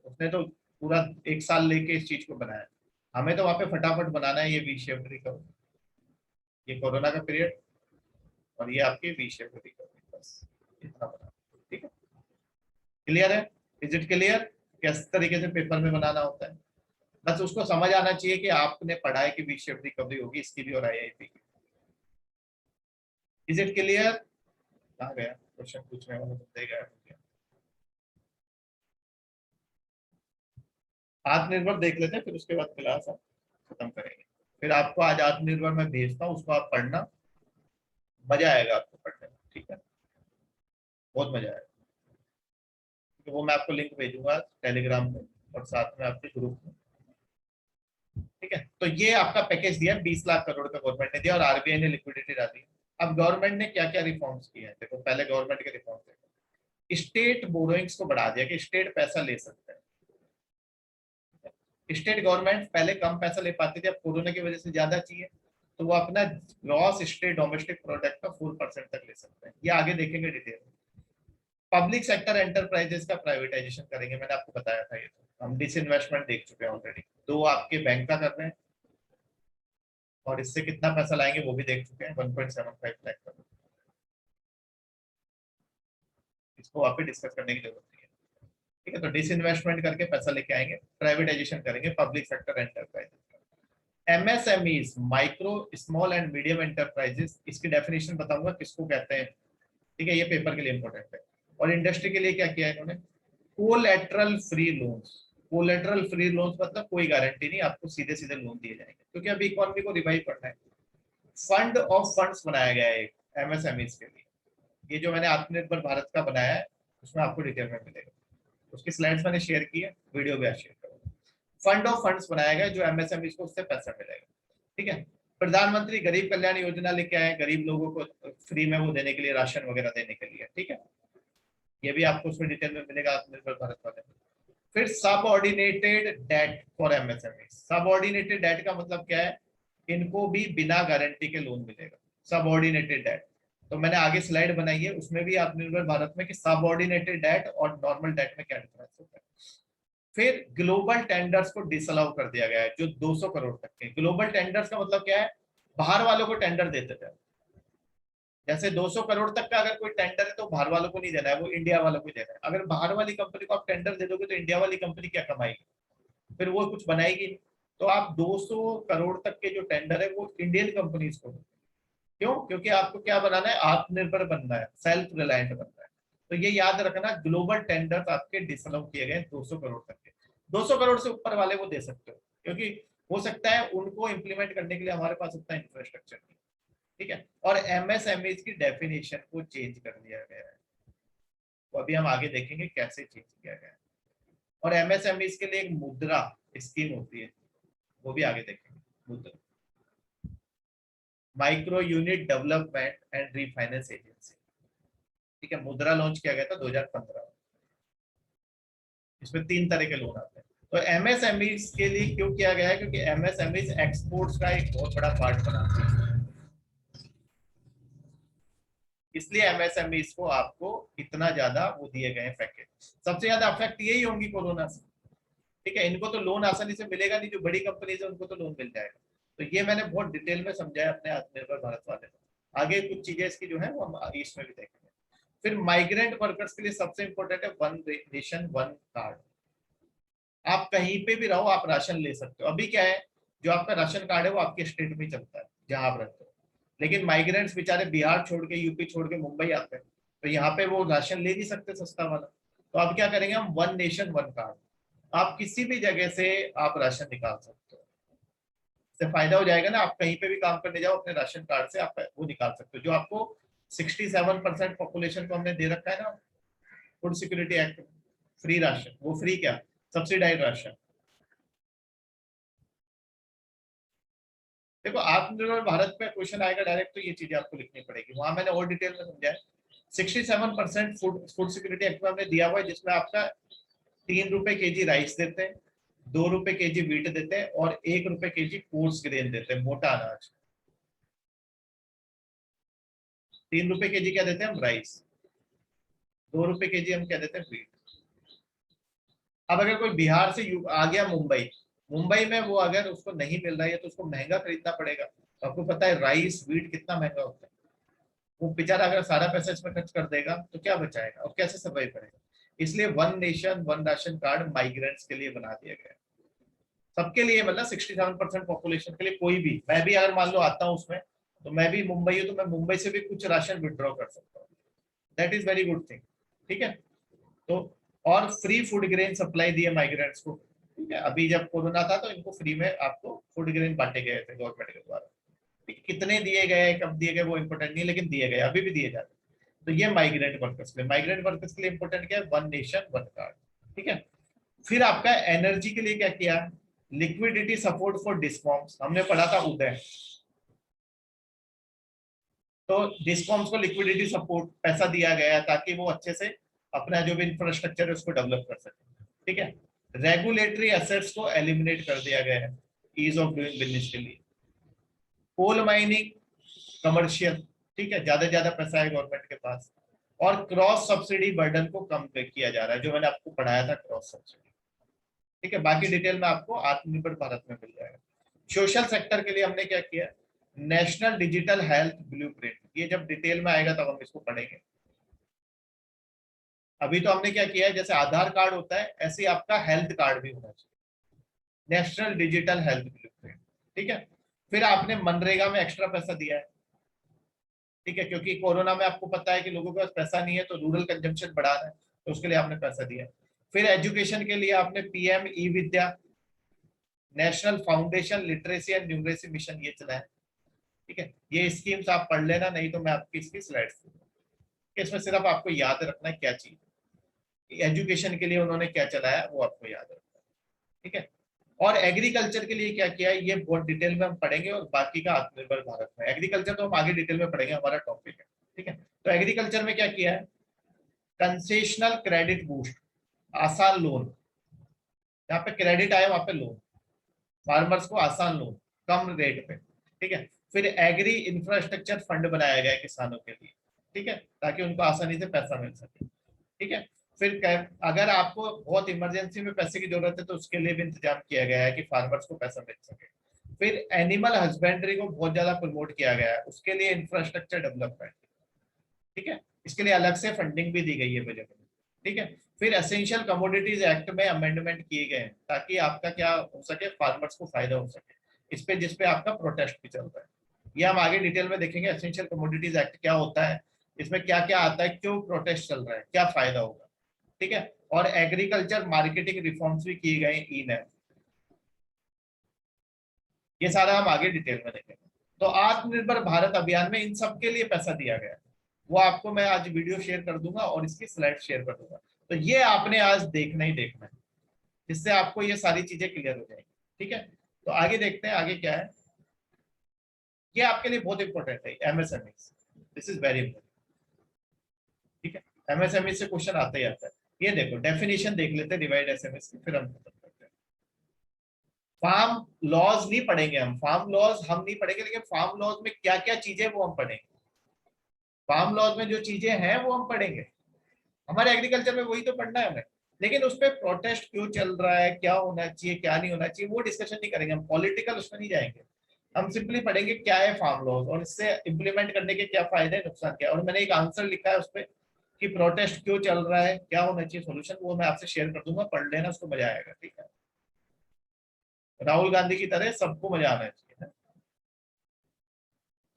उसने तो पूरा 1 साल लेके इस चीज को बनाया, हमें तो वहां पे फटाफट बनाना है, ये वी शेप रिकवरी, ये कोरोना का पीरियड, और ये आपकी वी शेप रिकवरी, बस इतना बना। ठीक है, क्लियर है, इज इट क्लियर, किस तरीके से पेपर में बनाना होता है। बस उसको समझ आना चाहिए कि आपने पढ़ा है कि वी शेप रिकवरी होगी इसकी भी और आईआईपी की। Is it clear? कहाँ गया क्वेश्चन पूछने वाला बंदे गया? आत्मनिर्भर देख लेते हैं, फिर उसके बाद क्लास आप खत्म करेंगे। फिर आपको आज आत्मनिर्भर मैं भेजता हूँ, उसको आप पढ़ना, मजा आएगा आपको पढ़ने में, ठीक है, बहुत मजा आएगा। तो वो मैं आपको लिंक भेजूंगा टेलीग्राम पे और साथ में आपके ग्रुप में, ठीक है। तो ये आपका पैकेज दिया 20 लाख करोड़ का गवर्नमेंट ने दिया और आरबीआई ने लिक्विडिटी डाली। अब गवर्नमेंट ने क्या क्या रिफॉर्म्स किए हैं देखो, पहले गवर्नमेंट के रिफॉर्म देखो। स्टेट बोरोइंग्स को बढ़ा दिया कि स्टेट पैसा ले सकते हैं। स्टेट गवर्नमेंट पहले कम पैसा ले पाती थी, अब कोरोना की वजह से ज्यादा चाहिए, तो वो अपना ग्रॉस स्टेट डोमेस्टिक प्रोडक्ट का 4% तक ले सकते हैं। ये आगे देखेंगे डिटेल में। पब्लिक सेक्टर एंटरप्राइजेस का प्राइवेटाइजेशन करेंगे, मैंने आपको बताया था ये, तो हम डिसइन्वेस्टमेंट देख चुके हैं ऑलरेडी, दो आपके बैंक का कर रहे हैं और इससे कितना पैसा लाएंगे वो भी देख चुके हैं, 1.75 लाख करोड़। इसको वापस डिस्कस करने की जरूरत नहीं है, ठीक है। तो डिसइन्वेस्टमेंट करके पैसा लेके आएंगे, प्राइवेटाइजेशन करेंगे public sector enterprises. MSMEs, micro small and medium enterprises, इसकी डेफिनेशन बताऊंगा किसको कहते हैं, ठीक है, ये पेपर के लिए इंपॉर्टेंट है। और इंडस्ट्री के लिए क्या किया इन्होंने, collateral free loans. Collateral free loans मतलब कोई गारंटी नहीं, आपको सीधे सीधे लोन दिए जाएंगे, क्योंकि अभी इकोनॉमी को रिवाइव करना है। फंड ऑफ फंड्स बनाया गया है एक एमएसएमईज के लिए, ये जो मैंने आत्मनिर्भर भारत का बनाया है उसमें आपको डिटेल में मिलेगा, उसकी स्लाइड्स मैंने शेयर की है, वीडियो भी शेयर करूंगा। फंड ऑफ फंड्स बनाया गया जो एमएसएमई को उससे पैसा मिलेगा, ठीक है। प्रधानमंत्री गरीब कल्याण योजना लेके आए, गरीब लोगों को फ्री में वो देने के लिए, राशन वगैरह देने के लिए, ठीक है। ये भी आपको उसमें डिटेल में मिलेगा आत्मनिर्भर भारत वाले। फिर subordinated debt for MSME. Subordinated debt का मतलब क्या है, इनको भी बिना गारंटी के लोन मिलेगा, सबऑर्डिनेटेड डेट। तो मैंने आगे स्लाइड बनाई है, उसमें भी आत्मनिर्भर भारत में कि सबऑर्डिनेटेड डेट और नॉर्मल डेट में क्या डिफरेंस होता है। फिर ग्लोबल टेंडर्स को डिसअलाउ कर दिया गया है, जो 200 करोड़ तक के। ग्लोबल टेंडर्स का मतलब क्या है, बाहर वालों को टेंडर देते थे, जैसे 200 करोड़ तक का अगर कोई टेंडर है तो बाहर वालों को नहीं देना है, वो इंडिया वालों को देना है। अगर बाहर वाली कंपनी को आप टेंडर दे दोगे तो इंडिया वाली कंपनी क्या कमाएगी, फिर वो कुछ बनाएगी। तो आप 200 करोड़ तक के जो टेंडर है वो इंडियन कंपनीज को, क्यों, क्योंकि आपको क्या बनाना है, आत्मनिर्भर बनना है, सेल्फ रिलायंट बनना है। तो ये याद रखना, ग्लोबल टेंडर आपके डिसअलाउ किए गए 200 करोड़ तक के। 200 करोड़ से ऊपर वाले वो दे सकते हो, क्योंकि हो सकता है उनको इंप्लीमेंट करने के लिए हमारे पास उतना इंफ्रास्ट्रक्चर नहीं, ठीक है। और एमएसएमई की डेफिनेशन को चेंज कर दिया गया है, तो अभी हम आगे देखेंगे कैसे चेंज किया गया है। और एमएसएमई के लिए एक मुद्रा स्कीम होती है, वो भी आगे देखेंगे। मुद्रा, micro unit development and refinance agency, ठीक है। मुद्रा लॉन्च किया गया था 2015 में। इसमें 3 तरह के लोन आते हैं। तो एमएसएमई के लिए क्यों किया गया है, क्योंकि एमएसएमई एक्सपोर्ट्स का एक बहुत बड़ा पार्ट बनाते हैं, इसलिए एमएसएमई को आपको इतना ज्यादा वो दिए गए पैकेज। सबसे ज्यादा अफेक्ट यही होंगी कोरोना से, ठीक है। इनको तो लोन आसानी से मिलेगा नहीं, जो बड़ी कंपनीज है उनको तो लोन मिल जाएगा। तो ये मैंने बहुत डिटेल में समझाया अपने आत्मनिर्भर भारत वाले में। आगे कुछ चीजें इसकी जो है वो हम इसमें भी देखेंगे। फिर माइग्रेंट वर्कर्स के लिए सबसे इंपॉर्टेंट है वन नेशन वन कार्ड। आप कहीं पे भी रहो आप राशन ले सकते हो। अभी क्या है, जो आपका राशन कार्ड है वो आपके स्टेट में चलता है जहां आप रहते हो, लेकिन माइग्रेंट्स बेचारे बिहार छोड़ के, यूपी छोड़ के मुंबई आते हैं, तो यहाँ पे वो राशन ले नहीं सकते सस्ता वाला। तो अब क्या करेंगे हम, वन नेशन वन कार्ड, आप किसी भी जगह से आप राशन निकाल सकते हो। इससे फायदा हो जाएगा ना, आप कहीं पे भी काम करने जाओ अपने राशन कार्ड से आप वो निकाल सकते हो। जो आपको 67% पॉपुलेशन को हमने दे रखा है ना food security act, free ration, वो फ्री क्या, सब्सिडाइज राशन। देखो आत्मनिर्भर भारत पे क्वेश्चन आएगा डायरेक्ट, तो ये चीजें आपको लिखनी पड़ेगी, वहां मैंने और डिटेल में समझाया। 67% फूड सिक्योरिटी एक्ट में हमने दिया हुआ है, जिसमें आपका 3 रुपए केजी राइस देते हैं, 2 रुपए केजी वीट देते हैं और 1 रुपए केजी कोर्स ग्रेन देते हैं, मोटा अनाज। 3 रुपए केजी क्या देते हैं हम, राइस। 2 रुपए केजी हम क्या देते हैं, वीट। अब अगर कोई बिहार से आ गया मुंबई, मुंबई में वो अगर उसको नहीं मिल रहा है तो उसको महंगा खरीदना पड़ेगा। तो आपको पता है राइस वीट कितना महंगा होता है, वो बेचारा अगर सारा पैसा इसमें खर्च कर देगा तो क्या बचाएगा और कैसे सर्वाइव करेगा। इसलिए one nation one ration card migrants के लिए बना दिया गया, सबके लिए, मतलब 67% पॉपुलेशन के लिए। कोई भी, मैं भी अगर मान लो आता हूँ उसमें, तो मैं भी मुंबई हूँ तो मैं मुंबई से भी कुछ राशन विड्रॉ कर सकता हूँ। That is very good thing, ठीक है। तो और फ्री फूड ग्रेन सप्लाई दिए माइग्रेंट्स को, ठीक है। अभी जब कोरोना था तो इनको फ्री में आपको फूड ग्रेन बांटे गए थे गवर्नमेंट के द्वारा। कितने दिए गए, कब दिए गए, वो इम्पोर्टेंट नहीं, लेकिन दिए गए, अभी भी दिए जाते हैं। तो ये माइग्रेंट वर्कर्स के लिए, माइग्रेंट वर्कर्स के लिए इंपॉर्टेंट क्या है, वन नेशन वन कार्ड, ठीक है। फिर आपका एनर्जी के लिए क्या किया, लिक्विडिटी सपोर्ट फॉर डिस्कॉम्स, हमने पढ़ा था उदय। तो डिस्कॉम्स को लिक्विडिटी सपोर्ट पैसा दिया गया ताकि वो अच्छे से अपना जो भी इंफ्रास्ट्रक्चर है उसको डेवलप कर सके, ठीक है। रेगुलेटरी एसेट्स को एलिमिनेट कर दिया गया है ईज ऑफ डूइंग बिजनेस के लिए। कोल माइनिंग कमर्शियल, ठीक है, ज्यादा से ज्यादा पैसा है गवर्नमेंट के पास। और क्रॉस सब्सिडी बर्डन को कम किया जा रहा है, जो मैंने आपको पढ़ाया था क्रॉस सब्सिडी, ठीक है। बाकी डिटेल में आपको आत्मनिर्भर भारत में मिल जाएगा। सोशल सेक्टर के लिए हमने क्या किया, नेशनल डिजिटल हेल्थ ब्लूप्रिंट, ये जब डिटेल में आएगा तब हम इसको पढ़ेंगे। अभी तो हमने क्या किया है, जैसे आधार कार्ड होता है ऐसे ही आपका हेल्थ कार्ड भी होना चाहिए, नेशनल डिजिटल हेल्थ ब्लूप्रिंट, ठीक है। फिर आपने मनरेगा में एक्स्ट्रा पैसा दिया है, ठीक है, क्योंकि कोरोना में आपको पता है कि लोगों के पास पैसा नहीं है तो रूरल कंजम्पशन बढ़ा रहा है, तो उसके लिए आपने पैसा दिया। फिर एजुकेशन के लिए आपने PM E Vidya, national foundation literacy and numeracy mission ये चला है, ठीक है। ये स्कीम्स आप पढ़ लेना, नहीं तो मैं आपकी इसकी स्लाइड्स दूंगा, इसमें सिर्फ आपको याद रखना है क्या चीज, एजुकेशन के लिए उन्होंने क्या चलाया वो आपको याद रखना है, ठीक है। और एग्रीकल्चर के लिए क्या किया है ये बहुत डिटेल में हम पढ़ेंगे, और बाकी का आत्मनिर्भर भारत में, एग्रीकल्चर तो हम आगे डिटेल में पढ़ेंगे, हमारा टॉपिक है, ठीक है। तो एग्रीकल्चर में क्या किया है, कंसेशनल क्रेडिट बूस्ट, आसान लोन, यहाँ पे क्रेडिट आया वहां पे लोन, फार्मर्स को आसान लोन कम रेट पे, ठीक है। फिर एग्री इंफ्रास्ट्रक्चर फंड बनाया गया है किसानों के लिए, ठीक है, ताकि उनको आसानी से पैसा मिल सके, ठीक है। फिर अगर आपको बहुत इमरजेंसी में पैसे की जरूरत है तो उसके लिए भी इंतजाम किया गया है कि फार्मर्स को पैसा मिल सके। फिर एनिमल हस्बेंड्री को बहुत ज्यादा प्रमोट किया गया है, उसके लिए इंफ्रास्ट्रक्चर डेवलपमेंट, ठीक है, इसके लिए अलग से फंडिंग भी दी गई है बजट में, ठीक है। फिर एसेंशियल कमोडिटीज एक्ट में अमेंडमेंट किए गए हैं ताकि आपका क्या हो सके, फार्मर्स को फायदा हो सके, इस पे जिसपे आपका प्रोटेस्ट भी चल रहा है। ये हम आगे डिटेल में देखेंगे, एसेंशियल कमोडिटीज एक्ट क्या होता है, इसमें क्या क्या आता है, क्यों प्रोटेस्ट चल रहा है, क्या फायदा होगा, ठीक है। और एग्रीकल्चर मार्केटिंग रिफॉर्म्स भी किए गए ई नैम, ये सारा हम आगे डिटेल में देखेंगे। तो आत्मनिर्भर भारत अभियान में इन सब के लिए पैसा दिया गया है, वो आपको मैं आज वीडियो शेयर कर दूंगा और इसकी स्लाइड शेयर कर दूंगा। तो ये आपने आज देखना ही देखना है, जिससे आपको ये सारी चीजें क्लियर हो जाएंगी, ठीक है। तो आगे देखते हैं, आगे क्या है, ये आपके लिए बहुत इंपॉर्टेंट है, MSME, this is very important, ठीक है। एमएसएमई से क्वेश्चन आता ही आता है। ये देखो डेफिनेशन देख लेते हैं डिवाइड एसएमएस की, फिर हम खत्म करते हैं। फार्म लॉज नहीं पढ़ेंगे हम, फार्म लॉज हम नहीं पढ़ेंगे, लेकिन फार्म लॉज में क्या क्या चीजें वो हम पढ़ेंगे, फार्म लॉज में जो चीजें हैं वो हम पढ़ेंगे, हमारे एग्रीकल्चर में वही तो पढ़ना है हमें। लेकिन उस पर प्रोटेस्ट क्यों चल रहा है, क्या होना चाहिए क्या नहीं होना चाहिए, वो डिस्कशन नहीं करेंगे हम, पॉलिटिकल उसमें नहीं जाएंगे। हम सिंपली पढ़ेंगे क्या है फार्म लॉज और इससे इंप्लीमेंट करने के क्या फायदे नुकसान क्या, और मैंने एक आंसर लिखा है उस पर कि प्रोटेस्ट क्यों चल रहा है, क्या होना चाहिए सोल्यूशन, वो मैं आपसे शेयर कर दूंगा, पढ़ लेना, उसको मजा आएगा, ठीक है। राहुल गांधी की तरह सबको मजा आना चाहिए ना।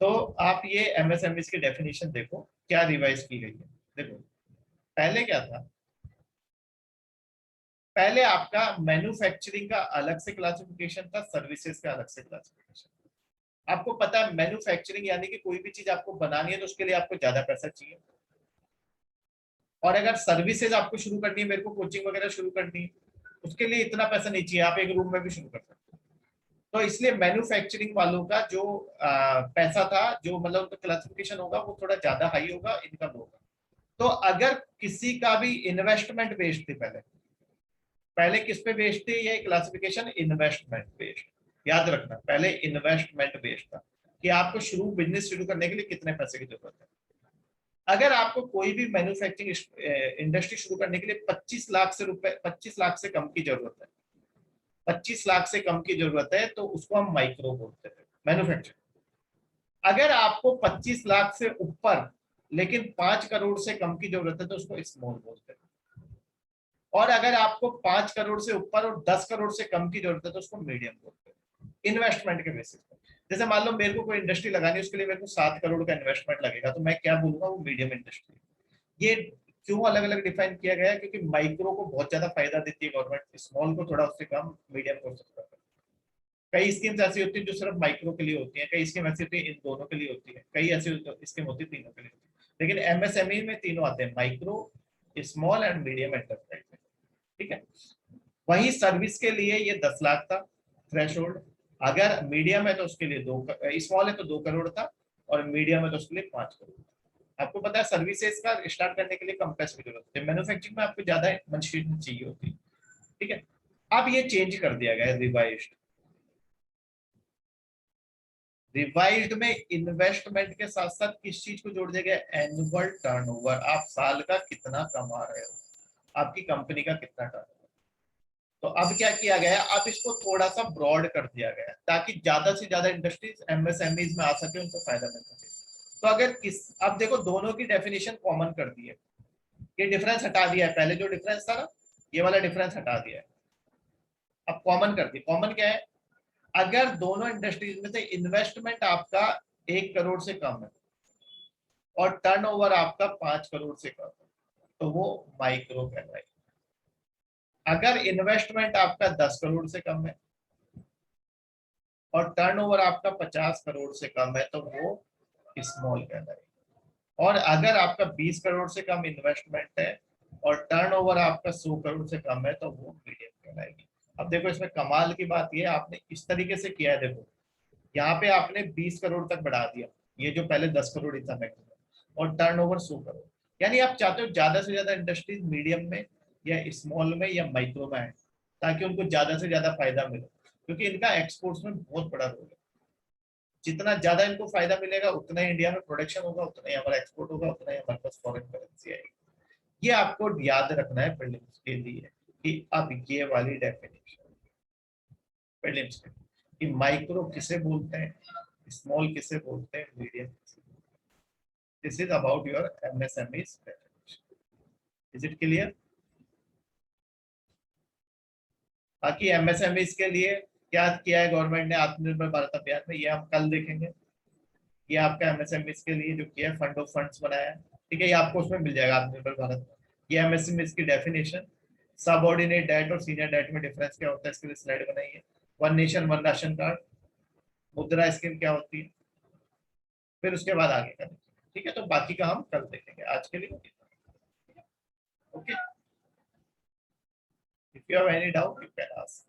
तो आप ये एमएसएमई की डेफिनेशन देखो क्या रिवाइज की गई है। देखो पहले क्या था, पहले आपका मैन्युफैक्चरिंग का अलग से क्लासिफिकेशन था, सर्विसेज का अलग से क्लासिफिकेशन। आपको पता है मैन्युफैक्चरिंग यानी कि कोई भी चीज आपको बनानी है तो उसके लिए आपको ज्यादा पैसा चाहिए, और अगर सर्विसेज आपको शुरू करनी है, मेरे को कोचिंग वगैरह शुरू करनी है, उसके लिए इतना पैसा नहीं चाहिए, आप एक रूम में भी शुरू कर सकते हो। तो इसलिए मैन्युफैक्चरिंग वालों का जो पैसा था, जो मतलब उनका क्लासिफिकेशन होगा वो थोड़ा ज्यादा हाई होगा, इनकम होगा। तो अगर किसी का भी इन्वेस्टमेंट बेस्ड थी, पहले पहले किस पे बेस्ड थी ये क्लासिफिकेशन, इन्वेस्टमेंट बेस्ड, याद रखना पहले इन्वेस्टमेंट बेस्ड था कि आपको बिजनेस शुरू करने के लिए कितने पैसे की जरूरत है। अगर आपको कोई भी मैन्युफैक्चरिंग इंडस्ट्री शुरू करने के लिए 25 लाख से कम की जरूरत है, 25 लाख से कम की जरूरत है, तो उसको हम माइक्रो बोलते हैं मैन्युफैक्चरिंग। अगर आपको 25 लाख से ऊपर लेकिन 5 करोड़ से कम की जरूरत है तो उसको स्मॉल बोलते हैं। और अगर आपको 5 करोड़ से ऊपर और 10 करोड़ से कम की जरूरत है तो उसको मीडियम बोलते हैं इन्वेस्टमेंट के बेसिस पे। जैसे मान लो मेरे को कोई इंडस्ट्री लगानी है, उसके लिए मेरे को 7 करोड़ का इन्वेस्टमेंट लगेगा, तो मैं क्या बोलूंगा, वो मीडियम इंडस्ट्री। ये क्यों अलग अलग डिफाइन किया गया है? क्योंकि माइक्रो को बहुत ज्यादा फायदा देती है गवर्नमेंट, स्मॉल को थोड़ा उससे कम, मीडियम को उससे कम। कई स्कीम्स ऐसी होती है जो सिर्फ माइक्रो के लिए होती है, कई स्कीम ऐसी होती है इन दोनों के लिए होती है, कई ऐसी स्कीम होती है तीनों के लिए होती है। लेकिन एमएसएमई में तीनों आते हैं, micro, small and medium enterprise. ठीक है। वही सर्विस के लिए ये 10 लाख था थ्रेशोल्ड। अगर मीडियम है तो उसके लिए स्मॉल है तो 2 करोड़ था, और मीडियम है तो उसके लिए 5 करोड़। आपको पता है सर्विसेज का स्टार्ट करने के लिए कम पैसे की जरूरत होती है, मैन्युफैक्चरिंग में आपको ज्यादा मशीन चाहिए होती है। ठीक है। अब ये चेंज कर दिया गया है, रिवाइज्ड में इन्वेस्टमेंट के साथ साथ किस चीज को जोड़ दिया गया? Annual turnover. आप साल का कितना कमा रहे हो, आपकी कंपनी का कितना टर्नओवर। तो अब क्या किया गया है, अब इसको थोड़ा सा ब्रॉड कर दिया गया है ताकि ज्यादा से ज्यादा इंडस्ट्रीज एमएसएमईज में आ सके, उनको फायदा मिल सके। तो अगर अब देखो दोनों की डेफिनेशन कॉमन कर दी है, ये डिफरेंस हटा दिया है, पहले जो डिफरेंस था ना, ये वाला डिफरेंस हटा दिया है, अब कॉमन कर दी। कॉमन क्या है? अगर दोनों इंडस्ट्रीज में से इन्वेस्टमेंट आपका 1 करोड़ से कम है और टर्नओवर आपका 5 करोड़ से कम है, तो वो माइक्रो कहलाएगा। अगर इन्वेस्टमेंट आपका 10 करोड़ से कम है और टर्नओवर आपका 50 करोड़ से कम है, तो वो स्मॉल कहलाएगा। और अगर आपका 20 करोड़ से कम इन्वेस्टमेंट है और टर्नओवर आपका 100 करोड़ से कम है, तो वो मीडियम कहलाएगी। अब देखो इसमें कमाल की बात ये, आपने इस तरीके से किया है, देखो यहाँ पे आपने 20 करोड़ तक बढ़ा दिया, ये जो पहले 10 करोड़ ही था मैक्सिमम, और टर्नओवर 100 करोड़। यानी आप चाहते हो ज्यादा से ज्यादा इंडस्ट्रीज मीडियम में या स्मॉल में या माइक्रो में है, ताकि उनको ज्यादा से ज्यादा फायदा मिले, क्योंकि इनका एक्सपोर्ट्स में बहुत बड़ा रोल है। जितना ज्यादा इनको फायदा मिलेगा, उतना ही इंडिया में प्रोडक्शन होगा, उतना ही हमारा एक्सपोर्ट होगा, उतना ही हमारे पास फॉरेन करेंसी आएगी। ये आपको याद रखना है प्रीलिम्स के लिए, कि अब ये वाली डेफिनेशन प्रीलिम्स के, कि माइक्रो किसे बोलते हैं, स्मॉल किसे बोलते हैं, medium. This is about your MSME definition. Is it clear? बाकी एमएसएमई के लिए क्या किया है गवर्नमेंट ने आत्मनिर्भर भारत अभियान में, ये हम कल देखेंगे। ये आपका एमएसएमई के लिए जो किया है, फंड ऑफ फंड्स बनाया है। ठीक है, ये आपको उसमें मिल जाएगा आत्मनिर्भर भारत में। ये एमएसएमई की डेफिनेशन, सबऑर्डिनेट डेट और सीनियर डेट में डिफरेंस क्या होता है, इसके लिए स्लाइड बनाई है। One nation one ration card, मुद्रा स्कीम क्या होती है, फिर उसके बाद आगे करेंगे। ठीक है, तो बाकी का हम कल देखेंगे। आज के लिए okay. If you have any doubt you can ask.